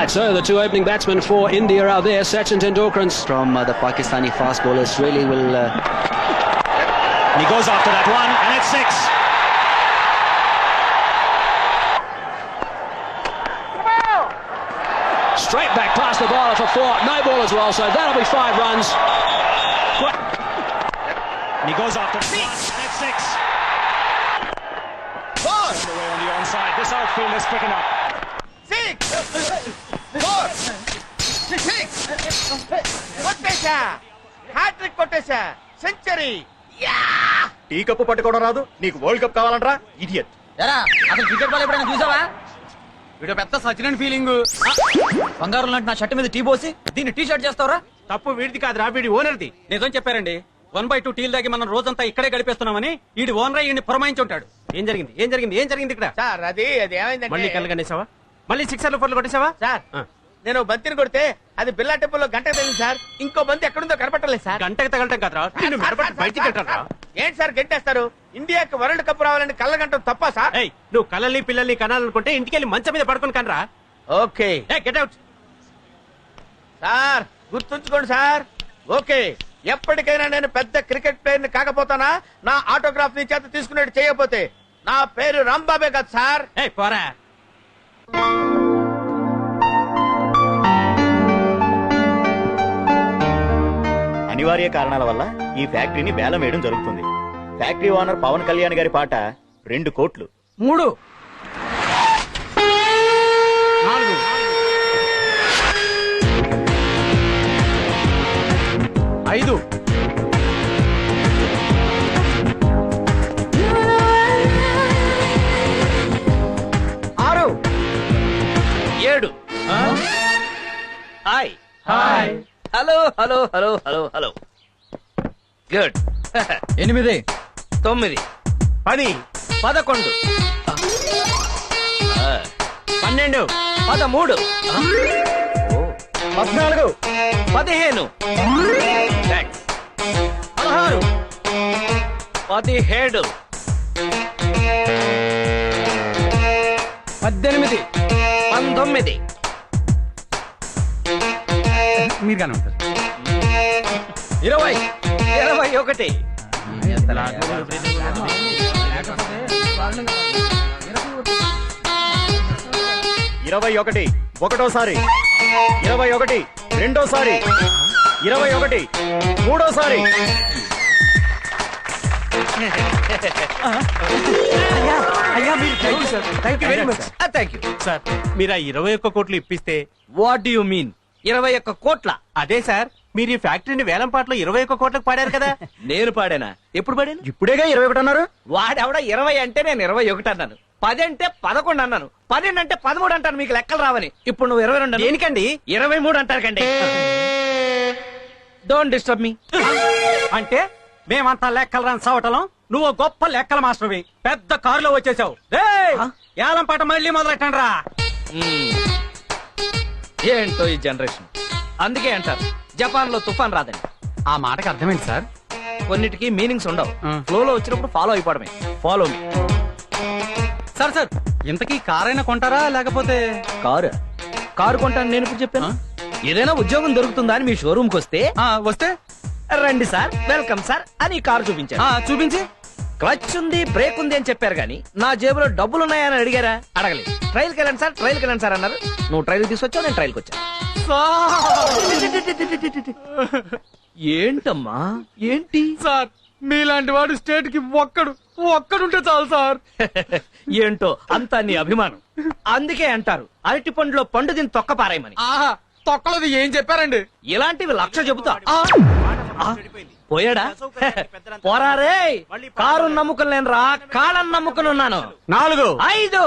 Right, so the two opening batsmen for India are there. Sachin Tendulkar from the Pakistani fast bowlers really will. He goes after that one, and it's 6. Straight back past the bowler for 4. No ball as well, so that'll be 5 runs. He goes after 6, and it's 6. Away on the onside. This outfield is picking up. 6 కొట్టేశా, hat trick కొట్టేశా, century. Tea cup పట్టుకోవడం రాదు నీకు world cup కావాలంటరా idiot. ఎరా అసలు cricket ball ఎప్పుడైనా చూసావా? వీడు పెద్ద సచిన్ ఫీలింగ్. బంగారం లాంటి నా షర్ట్ మీద టీ పోసి దీన్ని టీ షర్ట్ చేస్తావరా? తప్పు వీడిది కాదురా, వీడి ఓనర్ది. నిజం చెప్పారండి. 1/2 టీల్ దాగి మనం రోజంతా ఇక్కడే గడిపేస్తున్నామని వీడి ఓనర్ ఈయన్ని పురమాయించి ఉంటాడు. ఏం జరిగింది ఏం జరిగింది ఏం జరిగింది ఇక్కడ? సార్ అది ఏమైందంటే, మళ్ళీ కళ్ళగనేసావా? మళ్ళీ 6 4 కొట్టేసావా? సార్ నేను బంతిని కొడితే అది బిల్లా టెంపుల్లో గంటకు తగిలింది సార్. ఇంకో బంతి ఎక్కడుందో కనపట్టలేదు సార్. గంటకి తగలటం కాదురా, నిన్ను మెడపట్టి బయటికి కట్టారా? ఏంటి సార్ గంటేస్తారు? ఇండియాకి వరల్డ్ కప్ రావాలని కళ్ళగంటం తప్ప సార్? ఏయ్, నువ్వు కళ్ళని పిల్లల్ని కనాలనుకుంటే ఇంటికెళ్ళి మంచం మీద పడుకొని కనరా. Okay get out. సార్ గుర్తుంచుకోండి సార్. ఓకే, ఎప్పటికైనా నేను పెద్ద క్రికెట్ ప్లేయర్ ని కాకపోతానా నా ఆటోగ్రాఫ్ ని చేత తీసుకునేట్టు చేయకపోతే నా పేరు రాంబాబే కదా సార్. ఏయ్ పోరా. అనివార్య కారణాల వల్ల ఈ ఫ్యాక్టరీని వేలం వేయడం జరుగుతుంది. ఫ్యాక్టరీ ఓనర్ పవన్ కళ్యాణ్ గారి పాట 2 కోట్లు. 3 4 5 6 7 hi hi hello hello hello hello hello good 8 9 10 11 12 13 13 14 15 thanks 16 17 18 19 మీరు కానీ ఉంటారు. 20 21 21 ఒకటోసారి, 21 రెండోసారి, 21 మూడోసారి. Thank you very much. Thank you sir మీరు ఆ 21 కోట్లు ఇప్పిస్తే. వాట్ డు యు మీన్ 21 కోట్ల? అదే సార్, మీరు ఈ ఫ్యాక్టరీని వేలం పాటలో 21 కోట్లకు పాడారు కదా. నేను పాడానా? ఎప్పుడు పాడాను? ఇప్పుడేగా 21 అన్నారు. వాడెవడ 20 అంటే నేను 21 అన్నాను. 10 అంటే 11 అన్నాను. 12 అంటే 13 అంటాను. మీకు లెక్కలు రావని. ఇప్పుడు నువ్వు 22 దేనికండి? 23 అంటారు కండి. Don't disturb me. అంటే మేమంతా లెక్కలు రాని చవటలం, నువ్వు గొప్ప లెక్కల మాస్టర్వి. పెద్ద కారులో వచ్చేసావు. ఏలం పాట మళ్ళీ మొదలెట్టండి రా. ఏంటో ఈ జనరేషన్. అందుకే అంటారు జపాన్ లో తుఫాన్ రాదని. ఆ మాటకి అర్థమైంది సార్. కొన్నిటికి మీనింగ్స్ ఉండవు. ఫ్లోలో వచ్చినప్పుడు ఫాలో అయిపోవడమే. Follow me. సార్ సార్ ఇంతకీ కారైనా కొంటారా లేకపోతే? కారు కొంటాను నేను ఇప్పుడు చెప్పాను. ఏదైనా ఉద్యోగం దొరుకుతుందా అని మీ షోరూమ్ కి వస్తే వస్తే రండి సార్, వెల్కమ్ సార్ అని కారు చూపించారు. చూపించి క్లచ్ ఉంది, బ్రేక్ ఉంది అని చెప్పారు కానీ నా జేబులో డబ్బులు ఉన్నాయని అడిగారా? అడగలేదు. ట్రైల్కి వెళ్ళండి సార్, ట్రైల్కి వెళ్ళండి సార్ అన్నారు. నువ్వు ట్రైల్ తీసుకొచ్చావు, నేను ట్రైల్కి వచ్చాను. ఏంటమ్మా ఏంటి? సార్ మీలాంటి వాడు స్టేట్ కి ఒక్కడుంటే చాలు సార్. ఏంటో అంతా నీ అభిమానం. అందుకే అంటారు అరటి పండులో పండు దీన్ని తొక్క పారాయమని. తొక్కలది ఏం చెప్పారండి? ఇలాంటివి 1,00,000 చెబుతా. పోయాడా? పోరారే. కారు నమ్ముకుని నేను రా, కాళ్ళని నమ్ముకుని ఉన్నాను. 4 5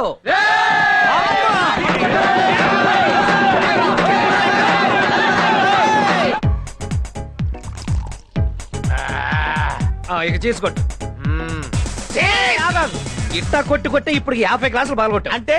ఇక చేసుకోట్టు. ఇట్టా కొట్టి ఇప్పుడు 50 గ్లాసులు పాల్గొట్టు. అంటే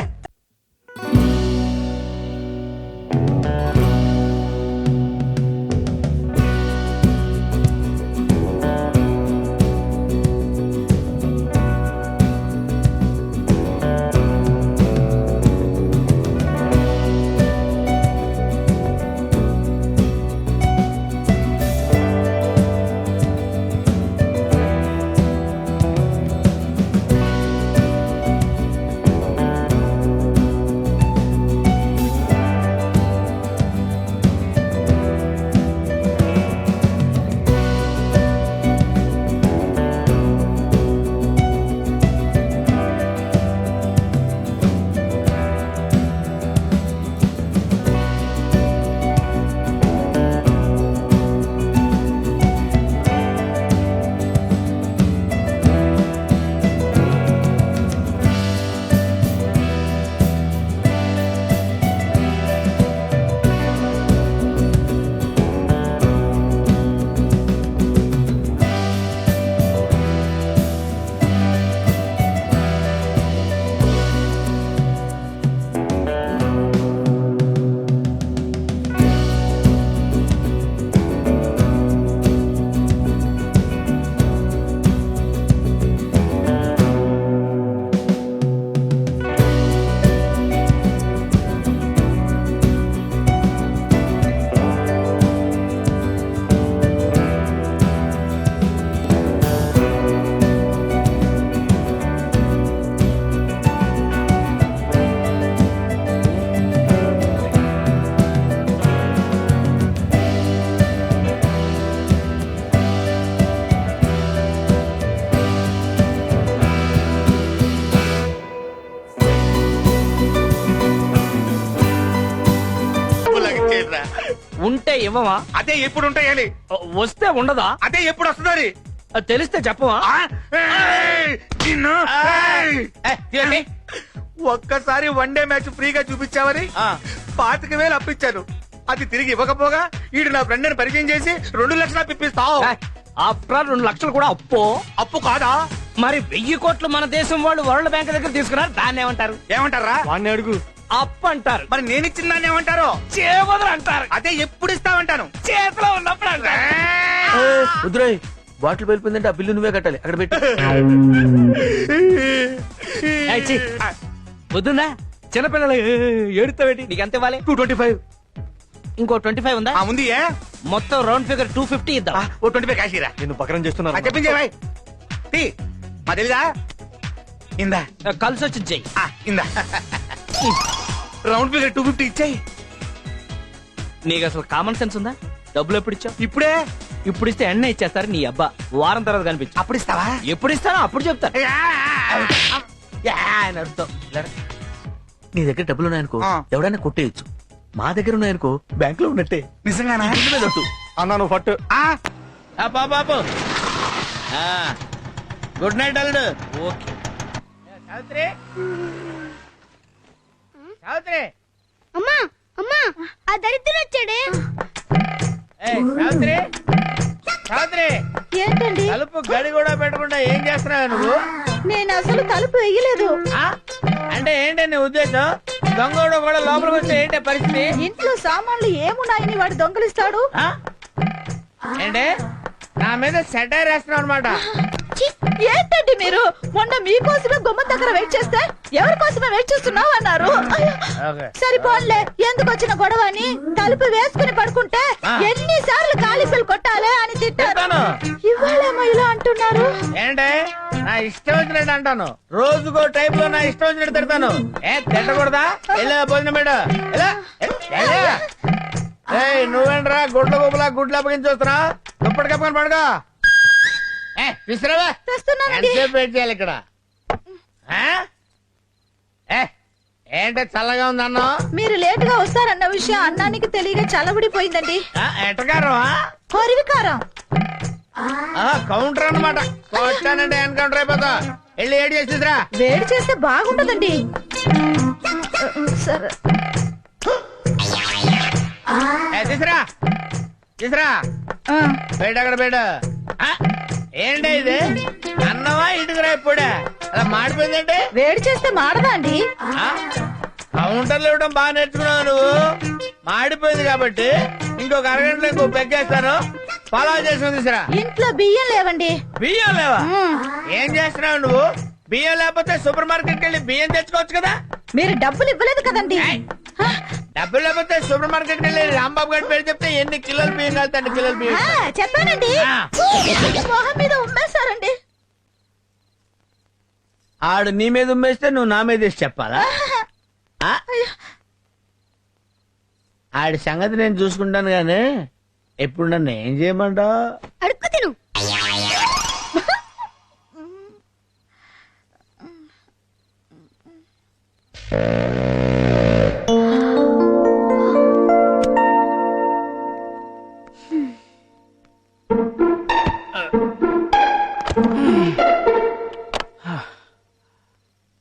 ఇవ్వమా? అదే ఎప్పుడు ఉంటాయని. వస్తే ఉండదా? అదే ఎప్పుడు వస్తుంది. అది తెలిస్తే చెప్పవా? ఒక్కసారి వన్ డే మ్యాచ్ ఫ్రీగా చూపించావని 25,000 అప్పించాను. అది తిరిగి ఇవ్వకపోగా ఈడు నా ఫ్రెండ్ ని పరిచయం చేసి 2 లక్షలు అప్పిస్తావు. ఆఫ్టర్ 2 లక్షలు కూడా అప్పు. అప్పు కాదా? మరి 1000 కోట్లు మన దేశం వాళ్ళు వరల్డ్ బ్యాంక్ దగ్గర తీసుకున్నారు. దాన్ని ఏమంటారు? ఏమంటారా? వాడిని అడుగు. అప్పు అంటారు. మరి నేను ఇచ్చిన దాన్ని ఏమంటారు? చేవదలు అంటారు. అదే ఎప్పుడు ఇస్తామంటాను. చేతిలో ఉన్నప్పుడు అంటారు. వద్దురాయ్, బాటిల్ వెళ్ళిపోయిందంటే ఆ బిల్లు నువ్వే కట్టాలి. అక్కడ పెట్టి వద్దుందా? చిన్నపిల్లలు ఏడుతావేటి? నీకు ఎంత ఇవ్వాలి? 225. ఇంకో 25 ఉందా? ఉంది. మొత్తం రౌండ్ ఫిగర్ 250 ఇద్దాం. ఓ 25 కాశీరా. నేను పకరం చేస్తున్నాను. చెప్పించే భాయ్. మా తెలీదా? ఇందా కలిసి వచ్చి చెయ్యి. ఇందా రౌండ్ ఫిగర్ 250 ఇచ్చాయి. నీకు అసలు కామన్ సెన్స్ ఉందా? డబ్బులు ఎప్పుడు ఇచ్చావు? ఇప్పుడే. ఇప్పుడు ఇస్తే ఎన్న ఇచ్చేస్తారు నీ అబ్బా. వారం తర్వాత కనిపించు. అప్పుడు ఇస్తావా? ఎప్పుడు ఇస్తానో అప్పుడు చెప్తాను. ఆయన అర్థం. నీ దగ్గర డబ్బులు ఉన్నాయనుకో ఆ. ఎవడైనా కొట్టేయచ్చు. మా దగ్గర ఉన్నాయనుకో బ్యాంక్ లో ఉన్నట్టే. నిజంగానా? అన్నా నువ్వు ఫట్టు. బాబు గుడ్ నైట్ అల్లుడు. ఓకే. సావిత్రి, సావిత్రి, అమ్మా అమ్మా ఆ దరిద్రుడు వచ్చాడే. సావిత్రి, సావిత్రి, ఏంటండి? తలుపు గడి కూడా పెట్టకుండా ఏం చేస్తున్నావు నువ్వు? నేను అసలు తలుపు వేయలేదు. అంటే ఏంటి నీ ఉద్దేశం? దొంగోడు కూడా లోపలికి వస్తే ఏంటి పరిస్థితి? ఇంట్లో సామాన్లు ఏమున్నాయని వాడు దొంగలిస్తాడు. ఏంటి నా మీద సెటైర్ వేస్తున్నావు అనమాట? ఛీ, ఏంటండి మీరు? మొన్న మీకోసమే గుమ్మం దగ్గర వెయిట్ చేస్తే ఎవరి కోసమే వెయిట్ చేస్తున్నావు అన్నారు. అయ్యో, సరిపోన్లే, ఎందుకు వచ్చిన గొడవ అని తలుపు వేసుకుని పడుకుంటే ఎన్నిసార్లు కాలిఫీలు కొట్టాలి అని తిట్టాను. ఇవాళేమో ఇలా అంటున్నారు. ఏంటి నా ఇష్టం వచ్చినట్టు అంటాను. రోజుకో టైప్ లో నా ఇష్టం వచ్చినట్టు తిడతాను. తిట్టకూడదా? వెళ్ళా భోజనం పెట్ట. నువ్వేంట్రా గుడ్ల గుబులా గుడ్లు అప్పగించి వస్తున్నా? దుప్పటి కప్పుకొని పడుకో. తీసుకురావా? తెస్తున్నానండి. ఎంతసేపు వెయిట్ చేయాలి ఇక్కడ? ఏంటి చల్లగా ఉంది అన్నం? మీరు లేటుగా వస్తారన్న విషయం అన్నానికి తెలియక చల్లబడిపోయిందండి. ఎట్టకారం? హరివికారం. కౌంటర్ అన్నమాట. కొట్టానంటే ఎన్కౌంటర్ అయిపోతా. వెళ్ళి ఏడు చేసి తీసురా. వేడి చేస్తే బాగుంటదండి. సరే తీసురా, తీసురా. బయట అక్కడ బయట. ఏంటి ఇది? అన్నమా ఇటుకురా? ఇప్పుడే అలా మాడిపోయిందంటే వేడి చేస్తే మాడదా అండి? కౌంటర్లు ఇవ్వడం బాగా నేర్చుకున్నావు నువ్వు. మాడిపోయింది కాబట్టి ఇంకొక అరగంటలో ఇంకో పెగ్గేస్తాను. ఫాలో చేసుకుని తీసురా. ఇంట్లో బియ్యం లేవండి. బియ్యం లేవా? ఏం చేస్తున్నావు నువ్వు? బియ్యం లేకపోతే సూపర్ మార్కెట్ కి వెళ్ళి బియ్యం తెచ్చుకోవచ్చు కదా. మీరు డబ్బులు ఇవ్వలేదు కదండి. డబ్బులు లేకపోతే సూపర్ మార్కెట్ కి వెళ్ళి రాంబాబు గారి పేరు చెప్తే ఎన్ని కిలోలు బియ్యం కలితే అన్ని కిలోలు బియ్యం. చెప్పానండి. మొహం మీద ఉమ్మేశారండి. ఆడు నీ మీద ఉమ్మేస్తే నువ్వు నా మీద వేసి చెప్పాలా? ఆడి సంగతి నేను చూసుకుంటాను గానీ ఎప్పుడు నన్ను ఏం చేయమంటావు? అడుక్కు తిను.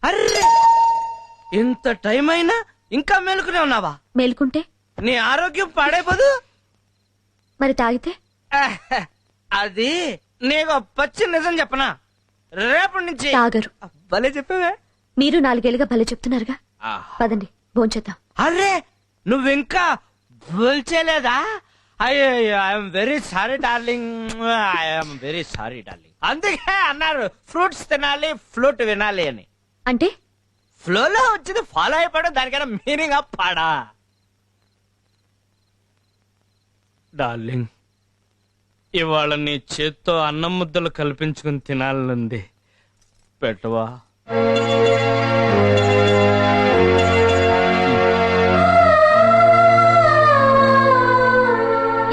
అర్రే, ఇంత టైం అయినా ఇంకా మేలుకునే ఉన్నావా? మేలుకుంటే నీ ఆరోగ్యం పాడైపోదు. మరి తాగితే అది నీకు పచ్చి నిజం చెప్పనా? రేపటి నుంచి తాగరు. భలే చెప్పావే. మీరు 4 ఏళ్ళుగా భలే చెప్తున్నారుగా. పదండి భోంచేద్దాం. అరే నువ్వింకా భూల్చేలేదా? అయ్యో I'm very sorry darling, I'm very sorry darling. అందుకే అన్నారు ఫ్రూట్స్ తినాలి ఫ్లూట్ వినాలి అని. అంటే ఫ్లోలో వచ్చింది ఫాలో అయిపోవడం, దానికైనా మీనింగ్ పాడా? డార్లింగ్, ఇవాళ నీ చేత్తో అన్నం ముద్దలు కల్పించుకుని తినాలనుంది. పెట్టవా?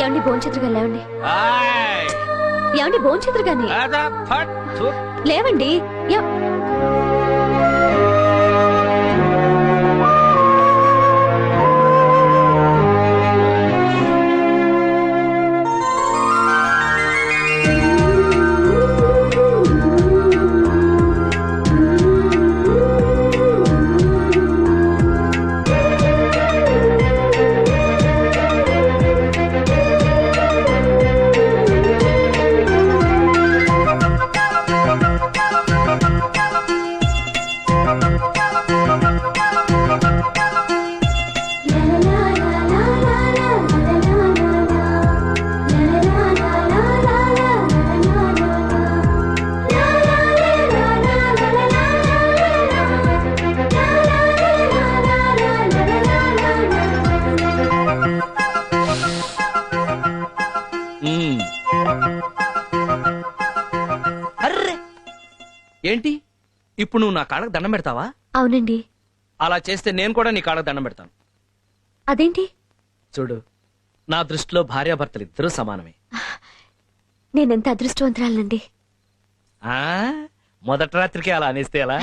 ఏమండి భోంచేతురుగా లేవండి. ఆయ్. ఏమండి భోంచేతురుగాని అదా ఫట్ థు. లేవండి. ఏంటి ఇప్పుడు నువ్వు నా కాళ్ళకు దండం పెడతావా? అవునండి. అలా చేస్తే నేను కూడా నీ కాళ్ళకు దండం పెడతాను. అదేంటి? చూడు, నా దృష్టిలో భార్యాభర్తలు ఇద్దరూ సమానమే. నేనెంత అదృష్టవంతురాలండి. ఆ మొదటి రాత్రికి అలా అనేస్తే ఎలా?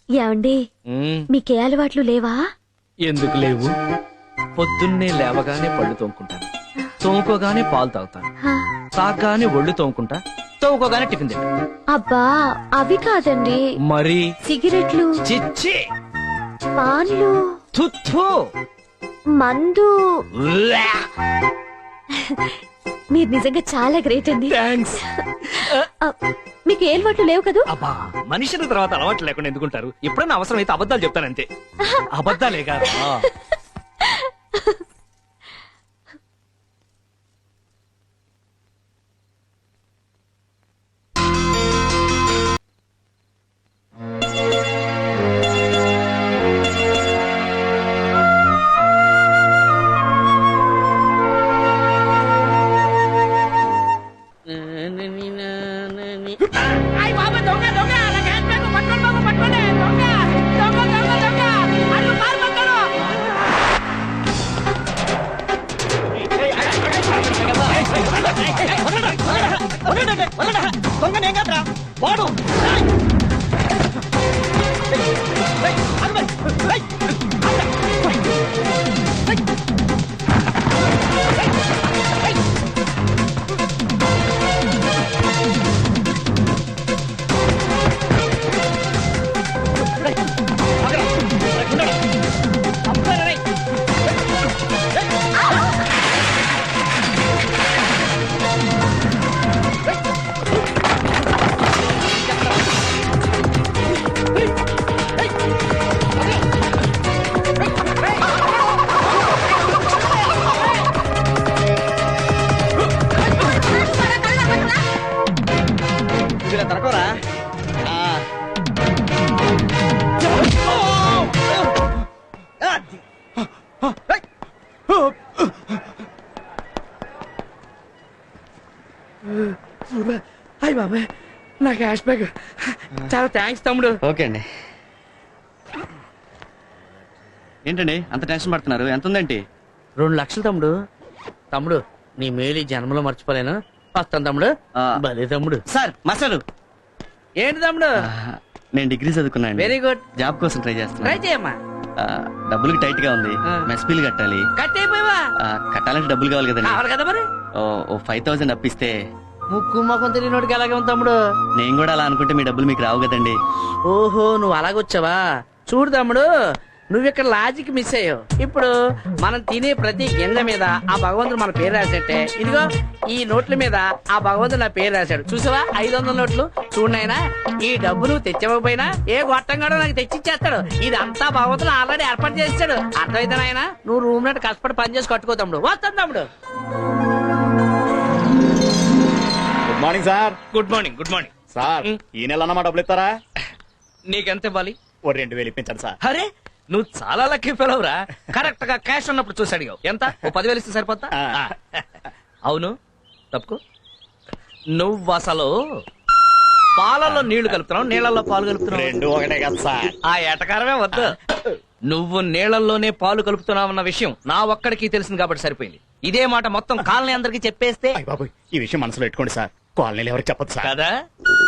ఏమండి, మీకే అలవాట్లు లేవా? ఎందుకు లేవు? పొద్దున్నే లేవగానే పళ్ళు తోముకుంటాను, తోముకోగానే పాలు తాగుతాను, హా, తాగగానే ఒళ్ళు తోముకుంటా, తోముకోగానే టిఫిన్ తింటా. అబ్బా అవి కాదండి, మరి సిగరెట్లు, చిచ్చి, పాన్లు, తుత్తు, మందు. మీరు నిజంగా చాలా గ్రేట్ అండి. థ్యాంక్స్. మీకు ఏ అలవాట్లు లేవు కదూ? అబ్బా, మనుషుల తర్వాత అలవాట్లు లేకుండా ఎందుకుంటారు? ఎప్పుడైనా అవసరం అయితే అబద్ధాలు చెప్తానంతే. అబద్ధాలే కాదా? అయ్య బాబాయ్, నా క్యాష్ బ్యాగ్. చాలా థ్యాంక్స్ తమ్ముడు. ఓకే అండి. ఏంటండి అంత టెన్షన్ పడుతున్నారు? ఎంత ఉందండి? 2 లక్షలు తమ్ముడు. తమ్ముడు, నీ మేలు ఈ జన్మలో మర్చిపోలేను. వస్తాను తమ్ముడు. భలే తమ్ముడు. సార్ మసాలు. ఏంటి తమ్ముడు? నేను డిగ్రీ చదువుకున్నాను. Very good. జాబ్ కోసం ట్రై చేస్తున్నా. ట్రై చేయమ్మా. డబ్బులకి టైట్ గా ఉంది. మెస్ బిల్ కట్టాలి. కట్ అయిపోయావా? కట్టాలంటే డబ్బులు కావాలి కదండి. కావాలి కదా మరి. ఓ 5,000 అప్పిస్తే. ముక్కు మొఖం తెలియనోడికి అలాగే ఉంది తమ్ముడు. నేను కూడా అలా అనుకుంటే మీ డబ్బులు మీకు రావు కదండి. ఓహో, నువ్వు అలాగొచ్చావా? చూడు తమ్ముడు, నువ్వు ఇక్కడ లాజిక్ మిస్ అయ్యావు. ఇప్పుడు మనం తినే ప్రతి గింజ మీద ఆ భగవంతుడు మన పేరు రాసేట్టే. ఇదిగో ఈ నోట్ల మీద ఆ భగవంతుడు నా పేరు రాశాడు. చూసావా 500 నోట్లు? చూడనైనా, ఈ డబ్బు నువ్వు తెచ్చకపోయినా ఏ గొట్టంగాడో నాకు తెచ్చిచ్చేస్తాడు. ఇదంతా భగవంతుడు ఆల్రెడీ ఏర్పాటు చేస్తాడు. అర్థమైతే నాయనా, నువ్వు రూమ్ నట్టు కష్టపడి పని చేసి కట్టుకో తమ్ముడు. వస్తాను తమ్ముడు. Good morning sir. Good morning. Good morning sir, ఈ నెల అన్నమాట డబ్బులు ఇస్తారా? నీకెంత ఇవ్వాలి? ఓ 2,000 ఇప్పించండి సార్. అరే, నువ్వు చాలా లక్కీ ఫెలవురా. కరెక్ట్ గా క్యాష్ ఉన్నప్పుడు చూసి అడిగావు. ఎంత? ఓ 10,000 ఇస్తే సరిపోతా? అవును, తప్పుకో. నువ్వు అసలు పాలలో నీళ్లు కలుపుతున్నావు, నీళ్లలో పాలు కలుపుతున్నావు. 2 ఒకటే కదా సార్. ఆ ఎటకారమే వద్దు. నువ్వు నీళ్లలోనే పాలు కలుపుతున్నావన్న విషయం నా ఒక్కడికి తెలిసింది కాబట్టి సరిపోయింది. ఇదే మాట మొత్తం కాలనీ అందరికి చెప్పేస్తే. అయ్య బాబోయ్, ఈ విషయం మనసులో పెట్టుకోండి సార్. కాలనీలు ఎవరికి చెప్పదు సార్. కదా,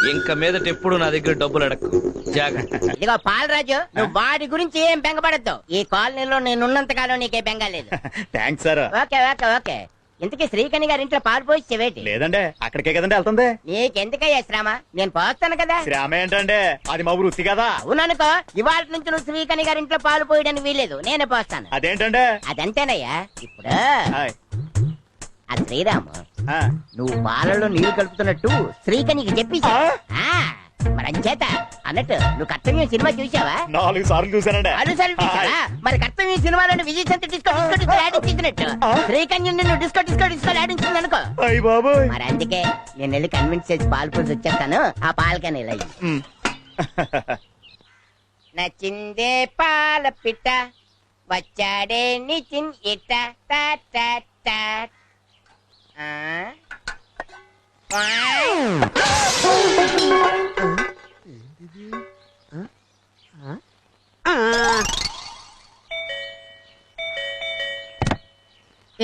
ఇంక మీదట ఎప్పుడు నా దగ్గర డబ్బులు అడక్కు. జాగ్రత్త. ఇదిగో పాలరాజు, నువ్వు వాడి గురించి ఏం బెంగపడద్దు. ఈ కాలనీలో నేనున్నంత కాలం నీకే బెంగ లేదు. Thanks sir. Okay okay okay. ఇంతకీ శ్రీకణి గారి ఇంట్లో పాలు పోసేవేటి? లేదండి, అక్కడికే కదండి వెళ్తుంది. నీకెందుకయ్యా శ్రమ? నేను పోస్తాను కదా. శ్రామ ఏంటంటే అది మా వృత్తి కదా. అవుననుకో, ఇవాళ నుంచి నువ్వు శ్రీకణి గారి ఇంట్లో పాలు పోయడానికి వీలేదు, నేనే పోస్తాను. అదేంటంటే అదంతేనయ్యా. ఇప్పుడు హాయ్. ఆ శ్రీరాము, ఆ, నువ్వు పాలలో నీళ్లు కలుపుతున్నట్టు శ్రీకణికి చెప్పి మరి అంచేత అన్నట్టు నువ్వు కర్తవ్యం సినిమా చూసావా? 4 సార్లు చూసానండి. అనుసరి చూసావా? మరి కర్తవ్యం సినిమాలోని విజయ్ సంత డిస్కో డిస్కో డిస్కో ఆడించినట్టు శ్రీకన్యం నిన్ను డిస్కో డిస్కో డిస్కో ఆడించింది అనుకో. అయ్య బాబోయ్. మరి అందుకే నేను వెళ్ళి కన్విన్స్ చేసి పాలు పోసి వచ్చేస్తాను. ఆ పాలకని ఇలా ఇయ్యి. నచ్చిందే పాల పిట్ట, వచ్చాడే నిచిన్ ఇట్ట టా టా టా.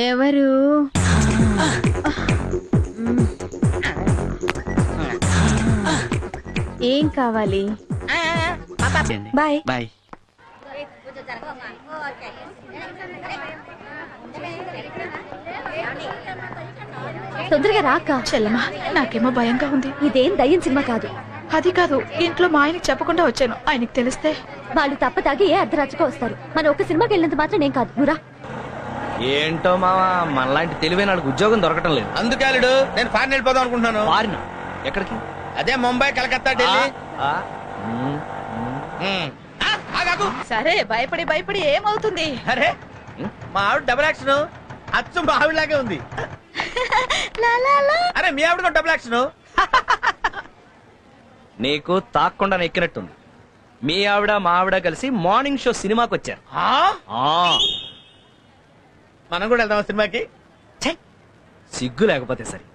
ఎవరు ఏం కావాలి? బాయ్. బాయ్. తొందరగా రాక. చెల్లమ్మా నాకేమో భయంగా ఉంది. ఇదేం దయ్యం సినిమా కాదు. అది కాదు, ఇంట్లో మా ఆయనకి చెప్పకుండా వచ్చాను. ఆయనకి తెలిస్తే వాళ్ళు తప్ప తాగి ఏ అర్ధరాత్రికో వస్తారు. మన ఒక్క సినిమాకి వెళ్ళినంత మాత్రం నేను కాదు. నువ్వురా. ఏంటో మావా మనలాంటి తెలివైన వాళ్ళకి ఉద్యోగం దొరకటం లేదు. అందుకే అల్లుడు నేను ఫారెన్ వెళ్ళిపోదాం అనుకుంటున్నాను. వారిన ఎక్కడికి? అదే ముంబై, కలకత్తా, ఢిల్లీ. ఆ, ఆగాగు. సరే భయపడి భయపడి ఏమవుతుంది? అరే మా ఆవిడ డబుల్ యాక్షన్ అచ్చు మా ఆవిడలాగే ఉంది. అరే మీ ఆవిడ డబుల్ యాక్షన్. నీకు తాక్కుండా ఎక్కినట్టుంది. మీ ఆవిడ మా ఆవిడ కలిసి మార్నింగ్ షో సినిమాకి వచ్చారు. మనం కూడా వెళ్దాం సినిమాకి. సిగ్గు లేకపోతే సరే,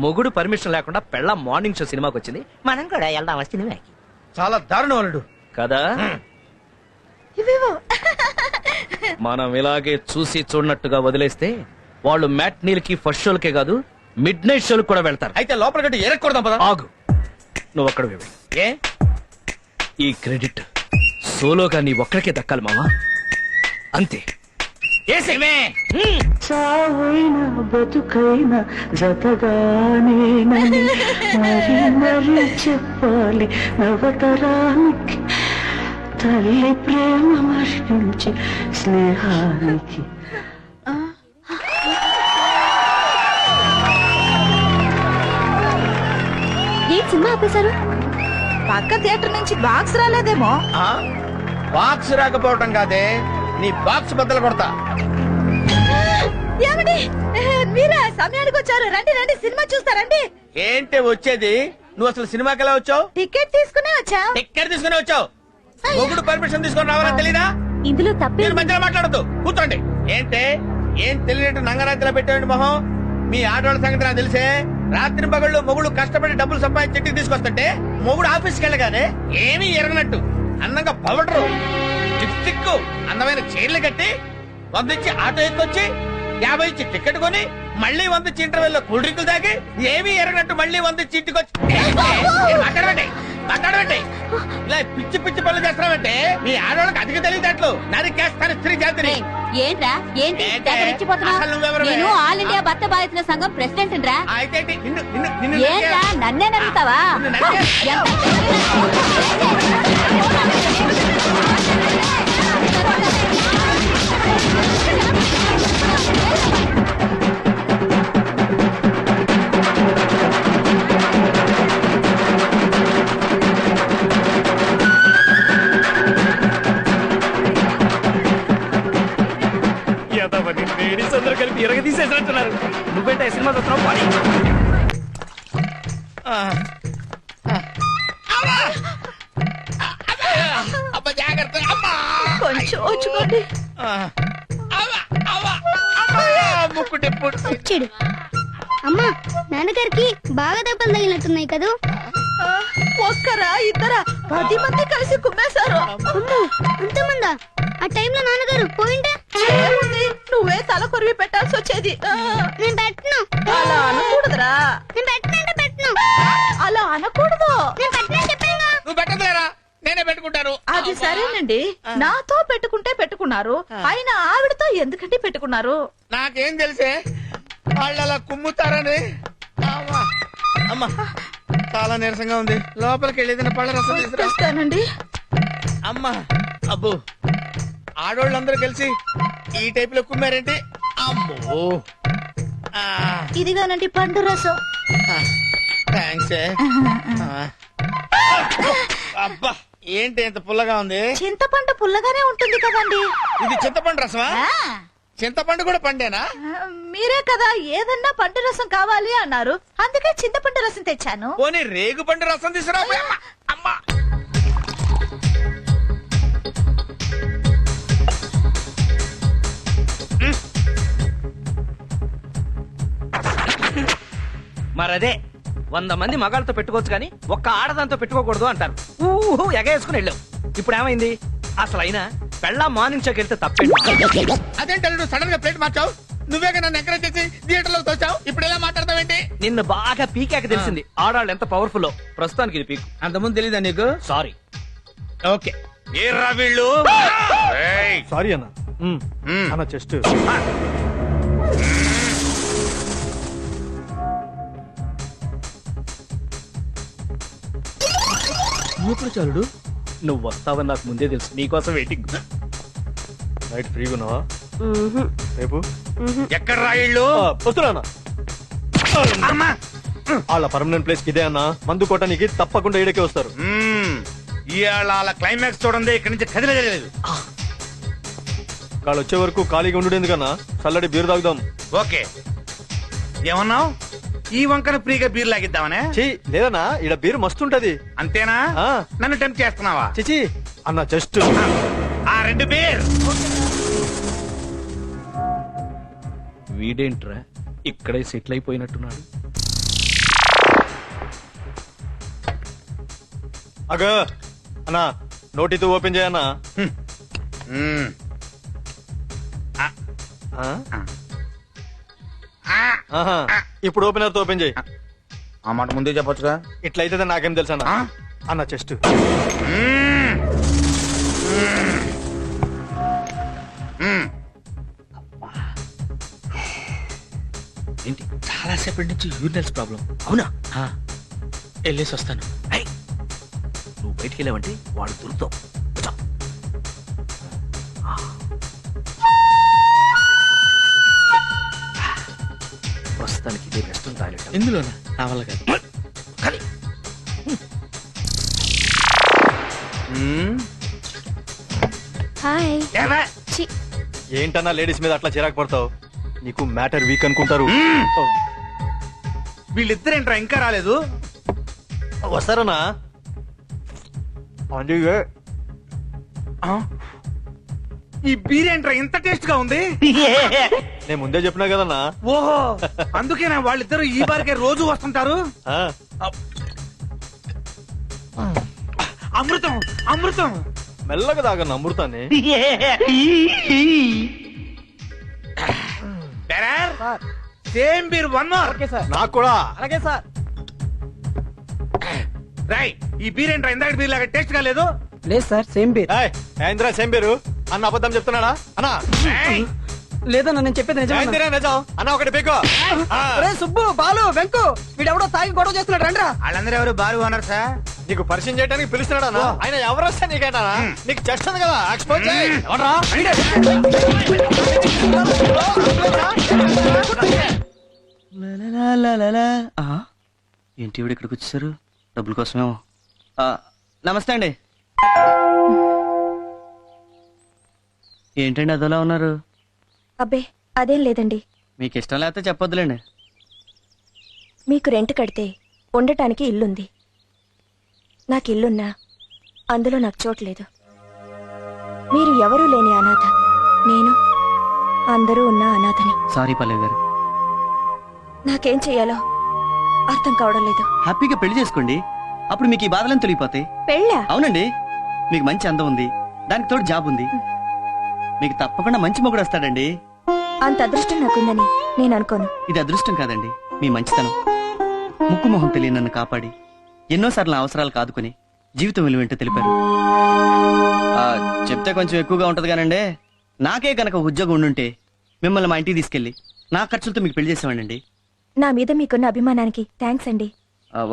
మొగుడు పర్మిషన్ లేకుండా పెళ్ళ మార్నింగ్ షో సినిమాకి వచ్చింది. మనం కూడా వెళ్దాం సినిమాకి. చాలా దారుణం అల్లుడు కదా. మనం ఇలాగే చూసి చూడనట్టుగా వదిలేస్తే వాళ్ళు మ్యాట్నీలకి ఫస్ట్ షోలకే కాదు మిడ్ నైట్ షోలకు కూడా వెళ్తారు. అయితే లోపల గట్టి ఎరక్కూడదాం పద. ఆగు, నువ్వు అక్కడ ఏ ఈ క్రెడిట్ సోలోగా నీ ఒక్కడికే దక్కాలి మావా. అంతే. చావైనా బతుకైనా జతగానేనని మరి మరి చెప్పాలి నవతరానికి, తల్లి ప్రేమ వర్షించి స్నేహానికి. ఏ సినిమా ఆపేశారు? పక్క థియేటర్ నుంచి బాక్స్ రాలేదేమో. బాక్స్ రాకపోవటం కాదే, నీ బాక్స్ బద్దలు కొడతా. ఏమండి మీరా సమయానికి వచ్చారు? రండి రండి సినిమా చూస్తారండి. ఏంటి వచ్చేది? నువ్వు అసలు సినిమాకి ఎలా వచ్చావు? టికెట్ తీసుకునే వచ్చా. టికెట్ తీసుకుని వచ్చావు? మొగుడు పర్మిషన్ తీసుకొని రావాలని తెలీదా? ఇందులో తప్పే. మీరు మధ్యలో మాట్లాడద్దు, కూర్చోండి. ఏంటే ఏం తెలియనట్టు నంగరాత్రిలో పెట్టేయండి మొహం. మీ ఆడవాళ్ళ సంగతి నాకు తెలిసే. రాత్రి పగళ్ళు మొగుడు కష్టపడి డబ్బులు సంపాదించి ఇంటికి తీసుకొస్తుంటే మొగుడు ఆఫీస్కి వెళ్ళగానే ఏమీ ఎరగనట్టు అందంగా పవడరు లిప్స్టిక్ అందమైన చీరలు కట్టి 100 ఇచ్చి ఆటో ఎక్కొచ్చి 50 ఇచ్చి టికెట్ కొని మళ్ళీ 100 ఇచ్చి ఇంటర్వెల్ లో కూల్ డ్రింకులు తాగి ఏమీ ఎరగనట్టు మళ్ళీ 100 ఇచ్చి ఇంటికి వచ్చి మాట్లాడబెట్టి మాట్లాడబెట్టి ఇలా పిచ్చి పిచ్చి పనులు చేస్తున్నామంటే మీ ఆడవాళ్ళకి అధిక తెలియదట్లు నరికేస్తాను స్త్రీ జాతిని. ఏంట్రా ఏంటి ఏంటే? తెగరెచ్చిపోతున్నావ్? అసలు నువ్వెవరివే? నేను ఆల్ ఇండియా భర్త బాధితుల సంఘం ప్రెసిడెంట్ రా. అయితే నిన్ను ఏంట్రా నన్నే నమ్ముతావా? నిన్ను నరికే- లేడీస్ అందరూ కలిపి ఇరగ తీసేసినట్టున్నారు. నువ్వేంటే సినిమా చూస్తున్నావు? పని. అబ్బా జాగ్రత్త. అమ్మా కొంచెం వచ్చుకోండి. ముక్కు టెప్పు. వచ్చాడు. అమ్మా నాన్నగారికి బాగా దెబ్బలు తగిలినట్టున్నాయి కదా. ఒక్కరా ఇద్దరా 10 మంది కలిసి కుమ్మేశారు. అంతమందా? ఆ టైంలో నాన్నగారు పోయింటే ఏముంది, నువ్వే తల కొరివి పెట్టాల్సి వచ్చేది. నేను పెట్టను. అలా అనకూడదురా. నేను పెట్టనంటే పెట్టను. అలా అనకూడదు. నేను పెట్టనని చెప్పాను. నువ్వు పెట్టదులేరా, నేనే పెట్టుకుంటాను. అది సరేనండి, నాతో పెట్టుకుంటే పెట్టుకున్నారు, అయినా ఆవిడతో ఎందుకంటే పెట్టుకున్నారు? నాకేం తెలిసే వాళ్ళు అలా కుమ్ముతారని. అమ్మా అమ్మా చాలా నీరసంగా ఉంది. లోపలికి వెళ్ళేది పళ్ళ రసం తీసుకురా. తెస్తానండి. అమ్మా అబ్బు ఆడోళ్ళందరూ కలిసి ఈ టైప్ లో కుమ్మారేంటి? అమ్మో ఇదిగానండి పండు రసం. థ్యాంక్స్. అబ్బా ఏంటి ఎంత పుల్లగా ఉంది? చింతపండు పుల్లగానే ఉంటుంది కదండి. ఇది చింతపండు రసమా? చింతపండు కూడా పండేనా? మీరే కదా ఏదన్నా పండు రసం కావాలి అన్నారు, అందుకే చింతపండు రసం తెచ్చాను. పోనీ రేగు పండు రసం తీసుకురా. అమ్మా మరదే 100 మంది మగాళ్ళతో పెట్టుకోవచ్చు కానీ ఒక్క ఆడదాంతో పెట్టుకోకూడదు అంటారు. ఊహు ఎగేసుకుని వెళ్ళావు. ఇప్పుడు ఏమైంది? అసలు అయినా పెళ్ళ మార్నింగ్ షోకి వెళ్తే తప్పేంటి? అదేంటే సడన్ గా ప్లేట్ మార్చావు? నువ్వేగా నన్ను ఎంకరేజ్ చేసి థియేటర్ లోకి తోచావు. ఇప్పుడు ఎలా మాట్లాడతావేంటి? నిన్ను బాగా పీకాక తెలిసింది ఆడాళ్ళు ఎంత పవర్ఫుల్. ప్రస్తుతానికి ఇది పీక్. అంతకుముందు తెలీదా నీకు? సారీ. ఓకే. ఏర్రా వీళ్ళు? సారీ అన్న. అన్న చెస్ట్. మూకుడు చాలుడు. నువ్వు వస్తావని నాకు ముందే తెలుసు. నీకోసం వెయిటింగ్. నైట్ ఫ్రీగా ఉన్నావా రేపు? ఎక్కడ్రా వీళ్ళు? వస్తున్నా. వాళ్ళ పర్మనెంట్ ప్లేస్ ఇదే అన్న. మందు కొట్టడానికి తప్పకుండా ఈడకే వస్తారు. ఇవాళ క్లైమాక్స్ చూడండి, ఇక్కడి నుంచి కదిలేదు. వాళ్ళు వచ్చే వరకు ఖాళీగా ఉండు ఎందుకన్నా. చల్లడి బీరు తాగుదాం. ఓకే. ఏమన్నావు? ఈ వంకన ఫ్రీగా బీర్ లాగిద్దామనే? లేదన్నా, ఈడ బీరు మస్తుంటది. అంతేనా? నన్ను టెంప్ట్ చేస్తున్నావా? చిచి అన్న జస్ట్ ఆ 2 బీర్. వీడేంట్రా ఇక్కడే సెటిల్ అయిపోయినట్టున్నాడు. అగ అన్నా, నోటితో ఓపెన్ చేయన్నా. ఇప్పుడు ఓపెనర్ తో ఓపెన్ చేయి. ఆ మాట ముందే చెప్పొచ్చుగా. ఇట్లయితే నాకేం తెలుసు అన్న. అన్న చెస్ట్. ఏంటి చాలా సేపటి నుంచి యూరినల్స్ ప్రాబ్లం. అవునా? వెళ్ళేసి వస్తాను. నువ్వు బయటికి వెళ్ళావంటే వాడు దొరుకుతావు. ప్రస్తుతానికి ఇదే వెస్ట్రన్ టాయిలెట్. ఇందులోనా? నా వల్ల కాదు. ఏంటన్నా లేడీస్ మీద అట్లా చిరాకు పడతావు? నీకు మ్యాటర్ వీక్ అనుకుంటారు. వీళ్ళిద్దరేంట్రా ఇంకా రాలేదు? వస్తారన్నా. ఈ బీర్ ఏంట్రా ఇంత టేస్ట్ గా ఉంది? నేను ముందే చెప్పినా కదన్నా. ఓహో, అందుకేనా వాళ్ళిద్దరు ఈ బారికే రోజు వస్తుంటారు? అమృతం అమృతం. మెల్లగా తాగన్న అమృతాన్ని. Same beer 1 more. నాకు కూడా. అలాగే సార్. రై, ఈ బీర్ ఏంట్రా ఇందాక బీర్ లాగా టేస్ట్ గా లేదు? లేదు సార్, సేమ్ బీర్. ఏంద్రా సేమ్ బీరు అన్న? అబద్ధం చెప్తున్నాడా అన్నా? లేదన్నా, నేను చెప్పేది నిజం. నిజం అన్న. ఒకటి పీకో. సుబ్బు, బాలు, వెంకు వీడెవడో తాగి గొడవ చేస్తున్నాడు. రండ్రా. వాళ్ళందరూ ఎవరు బారు ఓనర్ సార్? నీకు పరిచయం చేయడానికి పిలుస్తున్నాడా? ఆయన ఎవరు వస్తా నీకేనా? నీకు చెస్ట్ ఉంది కదా, ఎక్స్పోజ్ చేయి. ఏంటి ఇవిడ ఇక్కడికి వచ్చేసారు? డబ్బుల కోసమేమో. నమస్తే అండి. ఏంటండి అదోలా ఉన్నారు? అబ్బే అదేం లేదండి. మీకు ఇష్టం లేకపోతే చెప్పొద్దులేండి. మీకు రెంట్ కడితే ఉండటానికి ఇల్లుంది. నాకు ఇల్లున్నా అందులో నాకు చోట్లేదు. మీరు ఎవరూ లేని అనాథ. నేను అందరూ ఉన్న అనాథని. సారీ పల్లవి గారు. నాకేం చెయ్యాలో అర్థం కావడం లేదు. హ్యాపీగా పెళ్లి చేసుకోండి, అప్పుడు మీకు ఈ బాధలను తొలగిపోతాయి. పెళ్ళా? అవునండి, మీకు మంచి అందం ఉంది, దానికి తోడు జాబ్ ఉంది. మీకు తప్పకుండా మంచి మొగుడు వస్తాడండి. అంత అదృష్టం నాకుందని నేను అనుకోను. ఇది అదృష్టం కాదండి, మీ మంచితనం. ముక్కు మొహం తెలియని నన్ను కాపాడి ఎన్నోసార్లు అవసరాలు కాదుకొని జీవితం విలువేంటో తెలిపారు. చెప్తే కొంచెం ఎక్కువగా ఉంటది కానండి. నాకే కనుక ఉద్యోగం ఉండుంటే మిమ్మల్ని మా ఇంటికి తీసుకెళ్లి నా ఖర్చులతో మీకు పెళ్లి చేసేవాడండి. నా మీద మీకున్న అభిమానానికి థ్యాంక్స్ అండి.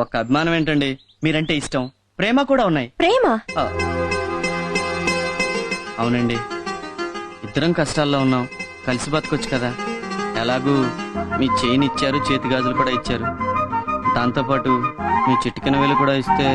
ఒక్క అభిమానం ఏంటండి, మీరంటే ఇష్టం, ప్రేమ కూడా ఉన్నాయి. ప్రేమ? అవునండి, ఇద్దరం కష్టాల్లో ఉన్నాం, కలిసి బతకొచ్చు కదా. ఎలాగూ మీ చైన్ ఇచ్చారు, చేతి గాజులు కూడా ఇచ్చారు, దాంతోపాటు మీ చిటికెన వేలు కూడా ఇస్తే.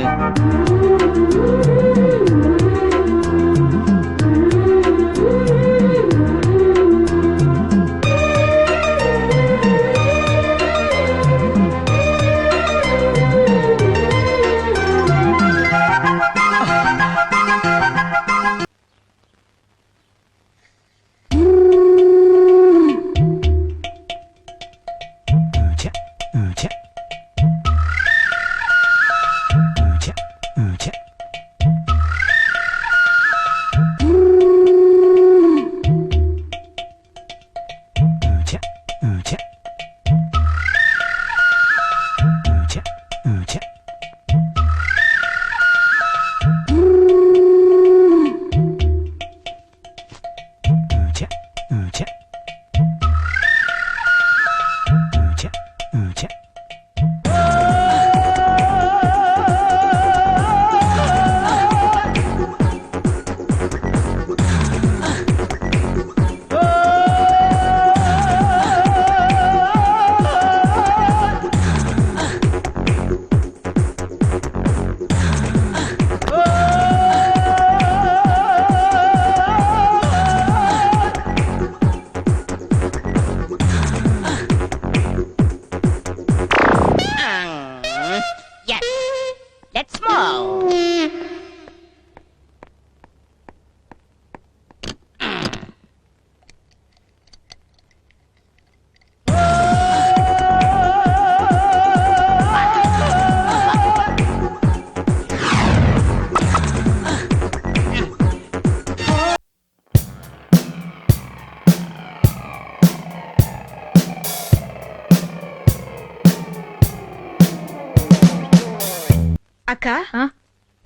అక్క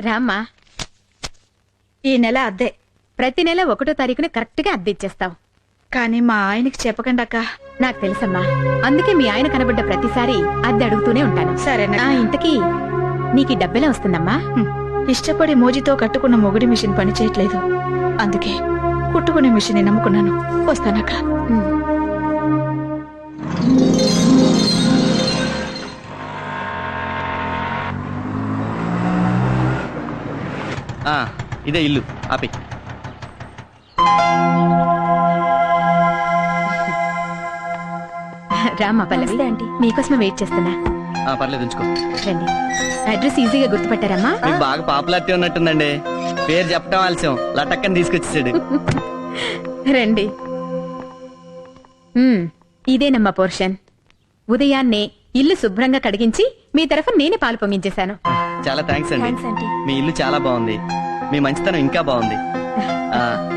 రామ్మా, ఈ నెల అద్దె ప్రతి నెల 1వ తారీఖున కరెక్ట్ గా అద్దె ఇచ్చేస్తాం. కానీ మా ఆయనకి చెప్పకండి అక్క. నాకు తెలుసమ్మా, అందుకే మీ ఆయన కనబడ్డ ప్రతిసారి అద్దె అడుగుతూనే ఉంటాను. సరేనా? ఇంతకీ నీకు ఈ డబ్బెలా వస్తుందమ్మా? ఇష్టపడి మోజీతో కట్టుకున్న మొగుడి మిషన్ పని చేయట్లేదు, అందుకే కుట్టుకునే మిషన్ నమ్ముకున్నాను. వస్తానక్క. ఇదే ఇల్లు. ఆపి. రామ్మా పల్లవి, మీకోసమే వెయిట్ చేస్తున్నా. పర్లేదు, ఉంచుకో. రండి. అడ్రస్ ఈజీగా గుర్తుపట్టారమ్మా? మీకు బాగా పాపులారిటీ ఉన్నట్టుందండి. పేరు చెప్పడం ఆలస్యం, లటక్కని తీసుకొచ్చేసాడు. రండి. ఇదేనమ్మా పోర్షన్. ఉదయాన్నే ఇల్లు శుభ్రంగా కడిగించి మీ తరఫున నేనే పాలు పొంగించేశాను. చాలా థ్యాంక్స్ అండి. మీ ఇల్లు చాలా బాగుంది, మీ మంచితనం ఇంకా బాగుంది.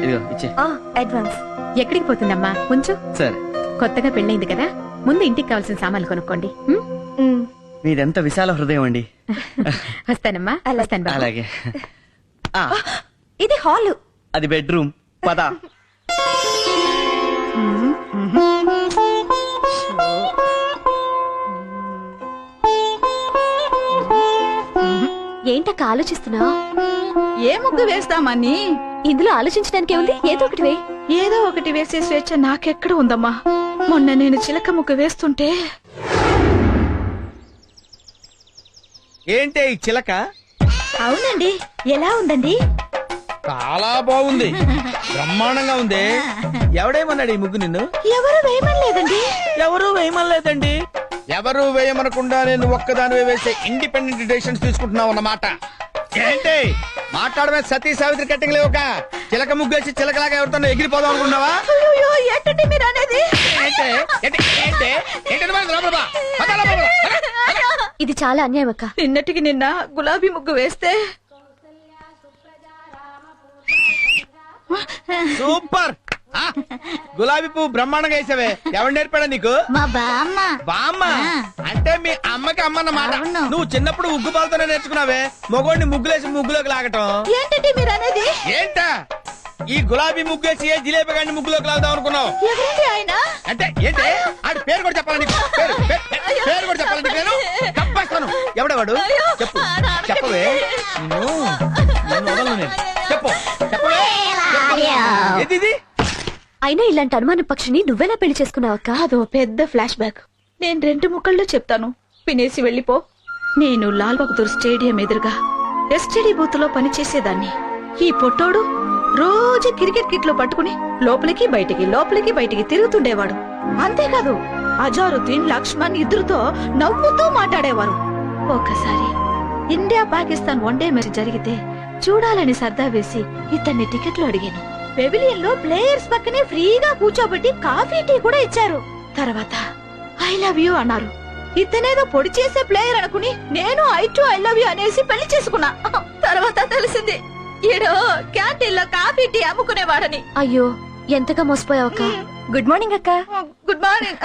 ఇదిగో ఇచ్చే. అడ్వాన్స్. ఎక్కడికి పోతుందమ్మా? ఉంచు. సరే. కొత్తగా పెళ్ళైంది కదా, ముందు ఇంటికి కావాల్సిన సామాన్లు కొనుక్కోండి. మీదెంత విశాల హృదయం అండి. వస్తానమ్మా. వస్తాను బాబు. అలాగే. ఇది హాలు, అది బెడ్రూమ్. పద. ఏంటక్క ఆలోచిస్తున్నావు? ఏ ముగ్గు వేస్తామని. ఇందులో ఆలోచించడానికి ఉంది, ఏదో ఒకటి వే. ఏదో ఒకటి వేసే స్వేచ్ఛ నాకెక్కడ ఉందమ్మా. మొన్న నేను చిలక ముగ్గు వేస్తుంటే. ఏంటే ఈ చిలక? అవునండి, ఎలా ఉందండి? చాలా బాగుంది, బ్రహ్మాండంగా ఉంది. ఎవడేమన్నాడు ఈ ముగ్గు నిన్ను? ఎవరు వేయమనలేదండి. ఎవరు వేయమనలేదండి. ఎవరు వేయమనకుండా నేను ఒక్కదాని వేసే ఇండిపెండెంట్ డెసిషన్స్ తీసుకుంటున్నావు అన్నమాట. ఏంటి మాట్లాడమే? సతీ సావిత్రి కట్టింగ్ లేవుక చిలక ముగ్గేసి చిలకలాగా ఎవరితో ఎగిరిపోదాం అనుకున్నావా? ఏంటండి మీరు అనేది? ఇది చాలా అన్యాయం అక్క. నిన్నటికి నిన్న గులాబీ ముగ్గు వేస్తే సూపర్. గులాబీ పువ్వు బ్రహ్మాండంగా వేసావే. ఎవరు నేర్పాడా నీకు? మా బామ్మ. బామ్మ అంటే మీ అమ్మకి అమ్మ అన్నమాట. నువ్వు చిన్నప్పుడు ఉగ్గు పాలతోనే నేర్చుకున్నావే మగోడిని ముగ్గులేసి ముగ్గులోకి లాగటం. ఏంటండి మీరు అనేది? ఏంటా ఈ గులాబీ ముగ్గేసి ఏ జిలేబీ గాని ముగ్గులోకి లాగుదాం అనుకున్నావు? ఎవరండి ఆయన? అంటే ఏంటి ఆడి పేరు కూడా చెప్పాలి నీకు? పేరు కూడా చెప్పాలి నీకు? నేను తప్పేస్తాను. ఎవడవాడు? చెప్పు, చెప్పవే. నిన్ను వదలను నేను. చెప్పు, చెప్పవే. ఏది? అయినా ఇలాంటి అనుమాన పక్షిని నువ్వెలా పెళ్లి చేసుకున్నావు అక్క? అదో పెద్ద ఫ్లాష్ బ్యాక్. నేను 2 ముక్కల్లో చెప్తాను, వినేసి వెళ్ళిపో. నేను లాల్ బహదూర్ స్టేడియం ఎదురుగా ఎస్టీడీ బూత్ లో పనిచేసేదాన్ని. ఈ పొట్టోడు రోజు క్రికెట్ కిట్లో పట్టుకుని లోపలికి బయటికి తిరుగుతుండేవాడు. అంతేకాదు అజారుద్దీన్, లక్ష్మణ్ ఇద్దరితో నవ్వుతూ మాట్లాడేవారు. ఒకసారి ఇండియా పాకిస్తాన్ వన్డే మ్యాచ్ జరిగితే చూడాలని సర్దా వేసి ఇతన్ని టికెట్లు అడిగాను. పెవిలియన్ లో ప్లేయర్స్ పక్కనే ఫ్రీగా కూర్చోబెట్టి కాఫీ టీ కూడా ఇచ్చారు. తర్వాత ఐ లవ్ యూ అన్నారు. ఇతనేదో పొడి చేసే ప్లేయర్ అనుకుని నేను ఐ లవ్ యూ అనేసి పెళ్లి చేసుకున్నా. తర్వాత తెలిసింది ఈడో క్యాంటీన్ లో కాఫీ టీ అమ్ముకునేవాడని. అయ్యో, ఎంతగా మోసపోయావు అక్క. గుడ్ మార్నింగ్ అక్క. Good morning.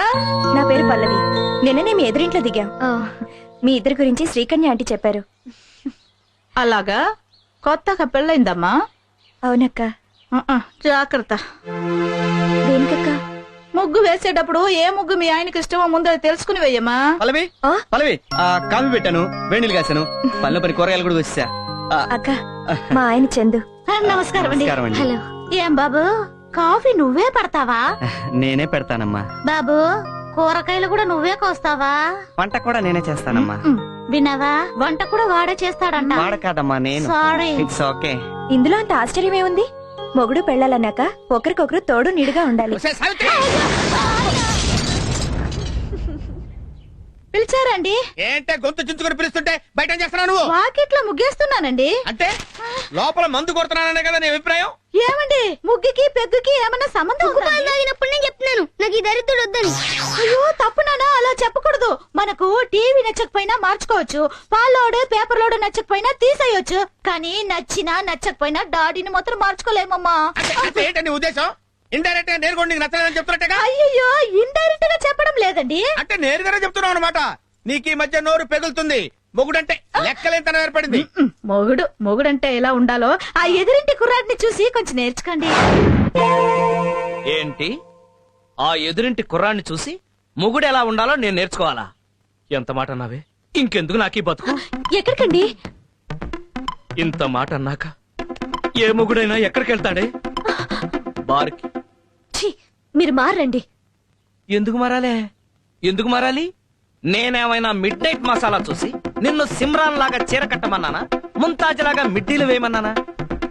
నా పేరు పల్లవి. నిన్ననే మీ ఎదురింట్లో దిగాం. మీ ఇద్దరి గురించి శ్రీకన్య ఆంటీ చెప్పారు. అలాగా? కొత్తగా పెళ్ళైందమ్మా? అవునక్క. జాగ్రత్త. దేనికక్క? ముగ్గు వేసేటప్పుడు ఏ ముగ్గు మీ ఆయనకి ఇష్టమో ముందు తెలుసుకుని వేయమ్మా. పల్లవి, కాఫీ పెట్టాను, వేణీలు కాశాను, పల్లె పని కూరగాయలు కూడా వచ్చా. అక్క, మా ఆయన చందు. నమస్కారం అండి. హలో. ఏం బాబు, కాఫీ నువ్వే పడతావా? నేనే పెడతానమ్మా. బాబు, కూరగాయలు కూడా నువ్వే కోస్తావా? వంట కూడా నేనే చేస్తానమ్మా. విన్నావా, వంట కూడా వాడే చేస్తాడంట. వాడ కాదమ్మా, నేను. సారీ. It's okay. ఇందులో అంత ఆశ్చర్యమే ఉంది? మొగుడు పెళ్ళాలన్నాక ఒకరికొకరు తోడు నీడుగా ఉండాలి. పిలిచారండి? ఏంటే గొంతు చించుకొని పిలుస్తుంటే బయట చేస్తున్నావు నువ్వు? వాకిట్లో ముగ్గేస్తున్నానండి. అంటే లోపల మందు కొడుతున్నాననే కదా నీ అభిప్రాయం? ఏమండి, ముగ్గుకి పెగ్గుకి ఏమన్నా సంబంధం ఉందా? నేను చెప్తున్నాను నాకు ఈ దరిద్రుడు వద్దని. అయ్యో తప్పునానా, అలా చెప్పకూడదు. మనకు టీవీ నచ్చకపోయినా మార్చుకోవచ్చు, పాలోడు పేపర్ లోడు నచ్చకపోయినా తీసేయొచ్చు, కానీ నచ్చినా నచ్చకపోయినా డాడీని మాత్రం మార్చుకోలేమమ్మా. ఏంటండి ఉద్దేశం? ఇండైరెక్ట్ గా నేను కూడా నీకు నచ్చలేదని చెప్తున్నట్టుగా. అయ్యో, ఇండైరెక్ట్ గా చెప్పడం లేదండి. అంటే నేరుగానే చెప్తున్నావు అనమాట. నీకు ఈ మధ్య నోరు పెగులుతుంది. మొగుడంటే లెక్కలేంతనం ఏర్పడింది. మొగుడంటే ఎలా ఉండాలో ఆ ఎదురింటి కుర్రాడిని చూసి కొంచెం నేర్చుకోండి. ఏంటి ఆ ఎదురింటి కుర్రాన్ని చూసి మొగుడు ఎలా ఉండాలో నేను నేర్చుకోవాలా? ఎంత మాట అన్నావే? ఇంకెందుకు నాకీ బతుకు? ఎక్కడికండి? ఇంత మాట అన్నాక ఏ మొగుడైనా ఎక్కడికి వెళ్తాడే? బార్కి. ఛీ, మీరు మారండి. ఎందుకు మారాలే? ఎందుకు మారాలి? నేనేమైనా మిడ్ నైట్ మసాలా చూసి నిన్ను సిమ్రాన్ లాగా చీర కట్టమన్నానా? ముంతాజ్ లాగా మిడ్డీలు వేయమన్నానా?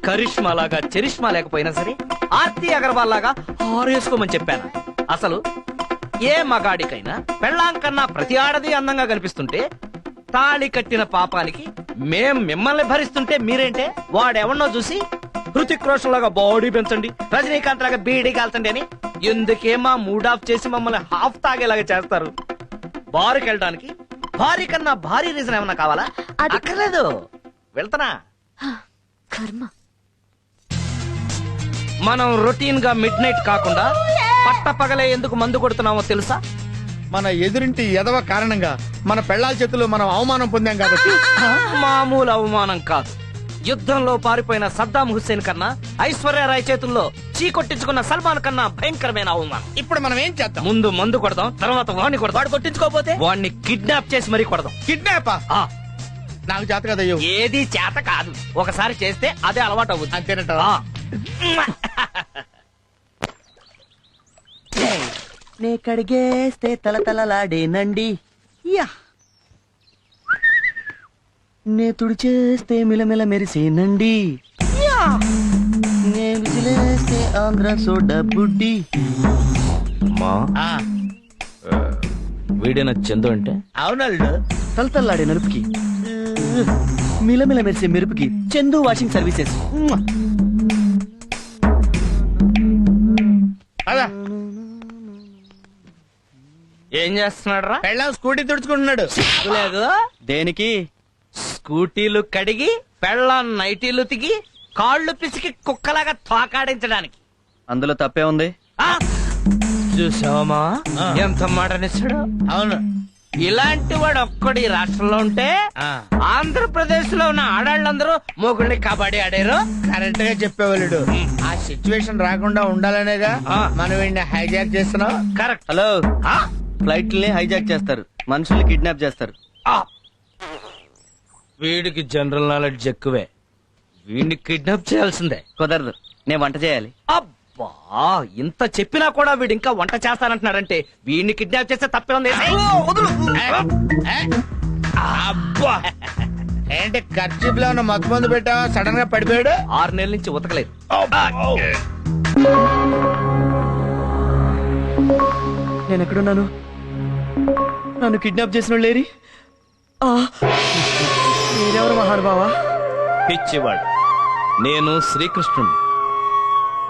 కరిష్మా లాగా చరిష్మా లేకపోయినా సరే ఆర్తి అగర్వాల్ లాగా ఆరేసుకోమని చెప్పాను. అసలు ఏ మగాడికైనా పెళ్ళాం కన్నా ప్రతి ఆడది అందంగా కనిపిస్తుంటే తాళి కట్టిన పాపానికి మేం మిమ్మల్ని భరిస్తుంటే మీరేంటే వాడెవన్నో చూసి హృతిక్ రోషన్ లాగా బాడీ పెంచండి, రజనీకాంత్ లాగా బీడీ కాల్చండి అని ఎందుకే మా మూడ్ ఆఫ్ చేసి మమ్మల్ని హాఫ్ తాగేలాగా చేస్తారు? బారుకి వెళ్ళడానికి భారీ కన్నా భారీ రీజన్ ఏమన్నా కావాలా? అక్కర్లేదు, వెళ్తానా. కర్మ. మనం రొటీన్ గా మిడ్ నైట్ కాకుండా పట్ట పగలే ఎందుకు మందు కొడుతున్నామో తెలుసా? మన ఎదురింటి ఎదవ కారణంగా మన పెళ్ళాల చేతుల్లో మనం అవమానం పొందాం కాబట్టి. మామూలు అవమానం కాదు. యుద్ధంలో పారిపోయిన సద్దాం హుస్సేన్ కన్నా ఐశ్వర్యరాయ్ చేతుల్లో చీకొట్టించుకున్న సల్మాన్ కన్నా భయంకరమైన అవమానం. ఇప్పుడు మనం ఏం చేద్దాం? ముందు మందు కొడదాం, తర్వాత వాడిని కొడదాం. వాడు కొట్టించుకోకపోతే వాడిని కిడ్నాప్ చేసి మరీ కొడదాం. కిడ్నాపా? నాకు చేత కదయ్యో. ఏది చేత కాదు, ఒకసారి చేస్తే అదే అలవాటు అవుతుంది. అంతేనట. నే కడిగేస్తే తలతలలాడేనండి, నే తుడిచేస్తే మిలమిల మెరిసేనండి, నే విసిలేస్తే ఆంధ్ర సోడా బుడ్డి. వీడిన చందు అంటే అవునల్డు. తలతల్లాడే నలుపుకి, మిలమిల మెరిసే మెరుపుకి చందు వాషింగ్ సర్వీసెస్. అదా ఏం చేస్తున్నాడు రా? పెళ్ళాం స్కూటీ తుడుచుకుంటున్నాడు. లేదు, దేనికి? స్కూటీలు కడిగి పెళ్ళాం నైటీలు తిగి కాళ్ళు పిసికి కుక్కలాగా తోకాడించడానికి. అందులో తప్పే ఉంది. చూసావమ్మా ఎంత మాటనిస్తాడు? అవును, ఇలాంటి వాడు ఒక్కడి రాష్ట్రంలో ఉంటే ఆంధ్రప్రదేశ్ లో ఉన్న ఆడాళ్ళందరూ మొగుళ్ళని కబడ్డీ ఆడారు. కరెక్ట్ గా చెప్పేవాళ్ళు. ఆ సిచ్యువేషన్ రాకుండా ఉండాలనేగా మనం వీడిని హైజాక్ చేస్తున్నాం. కరెక్ట్. హలో, ఫ్లైట్లని హైజాక్ చేస్తారు, మనుషుల్ని కిడ్నాప్ చేస్తారు. వీడికి జనరల్ నాలెడ్జ్ ఎక్కువే. వీడిని కిడ్నాప్ చేయాల్సిందే. కుదరదు, నేను వంట చేయాలి. అబ్బా, ఇంత చెప్పినా కూడా వీడు ఇంకా వంట చేస్తానంటున్నాడంటే వీడిని కిడ్నాప్ చేస్తే తప్పే ఉంది. అబ్బా, ఏంటి ఖర్చీఫ్ లో ఉన్న మత్తు మందు పెట్టావా? సడన్ గా పడిపోయాడు. 6 నెలల నుంచి ఉతకలేదు. నేను ఎక్కడున్నాను? నన్ను కిడ్నాప్ చేసిన లేరి మీరెవరు మహానుభావా? పిచ్చివాడు, నేను శ్రీకృష్ణుడు.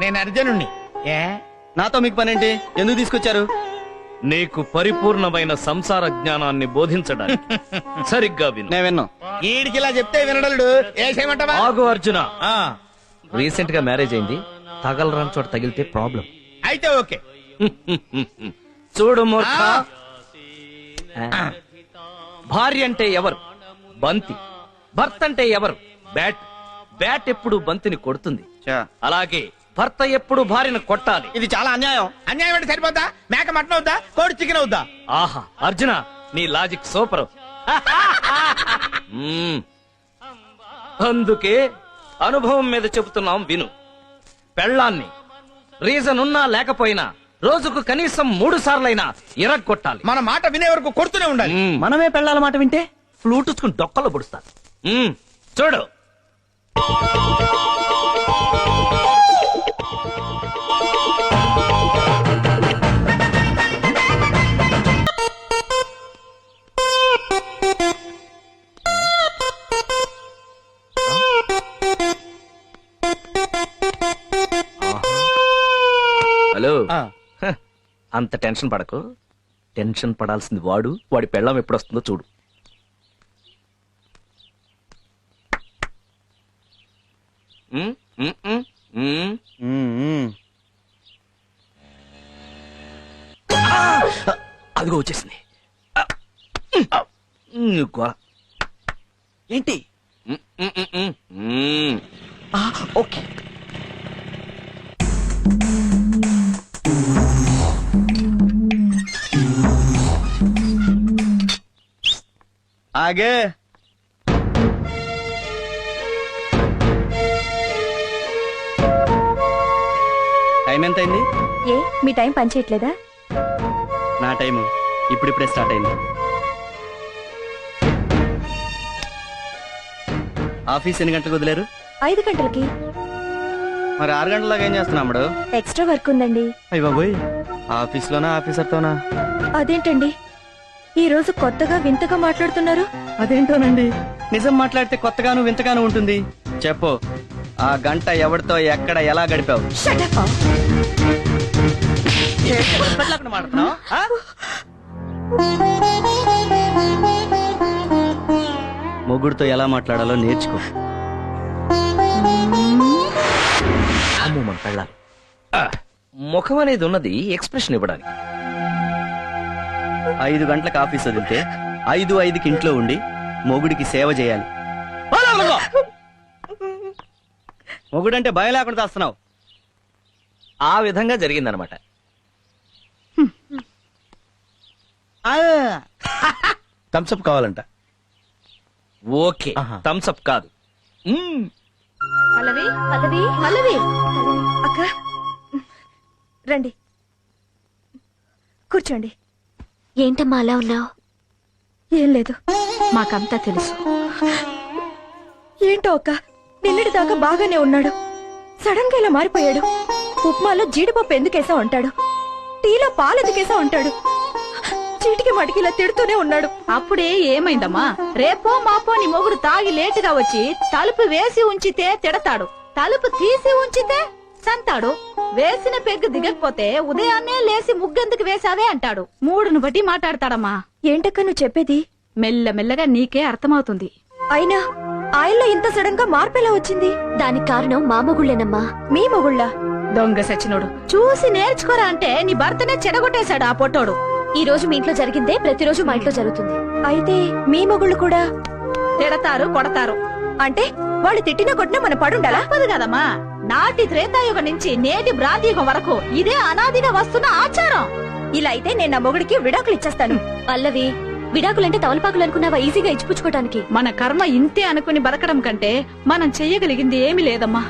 నేను అర్జునుణ్ణి. నాతో మీకు పనేంటి? ఎందుకు తీసుకొచ్చారు? నీకు పరిపూర్ణమైన సంసార జ్ఞానాన్ని బోధించడానికి. సరిగ్గా విను. నేను విన్నా. ఈడికి ఇలా చెప్తే వినడలుడు. ఏ చేయమంటావా? ఆగు అర్జున. రీసెంట్ గా మ్యారేజ్ అయింది. తగలరాని చోట తగిలితే ప్రాబ్లం. అయితే ఓకే. చూడు మూర్ఖ, భార్య అంటే ఎవరు? బంతి. భర్త అంటే ఎవరు? బ్యాట్. బ్యాట్ ఎప్పుడు బంతిని కొడుతుంది. అలాగే భర్త ఎప్పుడు భార్యను కొట్టాలి. ఇది చాలా అన్యాయం. అన్యాయం అంటే సరిపోతా? మేక మటన్ అవుతా, కోడి చికెన్ అవుతా? ఆహా అర్జున, నీ లాజిక్ సూపర్. అందుకే అనుభవం మీద చెబుతున్నాం, విను. పెళ్ళాన్ని రీజన్ ఉన్నా లేకపోయినా రోజుకు కనీసం 3 సార్లైనా ఇరగొట్టాలి. మన మాట వినే వరకు కొడుతూనే ఉండాలి. మనమే పెళ్ళాల మాట వింటే ఫ్లూట్ ఉచ్చుకుని డొక్కలో పొడుస్తారు. చూడు, హలో. అంత టెన్షన్ పడకు. టెన్షన్ పడాల్సింది వాడు. వాడి పెళ్ళం ఎప్పుడు వస్తుందో చూడు. అదిగో వచ్చేసింది. ఏంటి? ఓకే. ఆగే. టైం ఎంత అయింది? ఏ మీ టైం పనిచేయట్లేదా? నా టైము ఇప్పుడిప్పుడే స్టార్ట్ అయింది. ఆఫీస్ ఎన్ని గంటలకు వదిలేరు? 5 గంటలకి. మరి 6 గంటలలాగా ఏం చేస్తున్నాడు? ఎక్స్ట్రా వర్క్ ఉందండి. అయ్య బాబోయ్, ఆఫీస్లోనా ఆఫీసర్తోనా? అదేంటండి ఈ రోజు కొత్తగా వింతగా మాట్లాడుతున్నారు? అదేంటోనండి, నిజం మాట్లాడితే కొత్తగాను వింతగాను ఉంటుంది. చెప్పు, ఆ గంట ఎవరితో ఎక్కడ ఎలా గడిపావు? Shut up. మొగుడుతో ఎలా మాట్లాడాలో నేర్చుకో. అమ్మో మన పెళ్ళాలి. ముఖం అనేది ఉన్నది ఎక్స్ప్రెషన్ ఇవ్వడానికి. 5 గంటలకు ఆఫీస్ వదిలితే 5:05కి ఇంట్లో ఉండి మొగుడికి సేవ చేయాలి. మొగుడంటే భయం లేకుండా చేస్తున్నావు. ఆ విధంగా జరిగిందనమాట. థమ్స్అప్ కావాలంట. ఓకే, థమ్స్అప్ కాదు. పల్లవి పల్లవి పల్లవి అక్క రండి కూర్చోండి. ఏంటమ్మా అలా ఉన్నావు? ఏం లేదు, మాకంతా తెలుసు. ఏంటో అక్క, నిన్నటి దాకా బాగానే ఉన్నాడు, సడన్ గా ఇలా మారిపోయాడు. ఉప్మాలో జీడిపప్పు ఎందుకేసా ఉంటాడు, టీలో పాలు ఎందుకేసా ఉంటాడు, చీటికి మటికి ఇలా తిడుతూనే ఉన్నాడు. అప్పుడే ఏమైందమ్మా? రేపో మాపో నీ మొగుడు తాగి లేటుగా వచ్చి తలుపు వేసి ఉంచితే తిడతాడు, తలుపు తీసి ఉంచితే సంతాడు. వేసిన పెగ్గు దిగకపోతే ఉదయాన్నే లేసి ముగ్గెందుకు వేసావే అంటాడు. మూడును బట్టి మాట్లాడతాడమ్మా. ఏంటక్క నువ్వు చెప్పేది? మెల్లమెల్లగా నీకే అర్థమవుతుంది. అయినా ఆయనలో ఇంత సడన్ గా మార్పు ఎలా వచ్చింది? దానికి కారణం మా మొగుళ్ళేనమ్మా. మీ మొగుళ్ళ? దొంగ సచ్చినోడు. చూసి నేర్చుకోరా అంటే నీ భర్తనే చెడగొట్టేశాడు ఆ పొట్టోడు. ఈ రోజు మీ ఇంట్లో జరిగిందే ప్రతిరోజు మా ఇంట్లో జరుగుతుంది. అయితే మీ మొగుళ్ళు కూడా తిడతారు, కొడతారు. అంటే వాళ్ళు తిట్టినా కొట్టినా మన పడుండాలా? తప్పదు కదమ్మా. నాటి త్రేతాయుగం నుంచి నేటి బ్రాంతియుగం వరకు ఇదే అనాదిగా వస్తున్న ఆచారం. ఇలా అయితే నేను నా మొగుడికి విడాకులు ఇచ్చేస్తాను. పల్లవి, విడాకులంటే తవలపాకులు అనుకున్నావా ఈజీగా ఇచ్చిపుచ్చుకోవడానికి? మన కర్మ ఇంతే అనుకుని బతకడం కంటే మనం చెయ్యగలిగింది ఏమీ లేదమ్మా.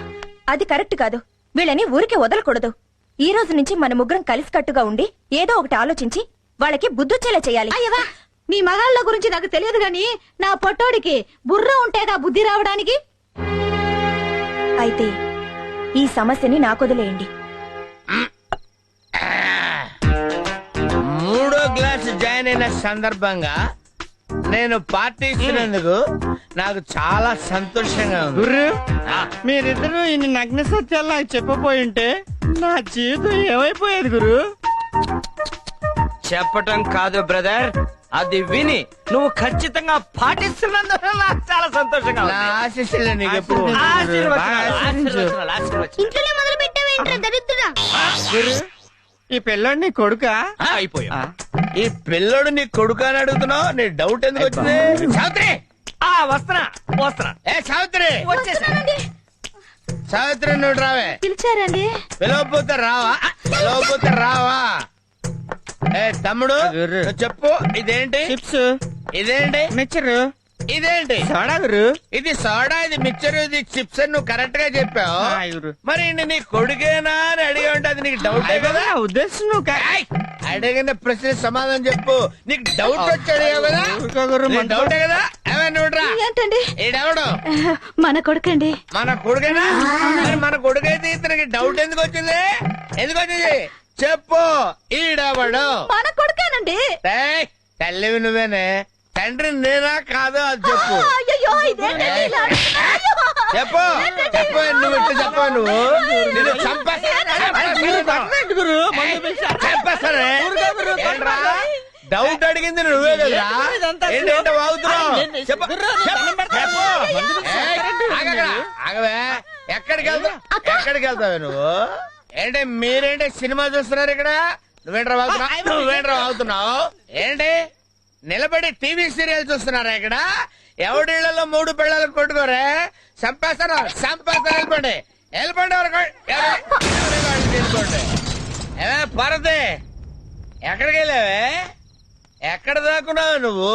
అది కరెక్ట్ కాదు. వీళ్ళని ఊరికే వదలకూడదు. ఈ రోజు నుంచి మన ముగ్గురం కలిసికట్టుగా ఉండి ఏదో ఒకటి ఆలోచించి వాళ్ళకి బుద్ధొచ్చేలా చేయాలి. అయ్యవా, నీ మగాళ్ళ గురించి నాకు తెలియదు గాని నా పొట్టోడికి బుర్ర ఉంటేగా బుద్ధి రావడానికి. అయితే ఈ సమస్యని నాకొదిలేయండి. 3వ క్లాస్ జాయిన్ అయిన సందర్భంగా నేను పార్టీ ఇచ్చినందుకు నాకు చాలా సంతోషంగా ఉంది. గుర్రు, మీరిద్దరూ ఇన్ని నగ్న సత్యాలు నాకు చెప్పబోయి ఉంటే నా జీవితం ఏమైపోయేది గురు? చెప్పటం కాదు బ్రదర్, అది విని నువ్వు ఖచ్చితంగా పాటిస్తున్నందుకు నాకు చాలా సంతోషంగా నా ఆశీస్సులు నీకు ఎప్పుడు ఇంట్లోనే మొదలు పెట్టావేంట్రా దరిద్రుడా? ఈ పిల్లోడిని కొడుకా? అయిపోయా. ఈ పిల్లడు నీ కొడుకు అని అడుగుతున్నావు, నీ డౌట్ ఎందుకు వచ్చింది? సావిత్రి, వస్తున్నా. ఏ సావిత్రి, సావిత్రి నువ్వు రావే. పిలిచారండి? పిలవపోతే రావా? పిలవపోతే రావా? ఏ తమ్ముడు, నువ్వు చెప్పు, ఇదేంటి? చిప్స్. ఇదేంటి? మిక్చరు. ఇదేంటి? సోడా గురు. ఇది సోడా, ఇది మిక్చర్, ఇది చిప్స్ అని నువ్వు కరెక్ట్ గా చెప్పావు. గురు. మరి నీ కొడుకేనా అని అడిగి ఉంటే అది నీకు డౌట్ కదా? ఉద్దేశం నువ్వు అడిగిన ప్రశ్న సమాధానం చెప్పు. నీకు డౌట్ వచ్చి అడిగావు కదా? డౌటే కదా? ఏంటండి? ఈడెవడు? మన కొడుకండి. మన కొడుకేనా? మరి మన కొడుకైతే ఇతనికి డౌట్ ఎందుకు వచ్చింది? ఎందుకు వచ్చింది చెప్పు. ఈడెవడు? మన కొడుకేనండి. తల్లివి నువ్వేనే, తండ్రి నేనా కాదు అది చెప్పు. అయ్యో, ఇదేంటండి ఇలా అంటున్నారు? చెప్పు చెప్పు, నువ్వు ఇట్లా చెప్పు. నువ్వు నిన్ను చంపేస్తానే. డౌట్ అడిగింది నువ్వే కదా? ఏంటంటే వాగుతున్నావు? చెప్పు చెప్పు. ఆగవే, ఎక్కడికి వెళ్తావు? ఎక్కడికి వెళ్తావే నువ్వు? ఏంటి మీరేంటి సినిమా చూస్తున్నారు ఇక్కడ? నువ్వేంట్రా వాగుతున్నావు? ఏంటి నిలబడి టీవీ సీరియల్ చూస్తున్నారా ఇక్కడ? ఎవడిళ్లలో 3 పిల్లలు కొట్టుకోరే, చంపేస్తాను వెళ్ళిపోండి వెళ్ళిపోండి. ఏమే పరదే, ఎక్కడికి వెళ్ళావే? ఎక్కడ దాక్కున్నావు నువ్వు?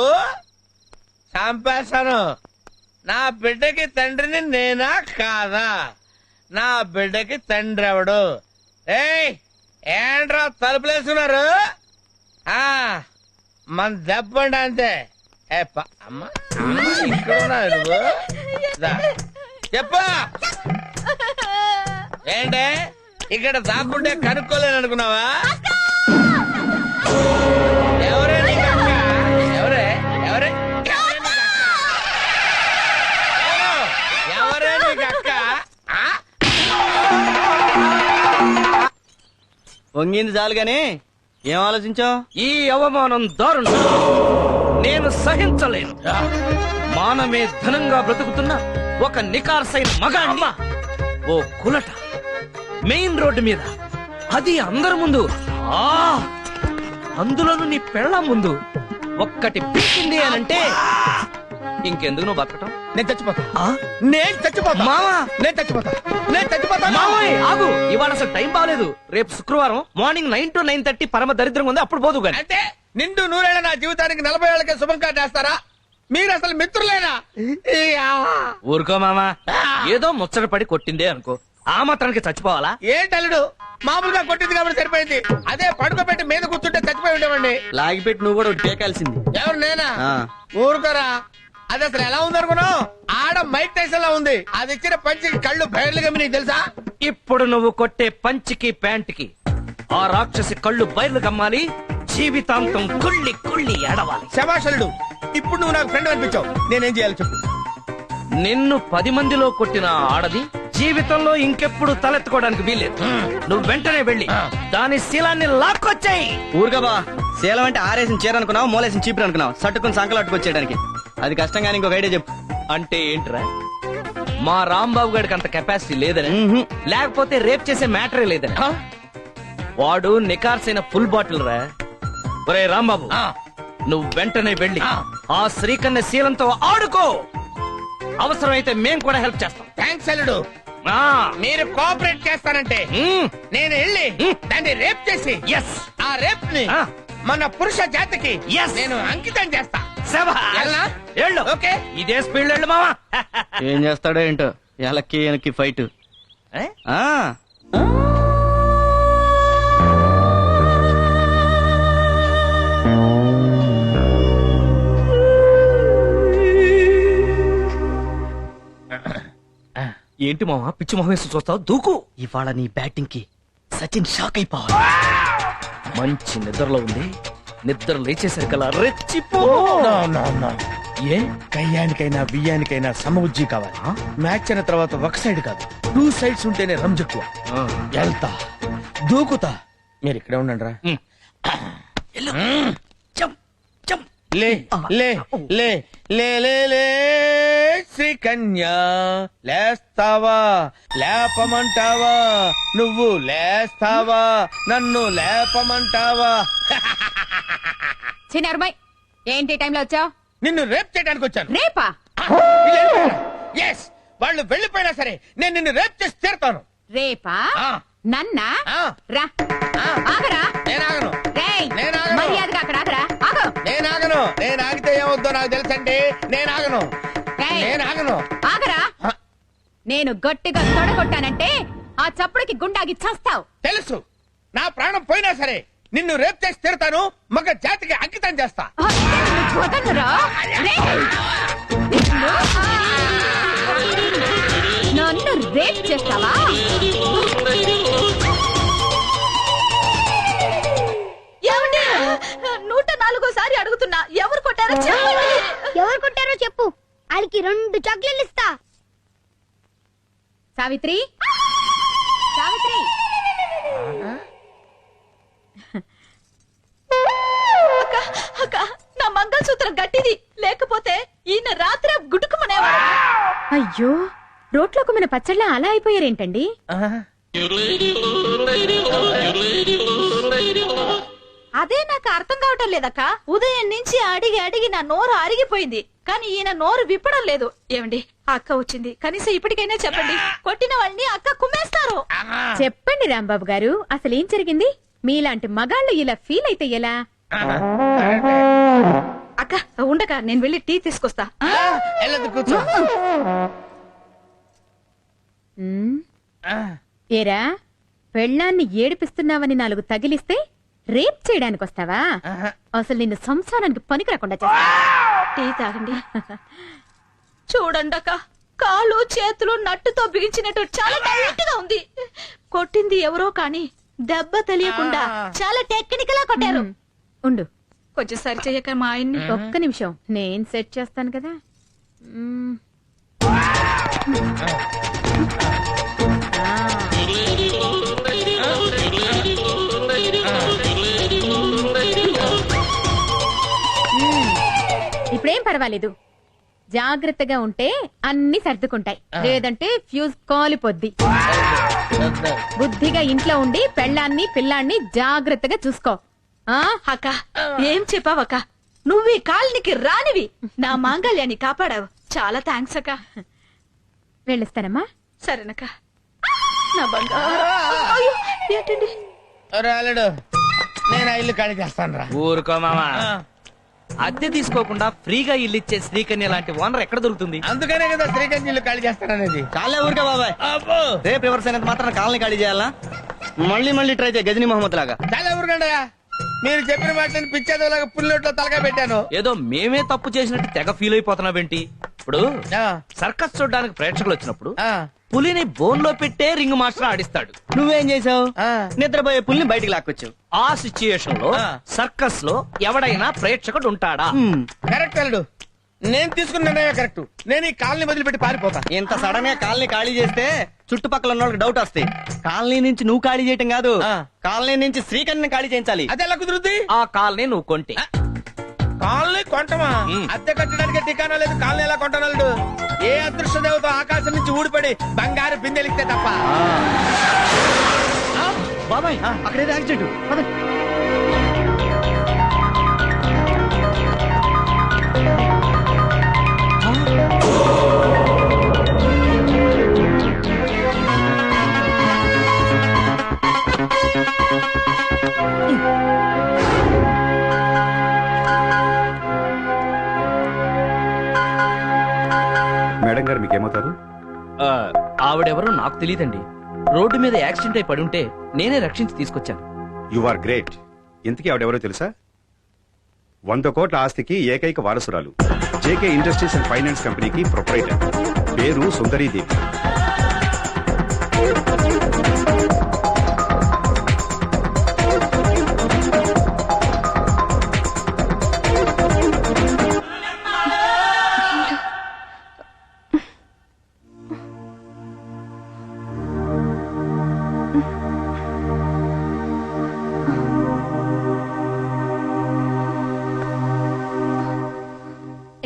చంపేస్తాను. నా బిడ్డకి తండ్రిని నేనా కాదా? నా బిడ్డకి తండ్రి ఎవడు? ఏయ్ ఏంట్రా తలుపులేసుకున్నారు? మన దెబ్బండి అంతే. అమ్మ ఇక్కడ ఉన్నావు నువ్వు? చెప్పు. ఏంటే ఇక్కడ దాక్కుంటే కనుక్కోలేను అనుకున్నావా? ఎవరే నీకు అక్క? ఎవరే ఎవరే ఎవరే నీకు అక్క? వంగింది చాలు గాని ఏం ఆలోచించావు? ఈ అవమానం దారుణం, నేను సహించలేను. మానమే ధనంగా బ్రతుకుతున్న ఒక నికార్సైన మగాణ్ణి ఓ కులట మెయిన్ రోడ్డు మీద, అది అందరి ముందు, అందులోనూ నీ పెళ్ళాం ముందు ఒక్కటి పీకింది అనంటే ఇంకెందుకు నువ్వు బతకటం? నేను చచ్చిపోతా. నేను చచ్చిపోతా మావా, నేను చచ్చిపోతా. నేను చచ్చిపోతా. మావయ్య ఆగు, ఇవాళ అసలు టైం బాగలేదు. రేపు శుక్రవారం మార్నింగ్ 9 to 9:30 పరమ దరిద్రంగా ఉంది, అప్పుడు పోదు గాని. అంటే నిండు 100 ఏళ్ల నా జీవితానికి 40 ఏళ్ళకే శుభం కార్డు వేస్తారా? మీరు అసలు మిత్రులేనా? ఊరుకో మామా, ఏదో ముచ్చట పడి కొట్టిందే అనుకో, ఆ మాత్రానికి చచ్చిపోవాలా? ఏంటల్లుడు, మామూలుగా కొట్టింది కాబట్టి సరిపోయింది. అదే పడుకోబెట్టి మీద కూర్చుంటే చచ్చిపోయి ఉండేవండి. లాగిపెట్టి నువ్వు కూడా టేకాల్సింది. ఎవరు నేనా? ఊరుకోరా. అది అసలు ఎలా ఉంది అనుకున్నావు? ఆడ మైక్ టైసన్ లా ఉంది. అది ఇచ్చిన పంచికి కళ్ళు బయర్లు గమ్మి, నీకు తెలుసా? ఇప్పుడు నువ్వు కొట్టే పంచికి ప్యాంట్కి ఆ రాక్షసి కళ్ళు బయలు గమ్మాలి, జీవితాంతం కుళ్ళి కుళ్ళి ఏడవాలి. శభాషలుడు, ఇప్పుడు నువ్వు నాకు ఫ్రెండ్ అనిపించావు. నేనేం చేయాలి చెప్పు? నిన్ను 10 మందిలో కొట్టిన ఆడది జీవితంలో ఇంకెప్పుడు తలెత్తుకోవడానికి వీలేదు. నువ్వు వెంటనే వెళ్ళి దాని శీలాన్ని లాక్కొచ్చాయి. ఊరుగా బా, శీలం అంటే ఆరేసిన చీర అనుకున్నావు, మూలేసిన చీపురు అనుకున్నావు, సట్టుకుని సంకలట్టుకొచ్చేయడానికి. అది కష్టంగా ఇంకొక ఐడియా చెప్పు. అంటే ఏంట్రా, మా రాంబాబు గారికి అంత కెపాసిటీ లేదని, లేకపోతే రేప్ చేసే మ్యాటరే లేదని? వాడు నికార్సైన ఫుల్ బాటిల్ రా. ఒరే రాంబాబు, నువ్వు వెంటనే వెళ్ళి ఆ శ్రీకన్య శీలంతో ఆడుకో. అవసరమైతే మేం కూడా హెల్ప్ చేస్తాం. థ్యాంక్స్ అల్లుడు. మీరు కోఆపరేట్ చేస్తానంటే నేను వెళ్ళి దాన్ని రేప్ చేసి ఆ రేప్ ని మన పురుష జాతికి నేను అంకితం చేస్తా. ఓకే, ఇదే స్పీడ్ వెళ్ళు మావా. ఏం చేస్తాడో ఏంటో, ఎలక్కి వెనక్కి ఫైట్. ఏంటి మావా పిచ్చి మొహం వేసి చూస్తావు? దూకు. ఇవాళ నీ బ్యాటింగ్ కి సచిన్ షాక్ అయిపోవాలి. మంచి నిద్రలో ఉంది, నిద్ర లేచేసరికల్లా రెచ్చిపో. ఏ కయ్యానికైనా బియ్యానికైనా సమబుజ్జి కావాలి. మ్యాచ్ అయిన తర్వాత ఒక సైడ్ కాదు, 2 sides ఉంటేనే రంజక్కువ. వెళ్తా, దూకుతా. మీరు ఇక్కడే ఉండండి రా. లే లే లే లే లే లే శ్రీకన్యా, లేస్తావా లేపమంటావా? నువ్వు లేస్తావా నన్ను లేపమంటావా? చిన్నరుమై, ఏంటి టైంలో వచ్చావు? నిన్ను రేప్ చేయడానికి వచ్చాను. రేపా? ఎస్, వాళ్ళు వెళ్ళిపోయినా సరే నేను నిన్ను రేప్ చేసి తీరుతాను. రేపా? నన్నా? రా. ఆగరా. నేను ఆగను. మర్యాదగా అక్కడ ఆగరా. ఆగు. నేను ఆగను. నేను ఆగితే ఏమవుద్దో నాకు తెలుసండి. నేను ఆగను. నేను ఆగను. ఆగరా. నేను గట్టిగా తొడగొట్టానంటే ఆ చప్పుడుకి గుండాగి చస్తావు. తెలుసు. నా ప్రాణం పోయినా సరే నిన్ను రేప్ చేసి తీరుతాను. మగ జాతికి అంకితం చేస్తా. నన్ను రేప్ చేస్తావా? ఏమండి, 104సారి అడుగుతున్నా, ఎవరు కొట్టారో చెప్పండి. ఎవరు కొట్టారో చెప్పు, వాళ్ళకి 2 చాక్లెట్లు ఇస్తా. సావిత్రి, సావిత్రి. అక్క, నా మంగళసూత్రం గట్టిది, లేకపోతే ఈయన రాత్రి గుడుకుమనేవాడు. అయ్యో, రోట్లోకి మన పచ్చళ్ళ అలా అయిపోయారేంటండి? అదే నాకు అర్థం కావటం లేదక్క. ఉదయం నుంచి అడిగి అడిగి నా నోరు అరిగిపోయింది, కానీ ఈయన నోరు విప్పడం లేదు. ఏమండి, అక్క వచ్చింది, కనీసం ఇప్పటికైనా చెప్పండి. కొట్టిన వాళ్ళని అక్క కుమ్మేస్తారు. చెప్పండి రాంబాబు గారు, అసలు ఏం జరిగింది? మీలాంటి మగాళ్ళు ఇలా ఫీల్ అయితే ఎలా? అక్క ఉండక, నేను వెళ్ళి టీ తీసుకొస్తా. కూర్చో. ఏరా, పెళ్ళాన్ని ఏడిపిస్తున్నావని 4 తగిలిస్తే రేప్ చేయడానికి వస్తావా? అసలు నిన్ను సంసారానికి పనికి రాకుండా చేస్తా. టీ తాగండి. చూడండి అక్క, కాళ్ళు చేతులు నట్టుతో బిగించినట్టు చాలా టైట్ గా ఉంది. కొట్టింది ఎవరో కానీ దెబ్బ తెలియకుండా చాలా టెక్నికల్ గా కొట్టారు. ఉండు, కొంచెం సరి చెయ్యక మా ఆయన్ని. ఒక్క నిమిషం, నేను సెట్ చేస్తాను కదా. ఇప్పుడేం పర్వాలేదు, జాగ్రత్తగా ఉంటే అన్ని సర్దుకుంటాయి, లేదంటే ఫ్యూజ్ కాలిపోద్ది. బుద్ధిగా ఇంట్లో ఉండి పెళ్ళాన్ని పిల్లాన్ని జాగ్రత్తగా చూసుకో. అక్క ఏం చెప్పావక్క, నువ్వు ఈ కాలనికి రానివి, నా మాంగళ్యాన్ని కాపాడావు. చాలా థ్యాంక్స్ అక్క. వెళ్ళిస్తానమ్మా. సరేనక్క. నా బంగారు. అయ్యో, ఏంటండి? రాలేడు, నేను ఆ ఇల్లు ఖాళీ చేస్తాను రా. ఊరుకో మామా, అద్దె తీసుకోకుండా ఫ్రీగా ఇల్లు ఇచ్చే శ్రీకన్య లాంటి ఓనర్ ఎక్కడ దొరుకుతుంది? అందుకనే కదా శ్రీకాంత్ ఇల్లు ఖాళీ చేస్తాననేది. చాలే ఊరికే బాబాయ్, రేపు రివర్స్ అయినంత మాత్రం కాలనీ ఖాళీ చేయాలా? మళ్ళీ ట్రై చేయ గజనీ మహమ్మద్ లాగా. చాలా ఊరుకండయా, మీరు చెప్పిన మాటలను పిచ్చేదోలాగా పుల్లొట్లో తలగా పెట్టాను. ఏదో మేమే తప్పు చేసినట్టు తెగ ఫీల్ అయిపోతున్నావేంటి? ఇప్పుడు సర్కస్ చూడడానికి ప్రేక్షకులు వచ్చినప్పుడు పులిని బోన్ లో పెట్టే రింగ్ మాస్టర్ ఆడిస్తాడు. నువ్వేం చేసావు? నిద్రపోయే పుల్ని బయటికి లాక్కొచ్చావు. ఆ సిచ్యుయేషన్ లో సర్కస్ లో ఎవడైనా ప్రేక్షకుడు ఉంటాడా? కరెక్ట్ అల్లుడు, నేను తీసుకున్న నిర్ణయం కరెక్ట్. నేను ఈ కాలనీ వదిలిపెట్టి పారిపోతా. ఇంత సడన్ గా కాలనీ ఖాళీ చేస్తే చుట్టుపక్కల ఉన్న వాళ్ళకి డౌట్ వస్తాయి. కాలనీ నుంచి నువ్వు ఖాళీ చేయటం కాదు, కాలనీ నుంచి శ్రీకన్యని ఖాళీ చేయించాలి. అది ఎలా కుదురుద్ది? ఆ కాలనీ నువ్వు కొంటే. కాలనీ కొంటమా? అద్దె కట్టడానికి ఠికానా లేదు. కాలనీ ఎలా కొంటాను? ఏ అదృష్ట దేవత ఆకాశం నుంచి ఊడిపడి బంగారు బిందెలిస్తే తప్ప. బాబాయ్, అక్కడేదో యాక్సిడెంట్. మేడం గారు మీకేమవుతారు? ఆవిడెవరో నాకు తెలియదండి. రోడ్డు మీద యాక్సిడెంట్ అయి పడుంటే నేనే రక్షించి తీసుకొచ్చాను. You are great. ఇంతకీ ఆవిడెవరో తెలుసా? 100 కోట్ల ఆస్తికి ఏకైక వారసురాలు. జేకే ఇండస్ట్రీస్ అండ్ ఫైనాన్స్ కంపెనీకి ప్రొప్రైటర్. పేరు సుందరీదేవి.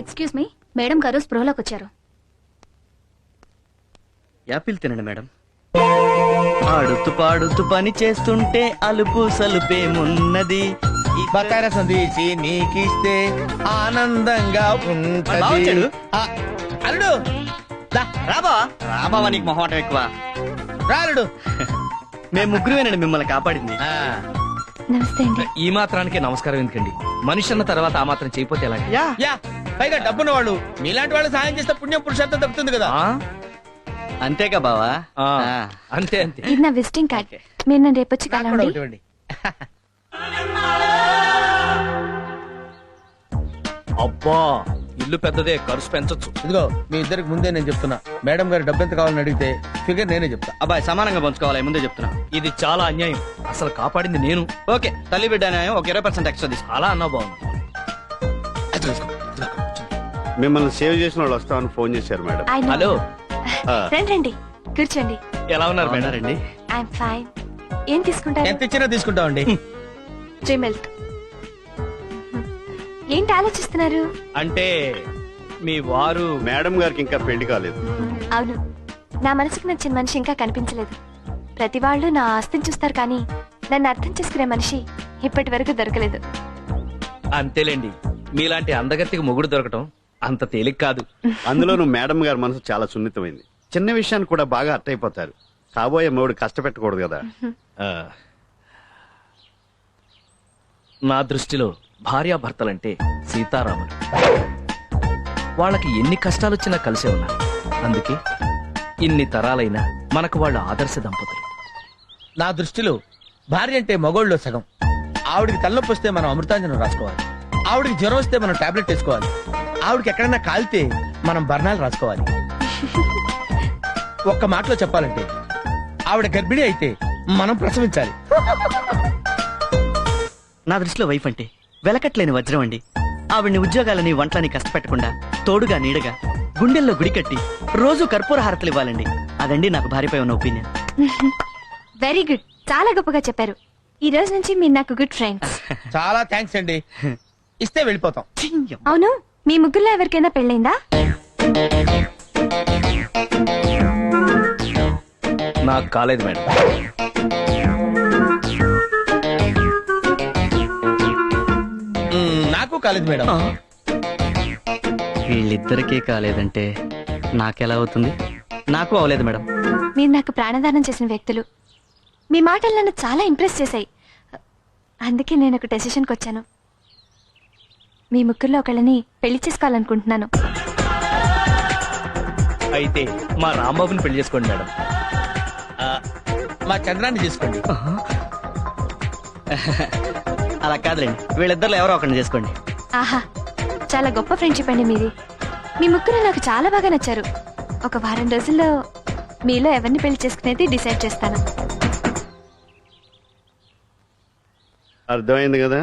ఎక్స్క్యూజ్ మీ, మేడం గారు స్పృహలోకి వచ్చారు. యాపిల్ తినండి మేడం. ఆడుతూ పాడుతూ పని చేస్తుంటే అలుపు సలుపేమున్నది. బకారసం తీసి నీకిస్తే ఆనందంగా ఉంటది. అల్లుడు రాబావా, నీకు మొహమాటం ఎక్కువ. రాలుడు, మేము ముగ్గురువేనండి మిమ్మల్ని కాపాడింది. నమస్తే అండి. ఈ మాత్రానికి నమస్కారం ఎందుకండి? మనిషి అన్న తర్వాత ఆ మాత్రం చేయపోతే ఎలాగ? యా, పైగా డబ్బున్న వాళ్ళు మీలాంటి వాళ్ళు సాయం చేస్తే పుణ్యం పురుషార్థం దక్కుతుంది కదా. అంతేగా బావా? అంతే అంతే. ఇది నా విజిటింగ్ కార్డ్. మీరు నన్ను రేపు వచ్చి కలవండి. అబ్బా, ఇల్లు పెద్దదే, ఖర్చు పెంచొచ్చు. ఇదిగో మీ ఇద్దరికి ముందే నేను చెప్తున్నా, మేడం గారు డబ్బు ఎంత కావాలని అడిగితే ఫిగర్ నేనే చెప్తా. అబ్బాయి, సమానంగా పంచుకోవాలి, ముందే చెప్తున్నా. ఇది చాలా అన్యాయం. అసలు కాపాడింది నేను. ఓకే, తల్లి బిడ్డ న్యాయం, ఒక 20% ఎక్స్ట్రా తీసుకో. అలా అన్నా బాగుంది. మిమ్మల్ని సేవ్ చేసిన వాళ్ళు వస్తామని ఫోన్ చేశారు మేడం. హలో, రండి కూర్చోండి. ఎలా ఉన్నారు మేడం? రండి. I'm fine. ఏం తీసుకుంటారు? ఎంత ఇచ్చినా తీసుకుంటామండి. 3 మిల్క్. ఏంటి ఆలోచిస్తున్నారు? అంటే మీ వారు మేడం గారికి ఇంకా పెళ్లి కాలేదు. అవును, నా మనసుకు నచ్చిన మనిషి ఇంకా కనిపించలేదు. ప్రతి వాళ్ళు నా ఆస్తిని చూస్తారు కానీ నన్ను అర్థం చేసుకునే మనిషి ఇప్పటి వరకు దొరకలేదు. అంతేలేండి, మీలాంటి అందగత్తికి మొగుడు దొరకటం అంత తేలిక కాదు. అందులోనూ మేడం గారి మనసు చాలా సున్నితమైంది. చిన్న విషయాన్ని కూడా బాగా అర్థమైపోతారు. కాబోయే మొగుడు కష్టపెట్టకూడదు కదా. నా దృష్టిలో భార్యాభర్తలంటే సీతారాములు. వాళ్ళకి ఎన్ని కష్టాలొచ్చినా కలిసే ఉన్నారు. అందుకే ఇన్ని తరాలైనా మనకు వాళ్ళ ఆదర్శ దంపతులు. నా దృష్టిలో భార్య అంటే మగోళ్ళలో సగం. ఆవిడికి తలనొప్పి వస్తే మనం అమృతాంజనం రాసుకోవాలి, ఆవిడికి జ్వరం వస్తే మనం టాబ్లెట్ వేసుకోవాలి, ఆవిడకి ఎక్కడైనా కాలితే మనం బర్ణాలు రాసుకోవాలి. ఒక్క మాటలో చెప్పాలంటే ఆవిడ గర్భిణి అయితే మనం ప్రసవించాలి. నా దృష్టిలో వైఫ్ అంటే వెలకట్లేని వజ్రం అండి. ఆవిడ్ని ఉద్యోగాలని వంటలని కష్టపెట్టకుండా తోడుగా నీడగా గుండెల్లో గుడి కట్టి రోజు కర్పూర హారతలు ఇవ్వాలండి. అదండి నాకు భార్యపై ఉన్న ఒపీనియన్. వెరీ గుడ్, చాలా గొప్పగా చెప్పారు. ఈ రోజు నుంచి మీరు నాకు గుడ్ ఫ్రెండ్స్. చాలా థ్యాంక్స్ అండి. ఇస్తే వెళ్ళిపోతాం. అవును, మీ ముగ్గురులో ఎవరికైనా పెళ్ళైందా? నాకు కాలేదు మేడం. నాకు కాలేదు మేడం. వీళ్ళిద్దరికీ కాలేదంటే నాకెలా అవుతుంది? నాకు అవలేదు మేడం. మీరు నాకు ప్రాణదానం చేసిన వ్యక్తులు. మీ మాటలు నన్ను చాలా ఇంప్రెస్ చేశాయి. అందుకే నేను ఒక డెసిషన్కి వచ్చాను. మీ ముగ్గురులో ఒకళ్ళని పెళ్లి చేసుకోవాలనుకుంటున్నాను. అయితే మా రాంబాబుని పెళ్లి చేసుకోండి మేడం. మా చంద్రాన్ని తీసుకోండి. అలా కాదులేండి, వీళ్ళిద్దరిలో ఎవరో ఒకరిని చేసుకోండి. ఆహా, చాలా గొప్ప ఫ్రెండ్షిప్ అండి మీది. మీ ముగ్గురు నాకు చాలా బాగా నచ్చారు. ఒక వారం రోజుల్లో మీలో ఎవరిని పెళ్లి చేసుకునేది డిసైడ్ చేస్తాను. అర్థమైంది కదా.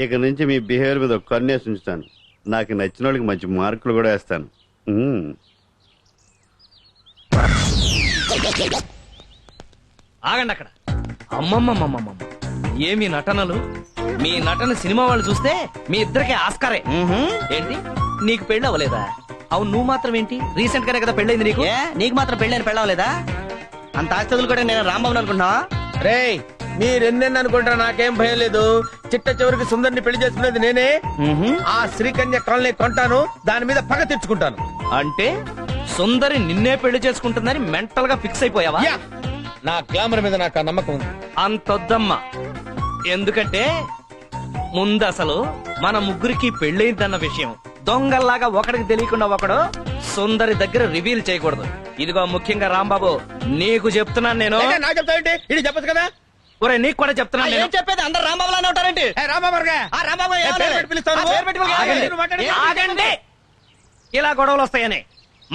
ఇక నుంచి మీ బిహేవియర్ మీద ఒక కన్నేసి ఉంచుతాను. నాకు నచ్చిన వాళ్ళకి మంచి మార్కులు కూడా వేస్తాను. ఆగండి అక్కడ. అమ్మమ్మమ్మమ్మమ్మ, ఏమి నటనలు! మీ నటన సినిమా వాళ్ళు చూస్తే మీ ఇద్దరికి ఆస్కారే. ఏంటి, నీకు పెళ్ళి అవ్వలేదా? అవును, నువ్వు మాత్రం ఏంటి? రీసెంట్ గానే కదా పెళ్ళైంది నీకు. నీకు మాత్రం పెళ్ళని పెళ్ళవలేదా? అంత ఆస్తులు కూడా నేను రాంబాబుని అనుకుంటున్నావా? రేయ్, మీరెన్నెన్ని అనుకుంటారా, నాకేం భయం లేదు. చిట్ట చివరికి సుందర్ని పెళ్లి చేసుకునేది నేనే. ఆ శ్రీకన్య కాలనీ కొంటాను, దాని మీద పగ తెచ్చుకుంటాను. అంటే సుందరి నిన్నే పెళ్లి చేసుకుంటుందని మెంటల్ గా ఫిక్స్ అయిపోయావా? నా గ్లామర్ మీద నాకు ఆ నమ్మకం ఉంది. అంతొద్దమ్మా. ఎందుకంటే ముందు అసలు మన ముగ్గురికి పెళ్ళైందన్న విషయం దొంగల్లాగా ఒకడికి తెలియకుండా ఒకడు సుందరి దగ్గర రివీల్ చేయకూడదు. ఇదిగో ముఖ్యంగా రాంబాబు, నీకు చెప్తున్నాను నేను. నాకు చెప్తావేంటి? ఇది చెప్పదు కదా. ఒరే, నీకు కూడా చెప్తున్నాను నేను. చెప్పేది అందరు రాంబాబులానే ఉంటారండి. ఆగండి, ఇలా గొడవలు వస్తాయని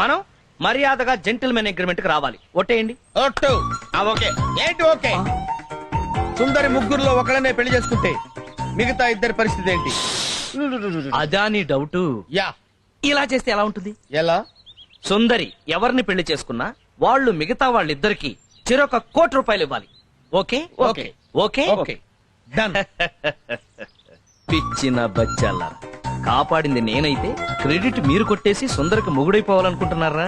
మనం మర్యాదగా జెంటిల్మెన్ అగ్రిమెంట్ కి రావాలి. ఒట్టేయండి. ఒట్టు. ఓకే. ఏంటి ఓకే? సుందరి ముగ్గురులో ఒకళ్ళనే పెళ్లి చేసుకుంటే మిగతా ఇద్దరి పరిస్థితి ఏంటి? అదా నీ డౌట్? యా. ఇలా చేస్తే ఎలా ఉంటుంది? ఎలా? సుందరి ఎవరిని పెళ్లి చేసుకున్నా వాళ్ళు మిగతా వాళ్ళిద్దరికి చెరొక ₹1,00,00,000 ఇవ్వాలి. Okay okay okay okay, done. పిచ్చిన బచ్చాలారా, కాపాడింది నేనైతే క్రెడిట్ మీరు కొట్టేసి సుందరికి మొగుడైపోవాలనుకుంటున్నారా?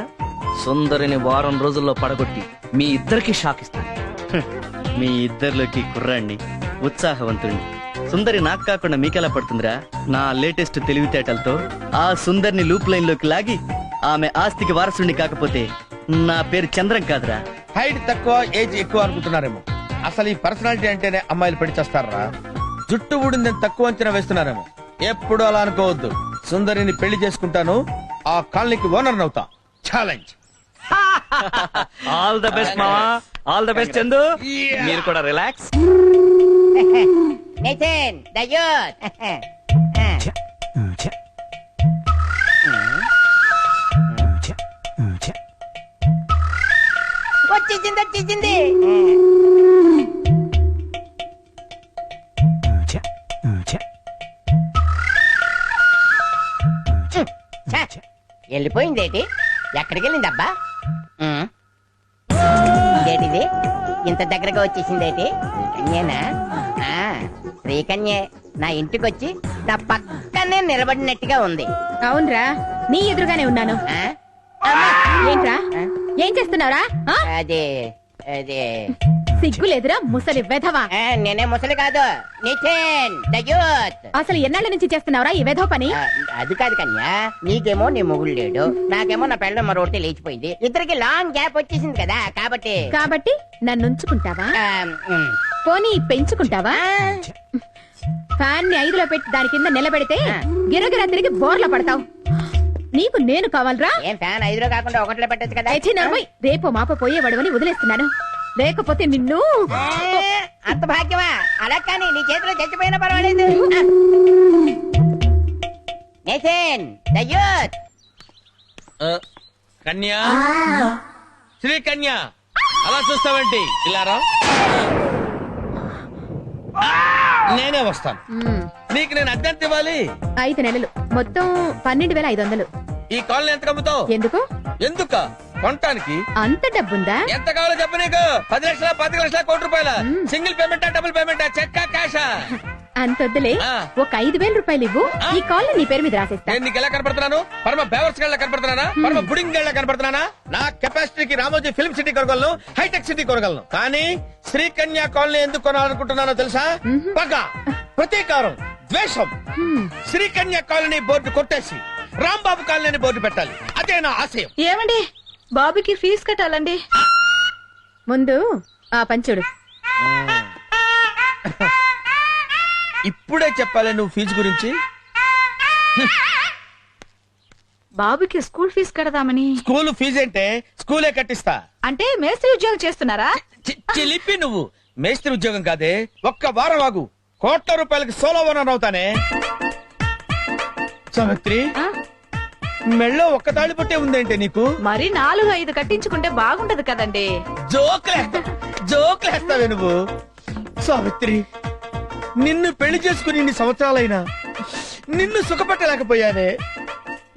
సుందరిని వారం రోజుల్లో పడగొట్టి మీ ఇద్దరికి షాక్ ఇస్తాను. మీ ఇద్దరిలోకి కుర్రాణ్ణి, ఉత్సాహవంతుణ్ణి. సుందరి నాకు కాకుండా మీకెలా పడుతుందిరా? నా లేటెస్ట్ తెలివితేటలతో ఆ సుందరిని లూప్ లైన్ లోకి లాగి ఆమె ఆస్తికి వారసుని కాకపోతే నా పేరు చంద్రం కాదురా. హైట్ తక్కువ, ఏజ్ ఎక్కువ అనుకుంటున్నారేమో. అసలు ఈ పర్సనాలిటీ అంటేనే అమ్మాయిలు పెళ్లి చేస్తారా? జుట్టు ఊడిందని తక్కువ అంచనా వేస్తున్నారేమో. ఎప్పుడు అలా అనుకోవద్దు. సుందరిని పెళ్లి చేసుకుంటాను, ఆ కాలనీకి ఓనర్ అవుతా. ఛాలెంజ్. ఆల్ ద బెస్ట్ మావా, ఆల్ ద బెస్ట్ చందు. మీరు కూడా రిలాక్స్. నితిన్ దయ్యూత్. వచ్చేసింది. వెళ్ళిపోయిందేటి? ఎక్కడికి వెళ్ళిందబ్బా? ఇదేటిది ఇంత దగ్గరగా వచ్చేసిందేటి? శ్రీకన్యేనా? శ్రీకన్యే నా ఇంటికొచ్చి నా పక్కనే నిలబడినట్టుగా ఉంది. అవునరా, నీ ఎదురుగానే ఉన్నాను. ఏంట్రా, ఏం చేస్తున్నావురా? అదే అదే సిగ్గులేదురా ముసలి వెధవా. నేనే ముసలి కాదు, నితిన్ ద యూత్. అసలు ఎన్నాళ్ళ నుంచి చేస్తున్నావురా ఈ వెధవ పని? అది కాదు కన్యా, నీకేమో నీ మొగుడు లేడు, నాకేమో నా పెళ్ళం మరొకటి లేచిపోయింది. ఇద్దరికి లాంగ్ గ్యాప్ వచ్చేసింది కదా, కాబట్టి నన్ను ఉంచుకుంటావా? పోనీ పెంచుకుంటావా? ఫ్యాన్ ని 5లో పెట్టి దాని కింద నిలబెడితే గిరగిరా తిరిగి బోర్ల పడతావు. నీకు నేను కావాలరా? ఏం ఫ్యాన్ 5లో కాకుండా 1లో పెట్టచ్చు కదా. రేపు మాప పోయేవాడవని వదిలేస్తున్నాను, లేకపోతే నిన్ను. అంత భాగ్యమా? అలా కానీ నీ చేతిలో చచ్చిపోయినా పర్వాలేదు. Nitin the youth. కన్యా, శ్రీ కన్యా, అలా చూస్తావేంటి? ఇలారా, నేనే వస్తాను. నీకు నేను అద్దెంత ఇవ్వాలి? 5 నెలలు, మొత్తం 12,500. ఈ కాలనీ ఎంత కమ్ముతావు? ఎందుకు? ఎందుక కొనటానికి. అంత డబ్బుందా? ఎంత కావాలో చెప్పు. నీకు 10 లక్షల, 25 లక్షల, కోటి రూపాయల? Single పేమెంటా, double పేమెంటా, చెక్కా, క్యాషా? అంతొద్దులే, ఒక 5,000 రూపాయలు ఇవ్వు, ఈ కాల్ నీ పేరు మీద రాసేస్తా. నేను నీకు ఎలా కనపడుతున్నాను? పరమ బేవర్స్ గళ్ళ కనపడుతున్నానా? పరమ బుడింగ్ గళ్ళ కనపడుతున్నానా? నా కెపాసిటీకి రామోజీ ఫిల్మ్ సిటీ కొనగలను, హైటెక్ సిటీ కొనగలను. కానీ శ్రీకన్యా కాలనీ ఎందుకు కొనాలనుకుంటున్నానో తెలుసా? పగ, ప్రతీకారం, ద్వేషం. శ్రీకన్యా కాలనీ బోర్డు కొట్టేసి రాంబాబు కాలనీ బోర్డు పెట్టాలి. అదే నా ఆశయం. ఏమండి, బాబుకి ఫీజు కట్టాలండి. ముందు ఆ పంచుడు. ఇప్పుడే చెప్పాలి నువ్వు ఫీజు గురించి? బాబుకి స్కూల్ ఫీజు కడదామని. స్కూల్ ఫీజు అంటే స్కూలే కట్టిస్తా. అంటే మేస్త్రి ఉద్యోగం చేస్తున్నారా? చిలిపి నువ్వు. మేస్త్రి ఉద్యోగం కాదే, ఒక్క వారం ఆగు, కోట్ల రూపాయలకి సోలో ఓనర్ అవుతానే. సావిత్రి, మెళ్ళో ఒక్క తాళి పట్టే ఉందేంటే నీకు? మరి 4-5 కట్టించుకుంటే బాగుంటది కదండి. జోకులేస్తావే నువ్వు. సావిత్రి, నిన్ను పెళ్లి చేసుకుని ఇన్ని సంవత్సరాలైనా నిన్ను సుఖపెట్టలేకపోయానే.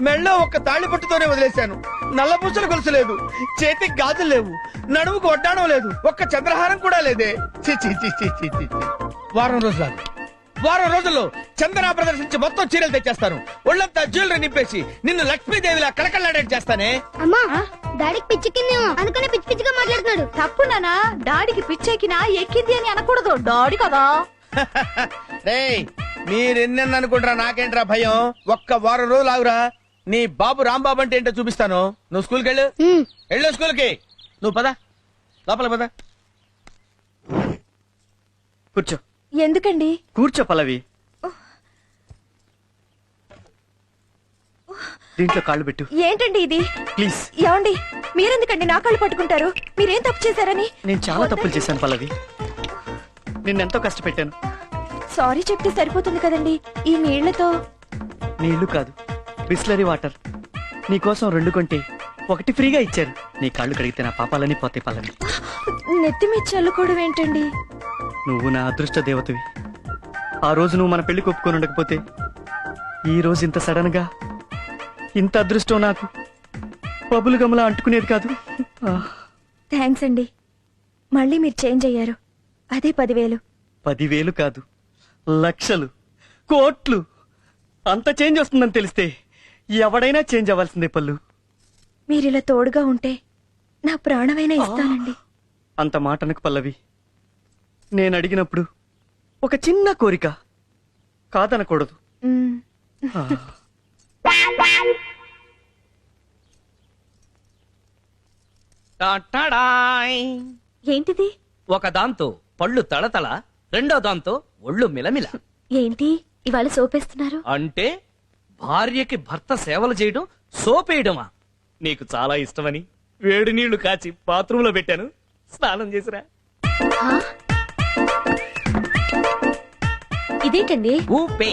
మెళ్ళో ఒక్క తాళి పట్టుతోనే వదిలేశాను. నల్లపూసలు గొలుసు లేదు, చేతికి గాజులు లేవు, నడుముకు వడ్డాణం లేదు, ఒక్క చంద్రహారం కూడా లేదే. వారం రోజుల్లో చందనా ప్రదర్శించి మొత్తం చీరలు తెచ్చేస్తాను. ఒళ్ళంతా జ్యువెలరీ నింపేసి నిన్ను లక్ష్మీదేవిలా కళకళలాడేట్ చేస్తానే. అమ్మా, డాడీకి పిచ్చెక్కిందేమో, అందుకనే పిచ్చి పిచ్చిగా మాట్లాడుతున్నాడు. తప్పు నానా, డాడీకి పిచ్చెక్కినా ఎక్కింది అని అనకూడదు, డాడీ కదా. మీరెన్నెన్న అనుకుంటారా, నాకేంట్రా భయం. ఒక్క వారం రోజులు ఆగురా, నీ బాబు రాంబాబు అంటే ఏంటో చూపిస్తాను. నువ్వు స్కూల్కి వెళ్ళు స్కూల్కి. నువ్వు పద, లోపల పద. కూర్చో. ఎందుకండి? కూర్చో పల్లవి. దీంట్లో కాళ్ళు పెట్టు. ఏంటండి ఇది? ప్లీజ్. ఏమండి, మీరెందుకండి నా కాళ్ళు పట్టుకుంటారు? మీరేం తప్పు చేశారని? నేను చాలా తప్పులు చేశాను పల్లవి, నిన్నెంతో కష్టపెట్టాను. సారీ చెప్తే సరిపోతుంది కదండి. ఈ నీళ్లతో. నీళ్లు కాదు, బిస్లరీ వాటర్. నీకోసం 2 కొంటే 1 ఫ్రీగా ఇచ్చారు. నీ కాళ్ళు కడిగితే నా పాపాలని పోతే పల్లవి. నెత్తి మీద చల్లుకోవడం ఏంటండి? నువ్వు నా అదృష్ట దేవతవి. ఆ రోజు నువ్వు మన పెళ్లి కొప్పుకొని ఉండకపోతే ఈ రోజు ఇంత సడన్ గా ఇంత అదృష్టం నాకు పబులు గమలా అంటుకునేది కాదు. థ్యాంక్స్ అండి. మళ్ళీ మీరు చేంజ్ అయ్యారు. అదే 10,000. 10,000 కాదు, లక్షలు, కోట్లు. అంత చేంజ్ వస్తుందని తెలిస్తే ఎవడైనా చేంజ్ అవ్వాల్సిందే పల్లు. మీరిలా తోడుగా ఉంటే నా ప్రాణమైనా ఇస్తానండి. అంత మాటనకు పల్లవి. నేను అడిగినప్పుడు ఒక చిన్న కోరిక, కాదనకూడదు. ఏంటిది? ఒక దాంతో పళ్ళు తళతళ, రెండో దాంతో ఒళ్ళు మిలమిల. ఏంటి ఇవాళ సోపేస్తున్నారు? అంటే భార్యకి భర్త సేవలు చేయడం సోపేయడమా? నీకు చాలా ఇష్టమని వేడి నీళ్లు కాచి బాత్రూంలో పెట్టాను, స్నానం చేసిరా. ఇదేంటండి? ఊపే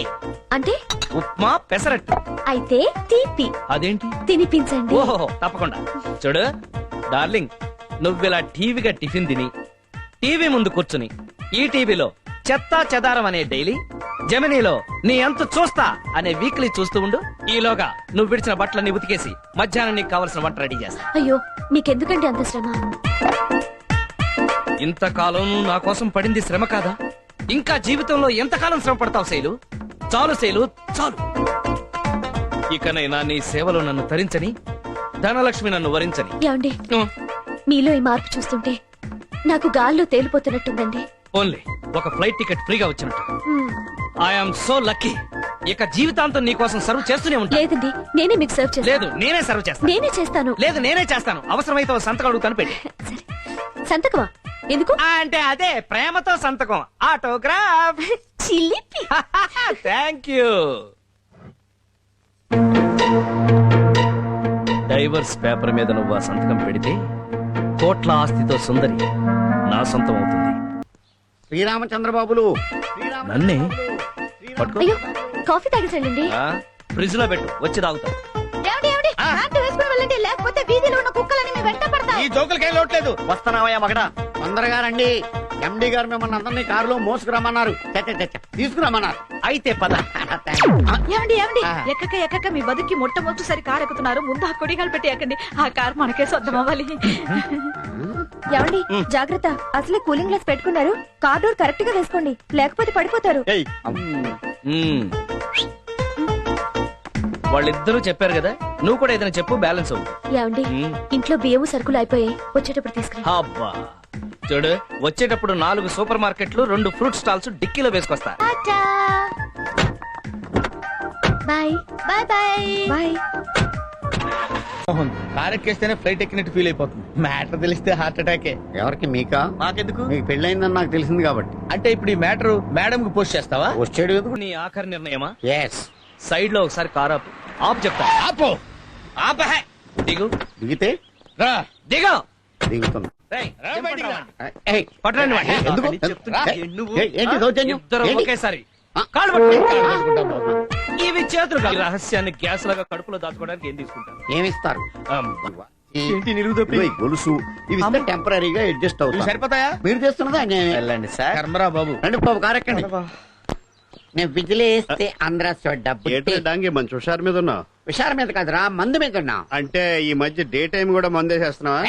అంటే ఉప్మా పెసరట్టు. అయితే తీపి. అదేంటి? తినిపించండి. ఓహో, తప్పకుండా. చూడు డార్లింగ్, నువ్విలా టీవీగా టిఫిన్ తిని టీవీ ముందు కూర్చుని ఈ టీవీలో చెత్తా చెదారం అనే డైలీ, జెమినీలో నీ అంత చూస్తా అనే వీక్లీ చూస్తూ ఉండు. ఈలోగా నువ్వు విడిచిన బట్టలన్నీ ఉతికేసి మధ్యాహ్నం నీకు కావలసిన వంట రెడీ చేస్తా. అయ్యో, మీకెందుకండి అంత శ్రమ? ఇంతకాలం నా కోసం పడింది శ్రమ కాదా? ఇంకా జీవితంలో ఎంతకాలం శ్రమ పడతావు శైలు? చాలు శైలు, చాలు. ఇకనైనా నీ సేవలో నన్ను తరించని, ధనలక్ష్మి నన్ను వరించని. ఏమండి, మీలో ఈ మార్పు చూస్తుంటే నాకు గాల్లో తేలిపోతున్నట్టుందండి. ఓన్లీ ఒక ఫ్లైట్ టికెట్ ఫ్రీగా వచ్చినట్టు. I'm so lucky. ఇక జీవితాంతం నీ కోసం సర్వ్ చేస్తూనే ఉంటా. లేదండి, నేనే మీకు సర్వ్ చేస్తాను. లేదు, నేనే సర్వ్ చేస్తాను. నేనే చేస్తాను. లేదు, నేనే చేస్తాను. అవసరమైతే ఓ సంతకం అడుగుతాను, పెట్టి. సంతకమా? ఎందుకు? అంటే అదే ప్రేమతో సంతకం, ఆటోగ్రాఫ్. చిలిపి. Thank you. డైవర్స్ పేపర్ మీద నువ్వు ఆ సంతకం పెడితే కోట్ల ఆస్తితో సుందరి నా సొంతం అవుతుంది. శ్రీరామచంద్రబాబులు నన్నే పట్టుకో. అయ్యో, కాఫీ తాగేసండి. ఫ్రిడ్జ్ లో పెట్టు, వచ్చి తాగుతా. వేసుకుని వెళ్ళండి, లేకపోతే వీధిలో ఉన్న కుక్కలని మీ వెంట పడతాయి. ఈ జోకులకేం లోట్లేదు. వస్తున్నావయ్యా మగడా. తొందరగా రండి. ఎండి గారు మిమ్మల్ని అందరినీ కారులో మోసుకురమ్మన్నారు. తీసుకురమ్మన్నారు. అయితే పద. ఏమండి ఎక్కక మీ బతుకి మొట్టమొదటిసారి కారు ఎక్కుతున్నారు. ముందు ఆ కొడిగాలు పెట్టి ఎక్కండి. ఆ కారు మనకే సొంతం అవ్వాలి. ఏమండి, జాగ్రత్త. అసలే కూలింగ్ గ్లాస్ పెట్టుకున్నారు. కార్ డోర్ కరెక్ట్ గా వేసుకోండి, లేకపోతే పడిపోతారు. వాళ్ళిద్దరూ చెప్పారు కదా, నువ్వు కూడా ఏదైనా చెప్పు, బ్యాలెన్స్ అవ్వు. ఏమండి, ఇంట్లో బియ్యము సరుకులు అయిపోయాయి, వచ్చేటప్పుడు తీసుకురా. అబ్బా చూడు, వచ్చేటప్పుడు 4 సూపర్ మార్కెట్లు, 2 ఫ్రూట్ స్టాల్స్ డిక్కీలో వేసుకొస్తా. Bye bye bye bye. Car ఎక్కేస్తేనే ఫ్లైట్ ఎక్కినట్టు ఫీల్ అయిపోతుంది. మ్యాటర్ తెలిస్తే హార్ట్ అటాకే. ఎవరికి? మీకా? నాకెందుకు? మీకు పెళ్ళైందని నాకు తెలిసింది కాబట్టి. అంటే ఇప్పుడు ఈ మ్యాటర్ మేడం కి పోస్ట్ చేస్తావా? వచ్చాడు కదా. నీ ఆఖరి నిర్ణయమా? ఎస్. సైడ్ లో ఒకసారి కార్ ఆపు. ఆపు చెప్తా. ఆపు. ఆపహే. దిగు. దిగితే రా. దిగు. దిగుతున్నా. పట్టండి వాడిని. ఎందుకు? ఏంటి దౌర్జన్యం? ఇద్దరు ఏంటి? ఒకేసారి కాళ్ళు పట్టుకో. ఇవి చేతులు కాదు. రహస్యాన్ని గ్యాస్ లాగా కడుపులో దాచుకోవడానికి ఏం తీసుకుంటాను? ఏమిస్తారు? ఏంటి నిలుగుదొప్పి? గొలుసు ఇవి టెంపరీగా అడ్జస్ట్ అవుతాయి. సరిపోతాయా? మీరు చేస్తున్నదా? వెళ్ళండి సార్. కర్మరా బాబు. రండి బాబు, కారెక్కండి. నేను విజిలేస్తే ఆంధ్ర డబ్బు డాంగి మంచి హుషారు మీద ఉన్నావు. విషారం మీద కాదురా, మందు మీద ఉన్నా. అంటే ఈ మధ్య డే టైం కూడా మందేసేస్తున్నావా?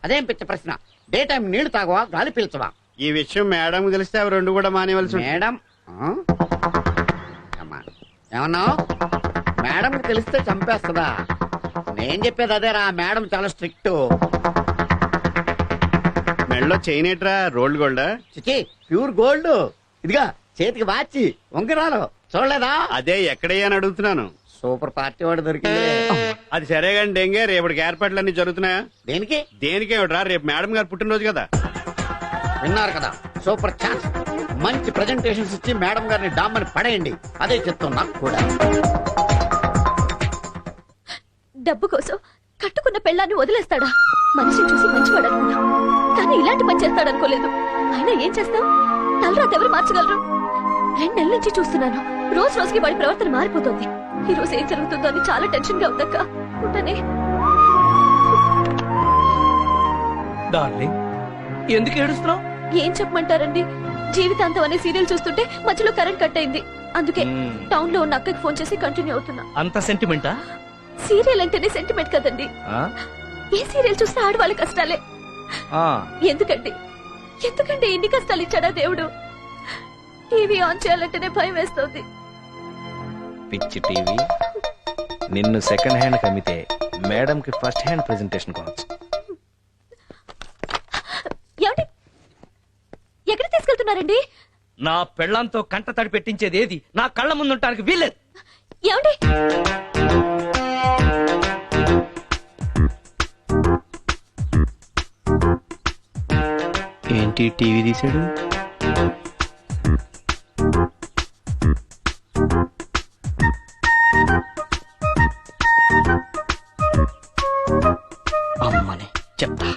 అదేం పిచ్చ ప్రశ్న. డే టైం నీళ్లు తాగవా, గాలి పీల్చవా? ఈ విషయం మేడం తెలిస్తే అవి 2 కూడా మానేవలసి. మేడం ఏమన్నావు? మేడం తెలిస్తే చంపేస్తుందా? నేను చెప్పేది అదేరా, మేడం చాలా స్ట్రిక్ట్. మెడలో చైన్ ఏట్రా, రోల్డ్ గోల్డా? చిచి, ప్యూర్ గోల్డ్. ఇదిగా చేతికి వాచి, వంకరాలు చూడలేదా? అదే ఎక్కడయ్యా అని అడుగుతున్నాను. సూపర్ పార్టీ వాడు దొరికింది. అది సరే కానీ డెంగే, రేపటికి ఏర్పాట్లన్నీ జరుగుతున్నాయా? దేనికి? దేనికేమిట్రా, రేపు మేడం గారు పుట్టినరోజు కదా. విన్నారు కదా, సూపర్ ఛాన్స్. మంచి ప్రెజెంటేషన్స్ ఇచ్చి మేడం గారిని డామ్మని పడేయండి. అదే చెప్తాం నాకు కూడా. డబ్బు కోసం కట్టుకున్న పెళ్ళాన్ని వదిలేస్తాడా? మనిషి చూసి మంచివాడు అనుకున్నా, కానీ ఇలాంటి పని చేస్తాడనుకోలేదు. అయినా ఏం చేస్తాం? తలరాత ఎవరు మార్చగలరు? 2 నెలల నుంచి చూస్తున్నాను. రోజు రోజుకి వాడి ప్రవర్తన మారిపోతుంది. ఈ రోజు ఏం జరుగుతుందో అని చాలా టెన్షన్ గా ఉందక్క. ఉంటానే. డార్లింగ్, ఎందుకు ఏడుస్తున్నావు? ఏం చెప్పమంటారండి, జీవితాంతం అనే సీరియల్ చూస్తుంటే మధ్యలో కరెంట్ కట్ అయింది. అందుకే టౌన్ లో ఉన్న అక్కకి ఫోన్ చేసి కంటిన్యూ అవుతున్నా. అంత సెంటిమెంటా? సీరియల్ అంటేనే సెంటిమెంట్ కదండి. ఏ సీరియల్ చూసినా ఆడవాళ్ళ కష్టాలే. ఎందుకండి ఇన్ని కష్టాలు ఇచ్చాడా దేవుడు? టీవీ ఆన్ చేయాలంటేనే భయం వేస్తుంది. పిచ్చి టీవీ. నిన్ను సెకండ్ హ్యాండ్ కమ్మితే మేడం కి ఫస్ట్ హ్యాండ్ ప్రెజెంటేషన్ కావచ్చు. ఎక్కడ తీసుకెళ్తున్నారండి? నా పెళ్ళంతో కంట తడి పెట్టించేది ఏది నా కళ్ళ ముందుంటానికి వీల్లేదు. ఏమండి? ఏంటి టీవీ తీసాడు? అమ్మని చెప్తా.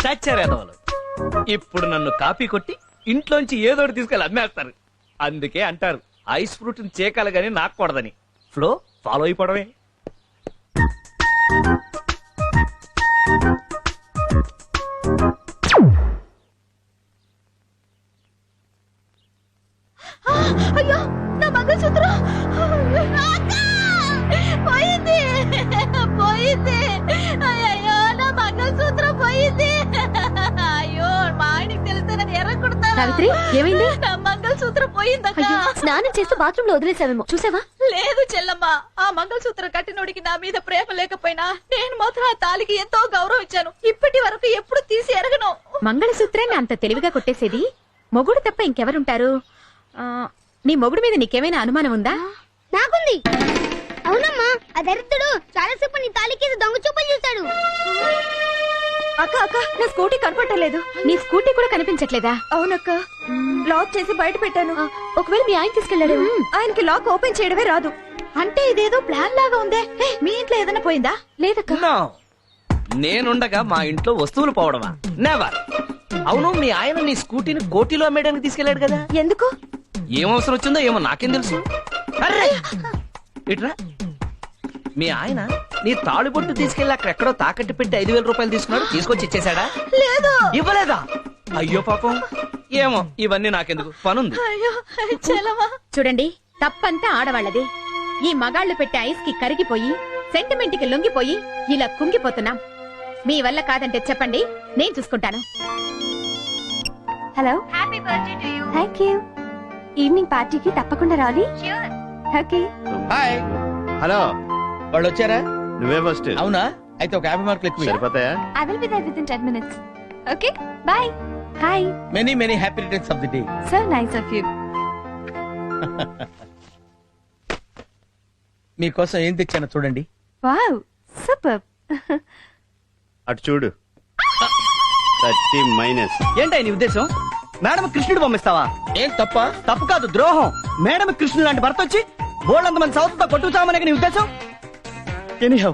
చచ్చారేదవాళ్ళు. ఇప్పుడు నన్ను కాపీ కొట్టి ఇంట్లోంచి ఏదోటి తీసుకెళ్ళి అమ్మేస్తారు. అందుకే అంటారు ఐస్ ఫ్రూట్ చేకాలి గానీ నాకూడదని. Flow follow అయిపోవడమే. అయ్యో, నా మంగళసూత్రం పోయింది. అయ్యో, నా మంగళసూత్రం పోయింది. అయ్యో, మా ఆయనకి తెలిస్తే నన్ను ఎర్ర కుడతాను. సావిత్రి, ఏమైంది? నా మంగళ మంగళసూత్రం పోయిందక్క. అయ్యో, స్నానం చేస్తూ బాత్రూమ్ లో వదిలేసావేమో చూసావా? లేదు చెల్లమ్మ, ఆ మంగళసూత్రం కట్టినోడికి నా మీద ప్రేమ లేకపోయినా నేను మాత్రం ఆ తాలికి ఎంతో గౌరవం ఇచ్చాను. ఇప్పటి వరకు ఎప్పుడు తీసి ఎరగను. మంగళసూత్రాన్ని అంత తెలివిగా కొట్టేసేది మొగుడు తప్ప ఇంకెవరుంటారు? నీ మొగుడు మీద నీకేమైనా అనుమానం ఉందా? నాకుంది. అవునమ్మా, ఆ దరిద్రుడు చాలాసేపు నీ తాలికి దొంగ చూపులు చూశాడు. అక్క అక్క, నా స్కూటీ కనపడలేదు. నీ స్కూటీ కూడా కనిపించట్లేదా? అవునక్క, లాక్ చేసి బయట పెట్టాను. ఒకవేళ మీ ఆయన తీసుకెళ్ళాడు. ఆయనకి లాక్ ఓపెన్ చేయడమే రాదు. అంటే ఇదేదో ప్లాన్ లాగా ఉందే. మీ ఇంట్లో ఏదైనా పోయిందా? లేదక్క. నేనుండగా మా ఇంట్లో వస్తువులు పోవడమా? నెవర్. అవును, మీ ఆయన నీ స్కూటీని కోటిలో అమ్మేయడానికి తీసుకెళ్లాడు కదా, ఎందుకు? ఏం అవసరం వచ్చిందో ఏమో నాకేం తెలుసు. అర్రే ఇట్రా, మీ ఆయన నీ తాళిబొట్టు తీసుకెళ్లి అక్కడెక్కడో తాకట్టు పెట్టి 5,000 రూపాయలు తీసుకున్నాడు, తీసుకొచ్చి ఇచ్చేశాడా? లేదు. ఇవ్వలేదా? అయ్యో పాపం. ఏమో, ఇవన్నీ నాకెందుకు, పనుంది. అయ్యో చెల్లమ్మ. చూడండి, తప్పంతా ఆడవాళ్ళది. ఈ మగాళ్లు పెట్టే ఐస్ కి కరిగిపోయి సెంటిమెంట్ కి లొంగిపోయి ఇలా కుంగిపోతున్నాం. మీ వల్ల కాదంటే చెప్పండి, నేను చూసుకుంటాను. Hello, happy birthday to you. Thank you. Evening పార్టీకి తప్పకుండా రావాలి. ఓకే. హాయ్. హలో, వాళ్ళు వచ్చారా? నువ్వే ఫస్ట్. అవునా? అయితే ఒక 50 మార్కులు ఎక్కువ. సరిపోతాయా? I will be there within 10 minutes. Okay, bye. Hi. Many many happy returns of the day. So nice of you. మీకోసం ఏం తెచ్చానో చూడండి. Wow, superb. అటు చూడు. 30 మైనస్. ఏంటై నీ ఉద్దేశం? మేడం కృష్ణుడు పంపిస్తావా? ఏం తప్ప? తప్పు కాదు, ద్రోహం. మేడం కృష్ణుడు లాంటి భర్త వచ్చి బోల్డంత మంది సౌత్ తో కొట్టుకుతామనే నీ ఉద్దేశం? Anyhow,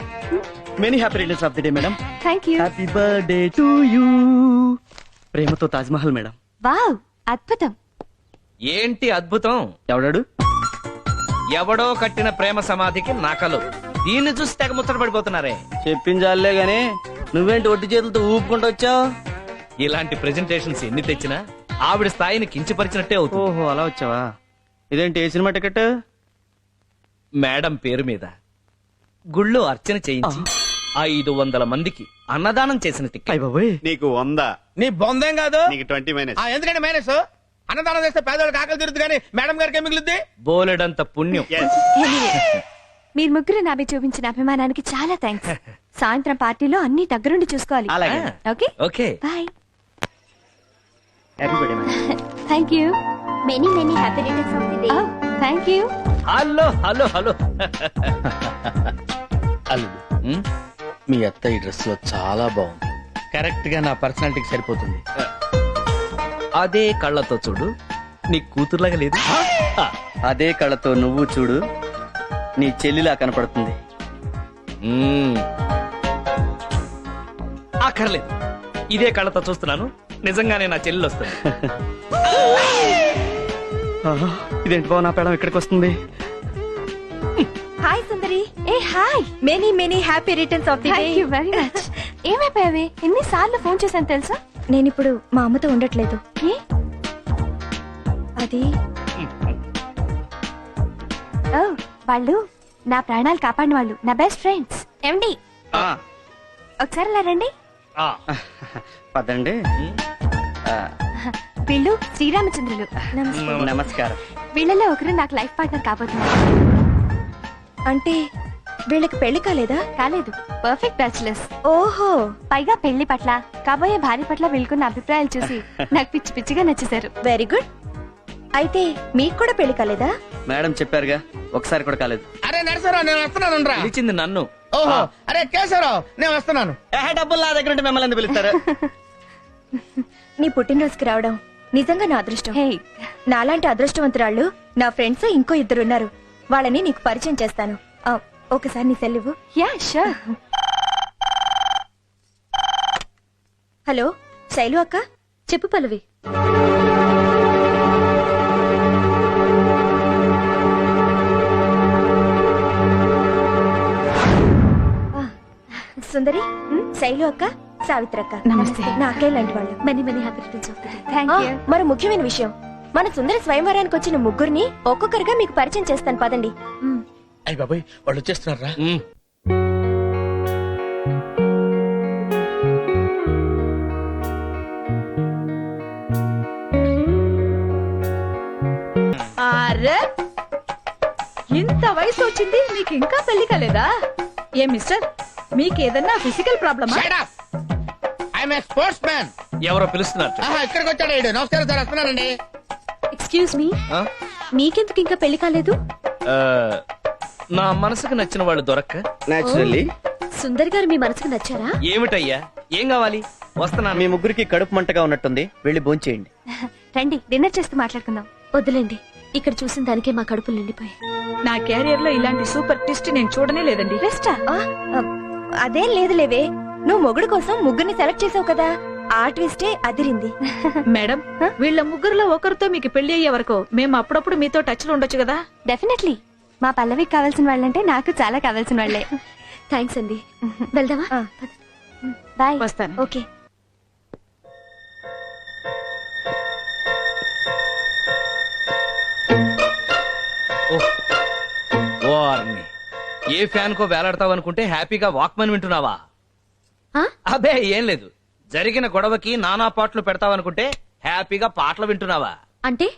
many happy returns of the day madam. Thank you. Happy birthday to you. ప్రేమతో తాజ్ మహల్ మేడం. Wow, అద్భుతం. ఏంటి అద్భుతం? ఎవడాడు? ఎవడో కట్టిన ప్రేమ సమాధికి నకలు. దీన్ని చూసి తెగ ముచ్చట పడిపోతున్నారే. చెప్పించాలే గాని నువ్వేంటి ఒట్టి చేతులతో ఊపుకుంటూ వచ్చావు? ఇలాంటి ప్రెజెంటేషన్స్ ఎన్ని తెచ్చినా ఆవిడ స్థాయిని కించపరిచినట్టే అవుతుంది. ఓహో, అలా వచ్చావా? ఇదేంటి ఏ సినిమా టికెట్? మేడం పేరు మీద గుళ్ళో అర్చన చేయించి 500 మందికి అన్నదానం చేసిన టికెట్. బాబోయ్, నీకు 100. నీ బొందేం కాదు. నీకు 20 మైనస్. ఎందుకంటే మైనస్? అన్నదానం చేస్తే పేదవాళ్ళకి ఆకలి తీరుద్ది కానీ మేడం గారికి ఏం మిగులుద్ది? బోలెడంత పుణ్యం. మీరు ముగ్గురు నాపై చూపించిన అభిమానానికి చాలా థ్యాంక్స్. సాయంత్రం పార్టీలో అన్ని దగ్గరుండి చూసుకోవాలి. అలాగే. Okay okay. Bye. Happy birthday madam. Thank you. Many many happy returns of the day. Thank you. Hello hello hello. అల్లుడు, మీ అత్త ఈ డ్రెస్ లో చాలా బాగుంది. కరెక్ట్ గా నా పర్సనాలిటీకి సరిపోతుంది. అదే కళ్ళతో చూడు, నీ కూతురులాగా లేదు. అదే కళ్ళతో నువ్వు చూడు, నీ చెల్లిలా కనపడుతుంది. అక్కర్లేదు, ఇదే కళ్ళతో చూస్తున్నాను, నిజంగానే నా చెల్లెలు వస్తుంది. ఇదేంటి బావ, నా పేడం ఇక్కడికి వస్తుంది? హాయ్ సుందరి. ఏ hi. Many many happy returns of the day. Thank you very much. ఏమైపోయావే? ఎన్నిసార్లు ఫోన్ చేశాను తెలుసా? నేను ఇప్పుడు మా అమ్మతో ఉండట్లేదు. ఏ? అది ఓ, వాళ్ళు నా ప్రాణాలు కాపాడిన వాళ్ళు, నా బెస్ట్ ఫ్రెండ్స్. ఏమండి, ఒకసారి అలా రండి. పదండి. వీళ్ళు శ్రీరామచంద్రులు. నమస్కారం. వీళ్ళలో ఒకరు నాకు లైఫ్ పార్ట్నర్ కాబోతున్నారు. అంటే వీళ్ళకి పెళ్లి కాలేదా? కాలేదు, పర్ఫెక్ట్ బ్యాచులర్స్. ఓహో, పైగా పెళ్లి పట్ల, కాబోయే భార్య పట్ల వీళ్ళకున్న అభిప్రాయాలు చూసి నాకు పిచ్చి పిచ్చిగా నచ్చేశారు. Very good. అయితే మీకు కూడా పెళ్లి కాలేదా? మేడం చెప్పారుగా, ఒకసారి కూడా కాలేదు. అరే నరసరావు, నేను వస్తున్నాను రా. పిలిచింది నన్ను. ఓహో, అరే కేశవరావు, నేను వస్తున్నాను. డబ్బులు నా దగ్గర ఉంటే మిమ్మల్ని ఎందుకు పిలుస్తారు? నీ పుట్టినరోజుకి రావడం నిజంగా నా అదృష్టం. నాలాంటి అదృష్టవంతురాళ్ళు నా ఫ్రెండ్స్ ఇంకో 2 ఉన్నారు. వాళ్ళని నీకు పరిచయం చేస్తాను. ఒకసారి నీ సెల్ ఇవ్వు. Yeah sure. హలో శైలు అక్క. చెప్పు పల్లవి. సుందరి, శైలు అక్క, సావిత్రి అక్క. నమస్తే. నా అక్కయ్య లాంటి వాళ్ళు. Many many happy returns of the day. Thank you. మరి ముఖ్యమైన విషయం, మన సుందరి స్వయంవరానికి వచ్చిన ముగ్గురిని ఒక్కొక్కరుగా మీకు పరిచయం చేస్తాను, పదండి. అయ్య బాబాయ్, వాళ్ళు వచ్చేస్తున్నారా? వయసు వచ్చింది మీకు ఇంకా పెళ్లి కాలేదా? ఏ మిస్టర్, మీకేదన్నా ఫిజికల్ ప్రాబ్లమా? I'm sports man. ఎవరో పిలుస్తున్నారు. ఇక్కడికి వచ్చాడు ఈడు. నమస్కారం సార్, వస్తున్నానండి. ఎక్స్క్యూజ్ మీ, మీకెందుకు ఇంకా పెళ్లి కాలేదు? నా మనసుకు నచ్చిన వాళ్ళు దొరక్క. నేచురల్లీ. సుందర్ గారు మీ మనసుకు నచ్చారా? ఏమిటయ్యా, ఏం కావాలి? వస్తున్నాను. మీ ముగ్గురికి కడుపు మంటగా ఉన్నట్టుంది, వెళ్ళి భోంచేయండి. రండి, డిన్నర్ చేస్తూ మాట్లాడుకుందాం. వద్దులేండి, ఇక్కడ చూసిన దానికే మా కడుపులు నిండిపోయాయి. నా క్యారియర్ లో ఇలాంటి సూపర్ ట్విస్ట్ నేను చూడనే లేదండి. అదేం లేదులేవే, నువ్వు మొగుడు కోసం ముగ్గురిని సెలెక్ట్ చేసావు కదా, ఆ ట్విస్టే అదిరింది. మేడం, వీళ్ళ ముగ్గురులో ఒకరితో మీకు పెళ్లి అయ్యే వరకు మేము అప్పుడప్పుడు మీతో టచ్ లో ఉండొచ్చు కదా? డెఫినెట్లీ. మా పల్లవికి కావాల్సిన వాళ్ళంటే నాకు చాలా కావాల్సిన వాళ్ళే. థ్యాంక్స్ అండి. వెళ్దామా? బాయ్. వస్తాను. ఓకే. ఏ ఫ్యాన్ కో వేలాడతావు అనుకుంటే హ్యాపీగా వాక్మన్ వింటున్నావా? అబే ఏం లేదు. జరిగిన గొడవకి నానా పాటలు పెడతావనుకుంటే హ్యాపీగా పాటలు వింటున్నావా? అంటే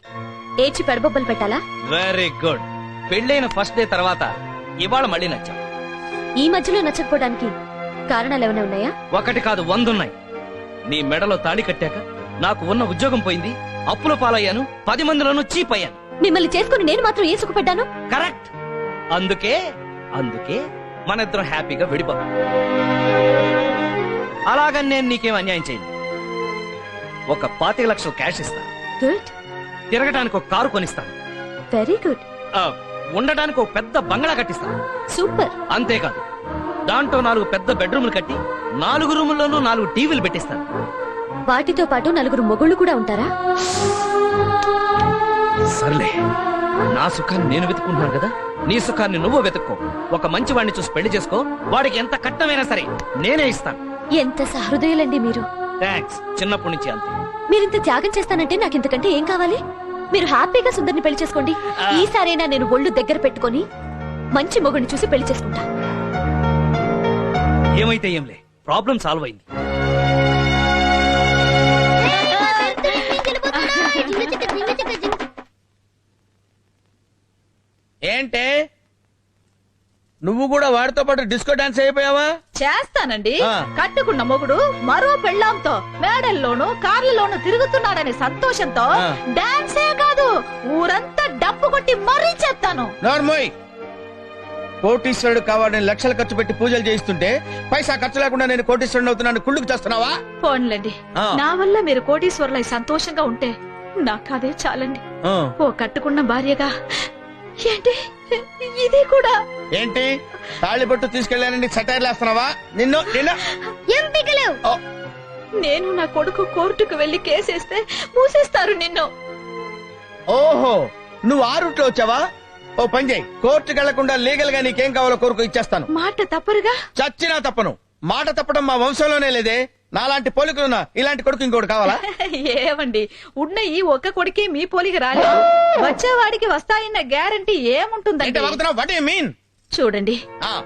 ఏడ్చి పెడబొబ్బలు పెట్టాలా? Very good. పెళ్ళైన ఫస్ట్ డే తర్వాత ఇవాళ మళ్ళీ నచ్చావు. ఈ మధ్యలో నచ్చకపోవడానికి కారణాలు ఏమైనా ఉన్నాయా? ఒకటి కాదు, 100 ఉన్నాయి. నీ మెడలో తాళి కట్టాక నాకు ఉన్న ఉద్యోగం పోయింది, అప్పుల పాలయ్యాను, 10 మందిలోనూ చీప్ అయ్యాను. మిమ్మల్ని చేసుకుని నేను మాత్రం ఏ సుఖపడ్డాను? కరెక్ట్. అందుకే మన ఇద్దరం హ్యాపీగా విడిపోతాం. అలాగని నేను నీకేం అన్యాయం చేయను. ఒక 25 లక్షలు క్యాష్ ఇస్తాను. గుడ్. తిరగడానికి ఒక కారు కొనిస్తాను. Very good. ఉండడానికి ఒక పెద్ద బంగ్లా కట్టిస్తాను. సూపర్. అంతేకాదు, దాంట్లో 4 పెద్ద బెడ్రూమ్లు కట్టి 4 రూముల్లోనూ 4 టీవీలు పెట్టిస్తాను. వాటితో పాటు 4 మొగుళ్ళు కూడా ఉంటారా? సర్లే, నా సుఖాన్ని నేను వెతుకుంటున్నాను కదా, నీ సుఖాన్ని నువ్వు వెతుక్కో. ఒక మంచి వాడిని చూసి పెళ్లి చేసుకో, వాడికి ఎంత కట్టమైనా సరే నేనే ఇస్తాను. ఎంత సహృదయులండి మీరు. థ్యాంక్స్. చిన్నప్పటి నుంచి అంతే. మీరింత త్యాగం చేస్తానంటే నాకు ఇంతకంటే ఏం కావాలి? మీరు హ్యాపీగా సుందర్ని పెళ్లి చేసుకోండి. ఈసారైనా నేను ఒళ్ళు దగ్గర పెట్టుకొని మంచి మొగుడిని చూసి పెళ్లి చేసుకుంటా. ఏమైతే ఏంలే, ప్రాబ్లం సాల్వ్ అయింది. ఏంటే నువ్వు కూడా వాడితో పాటు డిస్కో డాన్స్ అయిపోయావా? చేస్తానండి. కట్టుకున్న మొగుడు మరో పెళ్ళాంతో మేడల్లోనూ కార్లలోనూ తిరుగుతున్నాడనే సంతోషంతో డాన్సే కాదు, ఊరంతా డప్పు కొట్టి మరీ చేస్తాను. నార్మోయ్, కోటీశ్వరుడు కావాలని లక్షలు ఖర్చు పెట్టి పూజలు చేయిస్తుంటే పైసా ఖర్చు లేకుండా నేను కోటీశ్వరుడు అవుతున్నాను కుళ్ళుకు చేస్తున్నావా? పోన్లండి, నా వల్ల మీరు కోటీశ్వరులై సంతోషంగా ఉంటే నాకు అదే చాలండి. ఓ కట్టుకున్న భార్యగా ఏంటి ఇది కూడా? ఏంటి తాళిబొట్టు తీసుకెళ్ళానండి సెటైర్లు వేస్తున్నావా? నిన్ను నేను నా కొడుకు కోర్టుకు వెళ్లి కేసేస్తే మూసేస్తారు నిన్ను. ఓహో, నువ్వు ఆ రూట్ లో వచ్చావా? ఓ పని చేయి, కోర్టుకు వెళ్లకుండా లీగల్ గా నీకేం కావాలో కోరుకు ఇచ్చేస్తాను. మాట తప్పరుగా? చచ్చినా తప్పను. మాట తప్పడం మా వంశంలోనే లేదే. నాలాంటి పోలికలున్నా ఇలాంటి కొడుకు ఇంకోటి కావాలా? ఏమండి, ఉన్న ఈ ఒక్క కొడుకే మీ పోలిక రాలేదు. వచ్చేవాడికి వస్తాయన్న గ్యారంటీ ఏముంటుందండి? చూడండి,